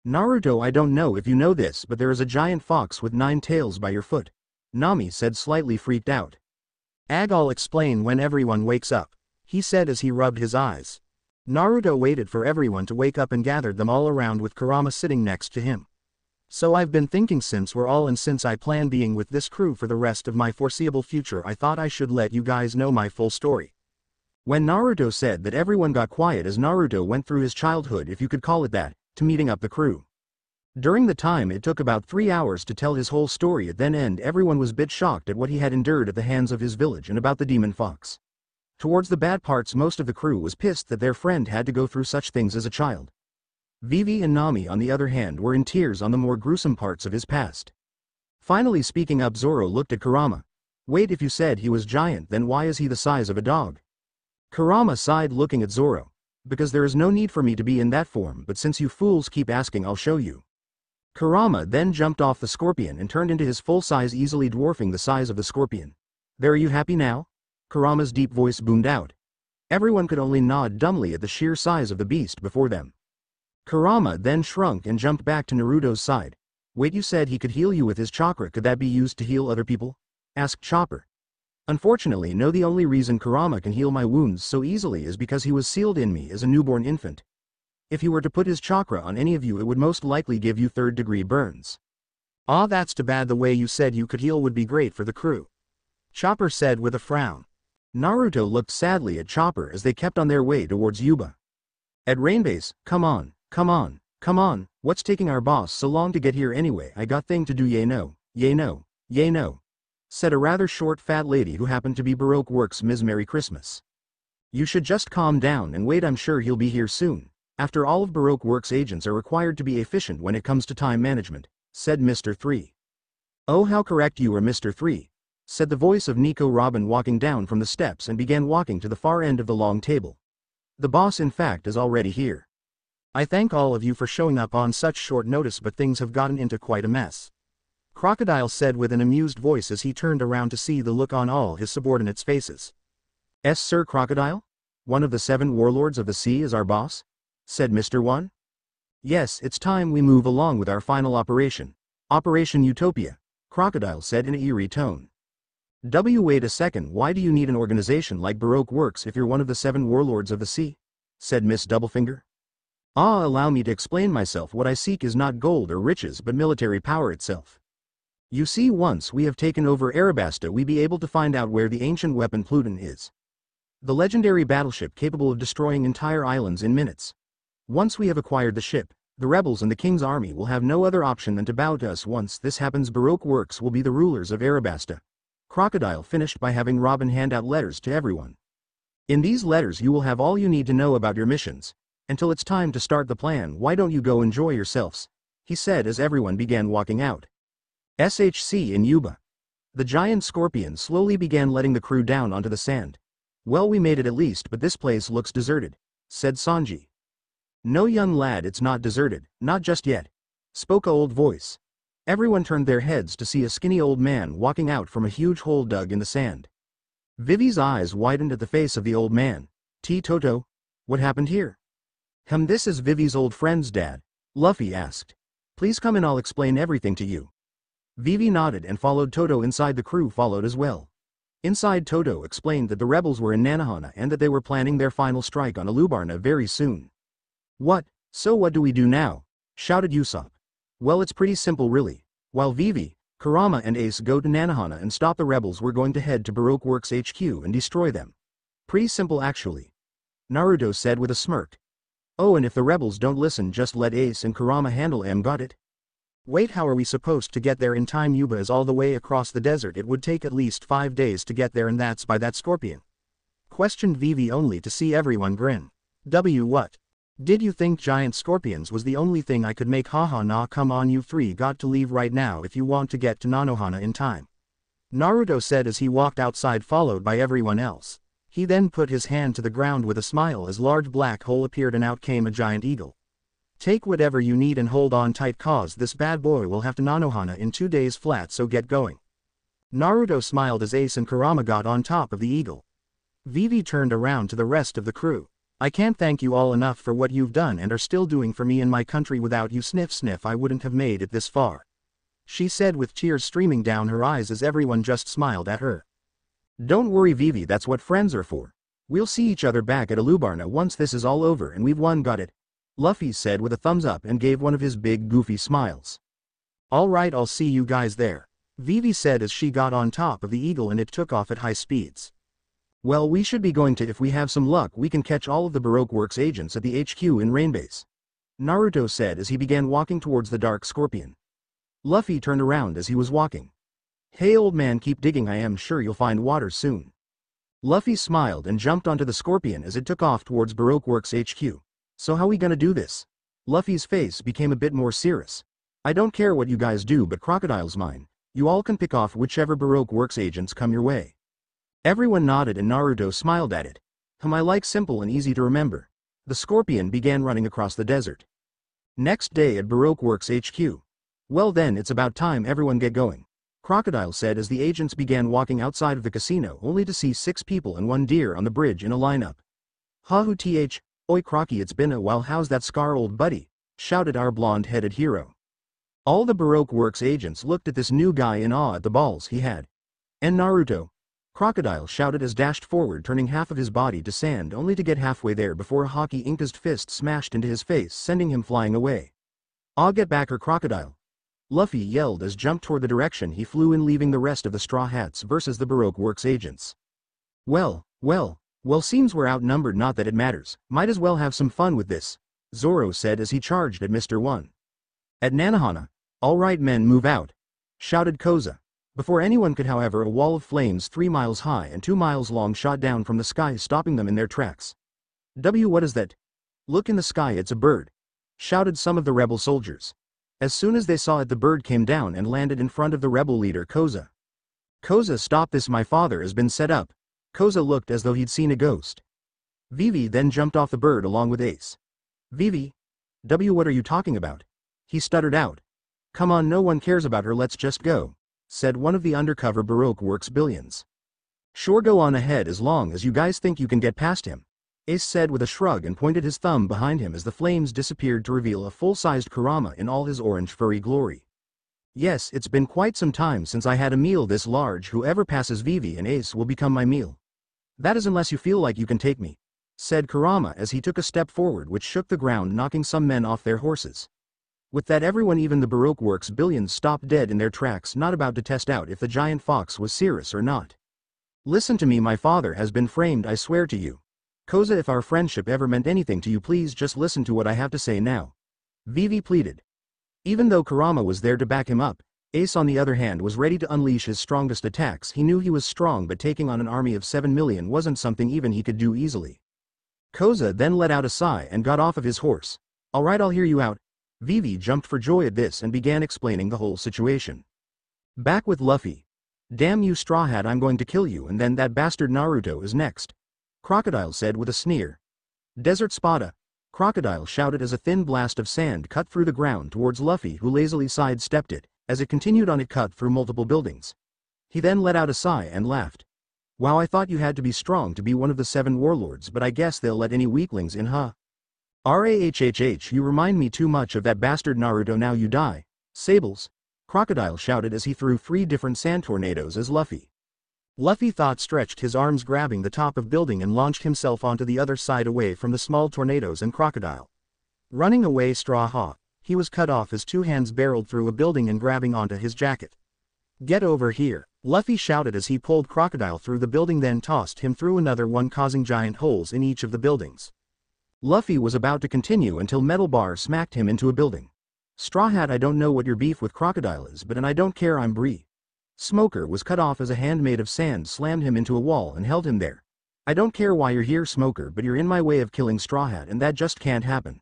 Naruto, I don't know if you know this, but there is a giant fox with 9 tails by your foot, Nami said, slightly freaked out. I'll explain when everyone wakes up, he said as he rubbed his eyes. Naruto waited for everyone to wake up and gathered them all around with Kurama sitting next to him. So I've been thinking, since we're all in, since I plan being with this crew for the rest of my foreseeable future, I thought I should let you guys know my full story. When Naruto said that, everyone got quiet as Naruto went through his childhood, if you could call it that, to meeting up the crew. During the time it took about 3 hours to tell his whole story. At then end, everyone was a bit shocked at what he had endured at the hands of his village and about the demon fox. Towards the bad parts, most of the crew was pissed that their friend had to go through such things as a child. Vivi and Nami, on the other hand, were in tears on the more gruesome parts of his past. Finally speaking up, Zoro looked at Kurama. Wait, if you said he was giant, then why is he the size of a dog? Kurama sighed, looking at Zoro. Because there is no need for me to be in that form, but since you fools keep asking, I'll show you. Kurama then jumped off the scorpion and turned into his full size, easily dwarfing the size of the scorpion. There, are you happy now? Kurama's deep voice boomed out. Everyone could only nod dumbly at the sheer size of the beast before them. Kurama then shrunk and jumped back to Naruto's side. Wait, you said he could heal you with his chakra, could that be used to heal other people? Asked Chopper. Unfortunately no, the only reason Kurama can heal my wounds so easily is because he was sealed in me as a newborn infant. If he were to put his chakra on any of you, it would most likely give you 3rd-degree burns. Ah, that's too bad. The way you said you could heal would be great for the crew, Chopper said with a frown. Naruto looked sadly at Chopper as they kept on their way towards Yuba. At Rainbase, come on, what's taking our boss so long to get here anyway? I got thing to do, yay no, said a rather short fat lady who happened to be Baroque Works' Ms. Merry Christmas. You should just calm down and wait, I'm sure he'll be here soon. After all of Baroque Works' agents are required to be efficient when it comes to time management, said Mr. 3. Oh, how correct you are, Mr. 3, said the voice of Nami Robin, walking down from the steps and began walking to the far end of the long table. The boss, in fact, is already here. I thank all of you for showing up on such short notice, but things have gotten into quite a mess, Crocodile said with an amused voice as he turned around to see the look on all his subordinates' faces. Sir Crocodile? One of the 7 warlords of the sea is our boss? Said Mr. 1. Yes, it's time we move along with our final operation. Operation Utopia, Crocodile said in an eerie tone. Wait a second, why do you need an organization like Baroque Works if you're one of the 7 warlords of the sea? Said Miss Doublefinger. Allow me to explain myself. What I seek is not gold or riches but military power itself. You see, once we have taken over Arabasta, we be able to find out where the ancient weapon Pluton is. The legendary battleship capable of destroying entire islands in minutes. Once we have acquired the ship, the rebels and the king's army will have no other option than to bow to us. Once this happens, Baroque Works will be the rulers of Arabasta. Crocodile finished by having Robin hand out letters to everyone. In these letters you will have all you need to know about your missions. Until it's time to start the plan, why don't you go enjoy yourselves? He said as everyone began walking out. SHC in Yuba. The giant scorpion slowly began letting the crew down onto the sand. Well, we made it at least, but this place looks deserted, said Sanji. No, young lad, it's not deserted, not just yet, spoke a old voice. Everyone turned their heads to see a skinny old man walking out from a huge hole dug in the sand. Vivi's eyes widened at the face of the old man. Toto, what happened here? This is Vivi's old friend's dad, Luffy asked. Please come in, I'll explain everything to you. Vivi nodded and followed Toto inside. The crew followed as well. Inside, Toto explained that the rebels were in Nanohana and that they were planning their final strike on Alubarna very soon. What? So what do we do now? Shouted Usopp. Well, it's pretty simple really. While Vivi, Kurama and Ace go to Nanohana and stop the rebels, we're going to head to Baroque Works HQ and destroy them. Pretty simple actually, Naruto said with a smirk. Oh, and if the rebels don't listen, just let Ace and Kurama handle 'em, got it? Wait, how are we supposed to get there in time? Yuba is all the way across the desert. It would take at least 5 days to get there, and that's by that scorpion. Questioned Vivi, only to see everyone grin. What? Did you think giant scorpions was the only thing I could make? Haha, nah, come on, you three got to leave right now if you want to get to Nanohana in time. Naruto said as he walked outside, followed by everyone else. He then put his hand to the ground with a smile as large black hole appeared and out came a giant eagle. Take whatever you need and hold on tight, cause this bad boy will have to Nanohana in 2 days flat, so get going. Naruto smiled as Ace and Kurama got on top of the eagle. Vivi turned around to the rest of the crew. I can't thank you all enough for what you've done and are still doing for me and my country. Without you, sniff sniff, I wouldn't have made it this far. She said with tears streaming down her eyes as everyone just smiled at her. Don't worry Vivi, that's what friends are for. We'll see each other back at Alubarna once this is all over and we've won, got it? Luffy said with a thumbs up and gave one of his big goofy smiles. Alright, I'll see you guys there, Vivi said as she got on top of the eagle and it took off at high speeds. Well, we should be going to, if we have some luck we can catch all of the Baroque Works agents at the HQ in Rainbase, Naruto said as he began walking towards the dark scorpion. Luffy turned around as he was walking. Hey old man, keep digging, I am sure you'll find water soon. Luffy smiled and jumped onto the scorpion as it took off towards Baroque Works HQ. So how we gonna do this? Luffy's face became a bit more serious. I don't care what you guys do, but Crocodile's mine. You all can pick off whichever Baroque Works agents come your way. Everyone nodded and Naruto smiled at it. I like simple and easy to remember. The scorpion began running across the desert. Next day at Baroque Works HQ. Well then, it's about time everyone get going, Crocodile said as the agents began walking outside of the casino, only to see 6 people and 1 deer on the bridge in a lineup. Hahu th, oi Crocky, it's been a while, how's that scar, old buddy? Shouted our blonde-headed hero. All the Baroque Works agents looked at this new guy in awe at the balls he had. And Naruto? Crocodile shouted as dashed forward, turning half of his body to sand only to get halfway there before a hockey inked fist smashed into his face, sending him flying away. I'll get back her, Crocodile, Luffy yelled as jumped toward the direction he flew in, leaving the rest of the Straw Hats versus the Baroque Works agents. Well, seems we're outnumbered, not that it matters, might as well have some fun with this, Zoro said as he charged at Mr. 1. At Nanohana, all right men, move out, shouted Koza. Before anyone could, however, a wall of flames 3 miles high and 2 miles long shot down from the sky, stopping them in their tracks. What is that? Look in the sky, it's a bird, shouted some of the rebel soldiers. As soon as they saw it, the bird came down and landed in front of the rebel leader Koza. Koza, stop this, my father has been set up. Koza looked as though he'd seen a ghost. Vivi then jumped off the bird along with Ace. Vivi? What are you talking about? He stuttered out. Come on, no one cares about her, let's just go, said one of the undercover Baroque Works billions. Sure, go on ahead as long as you guys think you can get past him, Ace said with a shrug and pointed his thumb behind him as the flames disappeared to reveal a full-sized Kurama in all his orange furry glory. Yes, it's been quite some time since I had a meal this large. Whoever passes Vivi and Ace will become my meal. That is, unless you feel like you can take me, said Kurama as he took a step forward, which shook the ground, knocking some men off their horses. With that, everyone, even the Baroque Works billions, stopped dead in their tracks, not about to test out if the giant fox was serious or not. Listen to me, my father has been framed, I swear to you. Koza, if our friendship ever meant anything to you, please just listen to what I have to say now, Vivi pleaded. Even though Kurama was there to back him up, Ace on the other hand was ready to unleash his strongest attacks. He knew he was strong, but taking on an army of 7 million wasn't something even he could do easily. Koza then let out a sigh and got off of his horse. Alright, I'll hear you out. Vivi jumped for joy at this and began explaining the whole situation. Back with Luffy. Damn you, Straw Hat, I'm going to kill you, and then that bastard Naruto is next, Crocodile said with a sneer. Desert Spada, Crocodile shouted as a thin blast of sand cut through the ground towards Luffy, who lazily sidestepped it. As it continued on, it cut through multiple buildings. He then let out a sigh and laughed. Wow, I thought you had to be strong to be one of the 7 warlords, but I guess they'll let any weaklings in, huh? Rahhhh, you remind me too much of that bastard Naruto. Now you die, Sables, Crocodile shouted as he threw 3 different sand tornadoes as Luffy. Luffy thought stretched his arms, grabbing the top of building, and launched himself onto the other side away from the small tornadoes and Crocodile. Running away, Straw Hat. He was cut off as 2 hands barreled through a building and grabbing onto his jacket. Get over here, Luffy shouted as he pulled Crocodile through the building, then tossed him through another one, causing giant holes in each of the buildings. Luffy was about to continue until Metal Bar smacked him into a building. Straw Hat, I don't know what your beef with Crocodile is, but and I don't care, I'm Bree. Smoker was cut off as a hand made of sand slammed him into a wall and held him there. I don't care why you're here, Smoker, but you're in my way of killing Straw Hat and that just can't happen.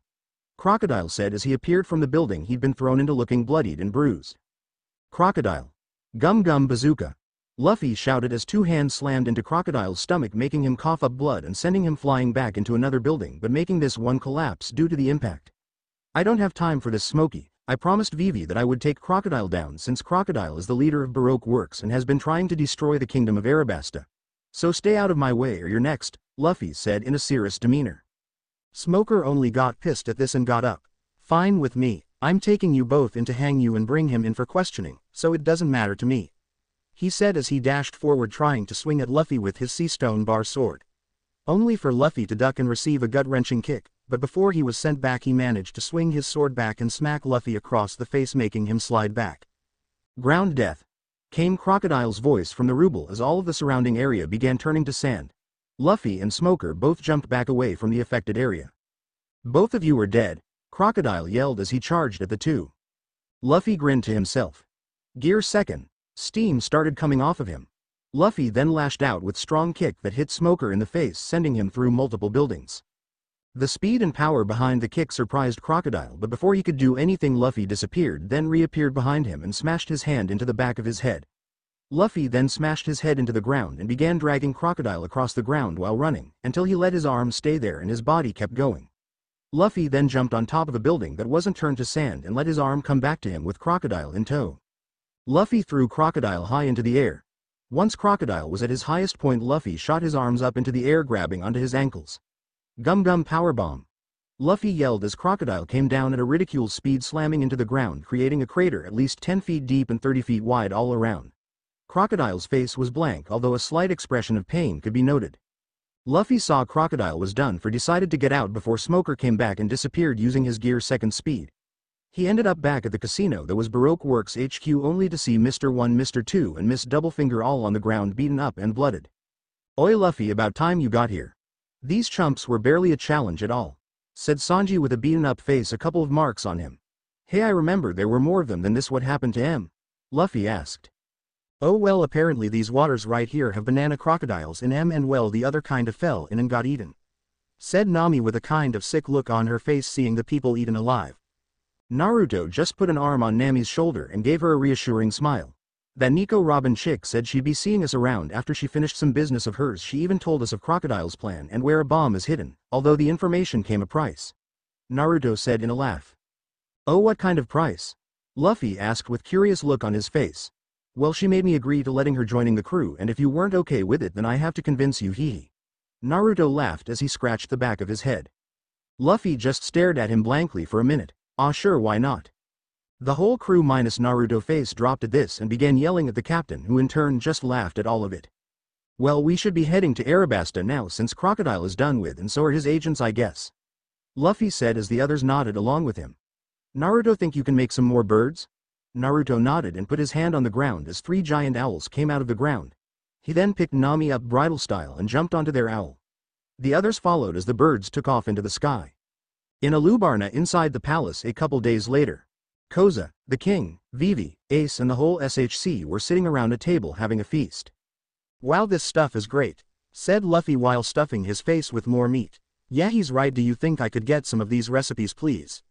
Crocodile said as he appeared from the building he'd been thrown into, looking bloodied and bruised. Crocodile. Gum Gum Bazooka. Luffy shouted as two hands slammed into Crocodile's stomach, making him cough up blood and sending him flying back into another building, but making this one collapse due to the impact. I don't have time for this, Smokey. I promised Vivi that I would take Crocodile down, since Crocodile is the leader of Baroque Works and has been trying to destroy the kingdom of Arabasta. So stay out of my way or you're next, Luffy said in a serious demeanor. Smoker only got pissed at this and got up. Fine with me, I'm taking you both in to hang you and bring him in for questioning, so it doesn't matter to me, he said as he dashed forward trying to swing at Luffy with his sea stone bar sword. Only for Luffy to duck and receive a gut-wrenching kick, but before he was sent back he managed to swing his sword back and smack Luffy across the face, making him slide back. Ground death. Came Crocodile's voice from the rubble as all of the surrounding area began turning to sand. Luffy and Smoker both jumped back away from the affected area. Both of you are dead, Crocodile yelled as he charged at the two. Luffy grinned to himself. Gear second. Steam started coming off of him. Luffy then lashed out with strong kick that hit Smoker in the face, sending him through multiple buildings. The speed and power behind the kick surprised Crocodile, but before he could do anything Luffy disappeared, then reappeared behind him and smashed his hand into the back of his head. Luffy then smashed his head into the ground and began dragging Crocodile across the ground while running, until he let his arms stay there and his body kept going. Luffy then jumped on top of a building that wasn't turned to sand and let his arm come back to him with Crocodile in tow. Luffy threw Crocodile high into the air. Once Crocodile was at his highest point, Luffy shot his arms up into the air, grabbing onto his ankles. Gum Gum Powerbomb. Luffy yelled as Crocodile came down at a ridicule speed, slamming into the ground, creating a crater at least 10 feet deep and 30 feet wide all around. Crocodile's face was blank, although a slight expression of pain could be noted. Luffy saw Crocodile was done for, decided to get out before Smoker came back and disappeared using his gear second speed. He ended up back at the casino that was Baroque Works HQ, only to see Mr. 1, Mr. 2 and Miss Doublefinger all on the ground, beaten up and blooded. Oi Luffy, about time you got here. These chumps were barely a challenge at all, said Sanji with a beaten up face, a couple of marks on him. Hey, I remember there were more of them than this, what happened to M? Luffy asked. Oh well, apparently these waters right here have banana crocodiles in M, and well, the other kind of fell in and got eaten, said Nami with a kind of sick look on her face, seeing the people eaten alive. Naruto just put an arm on Nami's shoulder and gave her a reassuring smile. That Nami Robin chick said she'd be seeing us around after she finished some business of hers. She even told us of Crocodile's plan and where a bomb is hidden, although the information came a price, Naruto said in a laugh. Oh, what kind of price? Luffy asked with curious look on his face. Well, she made me agree to letting her joining the crew, and if you weren't okay with it then I have to convince you, hee. Naruto laughed as he scratched the back of his head. Luffy just stared at him blankly for a minute. Ah, sure, why not? The whole crew minus Naruto face dropped at this and began yelling at the captain, who in turn just laughed at all of it. Well, we should be heading to Arabasta now since Crocodile is done with, and so are his agents, I guess, Luffy said as the others nodded along with him. Naruto, think you can make some more birds? Naruto nodded and put his hand on the ground as 3 giant owls came out of the ground. He then picked Nami up bridal style and jumped onto their owl. The others followed as the birds took off into the sky. In a Lubarna inside the palace a couple days later, Koza, the king, Vivi, Ace and the whole SHC were sitting around a table having a feast. Wow, this stuff is great, said Luffy while stuffing his face with more meat. Yeah, he's right, do you think I could get some of these recipes please?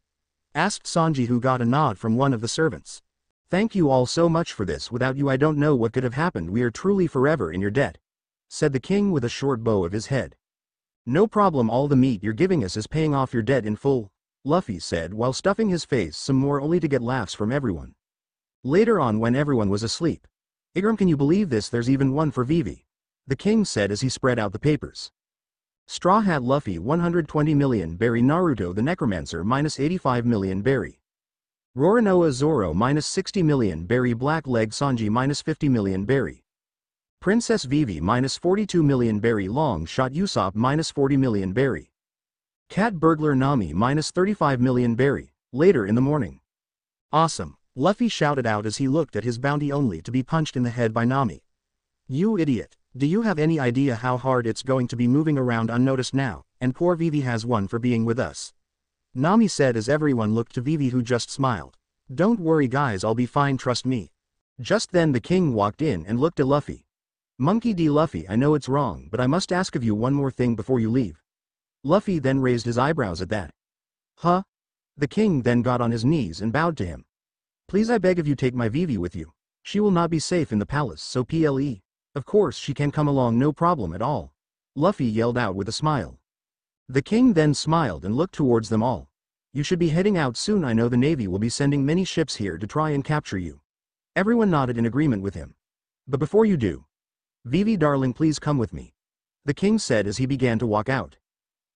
Asked Sanji, who got a nod from one of the servants. Thank you all so much for this, without you I don't know what could have happened, we are truly forever in your debt, said the king with a short bow of his head. No problem, all the meat you're giving us is paying off your debt in full, Luffy said while stuffing his face some more, only to get laughs from everyone. Later on, when everyone was asleep, Igram, can you believe this, there's even one for Vivi, the king said as he spread out the papers. Straw Hat Luffy 120 million berry, Naruto the Necromancer minus 85 million berry, Roronoa Zoro minus 60 million berry, Black Leg Sanji minus 50 million berry, Princess Vivi minus 42 million berry, Long Shot Usopp minus 40 million berry, Cat Burglar Nami minus 35 million berry, later in the morning. Awesome, Luffy shouted out as he looked at his bounty, only to be punched in the head by Nami. You idiot, Do you have any idea how hard it's going to be moving around unnoticed now, and poor Vivi has one for being with us. Nami said as everyone looked to Vivi, who just smiled. Don't worry guys, I'll be fine, trust me. Just then the king walked in and looked at Luffy. Monkey D. Luffy, I know it's wrong, but I must ask of you one more thing before you leave. Luffy then raised his eyebrows at that. Huh? The king then got on his knees and bowed to him. Please, I beg of you, take my Vivi with you. She will not be safe in the palace, so ple. Of course she can come along, no problem at all. Luffy yelled out with a smile. The king then smiled and looked towards them all. You should be heading out soon, I know the navy will be sending many ships here to try and capture you. Everyone nodded in agreement with him. But before you do, Vivi darling, please come with me. The king said as he began to walk out.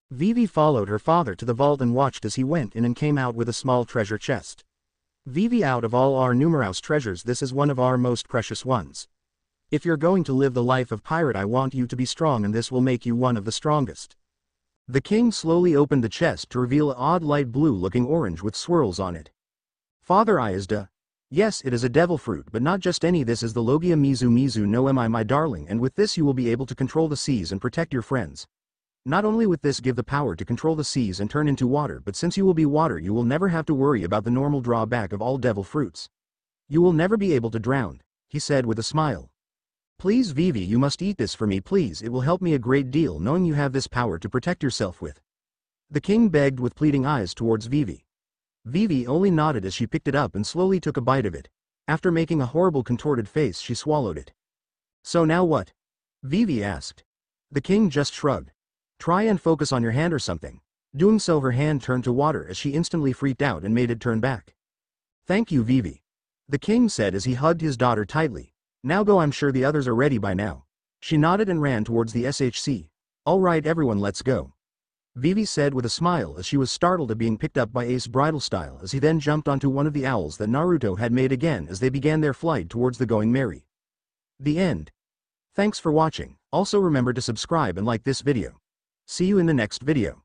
Vivi followed her father to the vault and watched as he went in and came out with a small treasure chest. Vivi, out of all our numerous treasures, this is one of our most precious ones. If you're going to live the life of pirate, I want you to be strong, and this will make you one of the strongest. The king slowly opened the chest to reveal an odd light blue looking orange with swirls on it. Father, I is da. Yes, it is a devil fruit, but not just any. This is the Logia Mizu Mizu no Am I, my darling, and with this you will be able to control the seas and protect your friends. Not only with this give the power to control the seas and turn into water, but since you will be water, you will never have to worry about the normal drawback of all devil fruits. You will never be able to drown, he said with a smile. Please Vivi, you must eat this for me, please, it will help me a great deal knowing you have this power to protect yourself with. The king begged with pleading eyes towards Vivi. Vivi only nodded as she picked it up and slowly took a bite of it. After making a horrible contorted face, she swallowed it. So now what? Vivi asked. The king just shrugged. Try and focus on your hand or something. Doing so, her hand turned to water as she instantly freaked out and made it turn back. Thank you, Vivi. The king said as he hugged his daughter tightly. Now go, I'm sure the others are ready by now. She nodded and ran towards the SHC. All right everyone, let's go. Vivi said with a smile as she was startled at being picked up by Ace Bridal Style, as he then jumped onto one of the owls that Naruto had made again as they began their flight towards the Going Merry. The end. Thanks for watching. Also remember to subscribe and like this video. See you in the next video.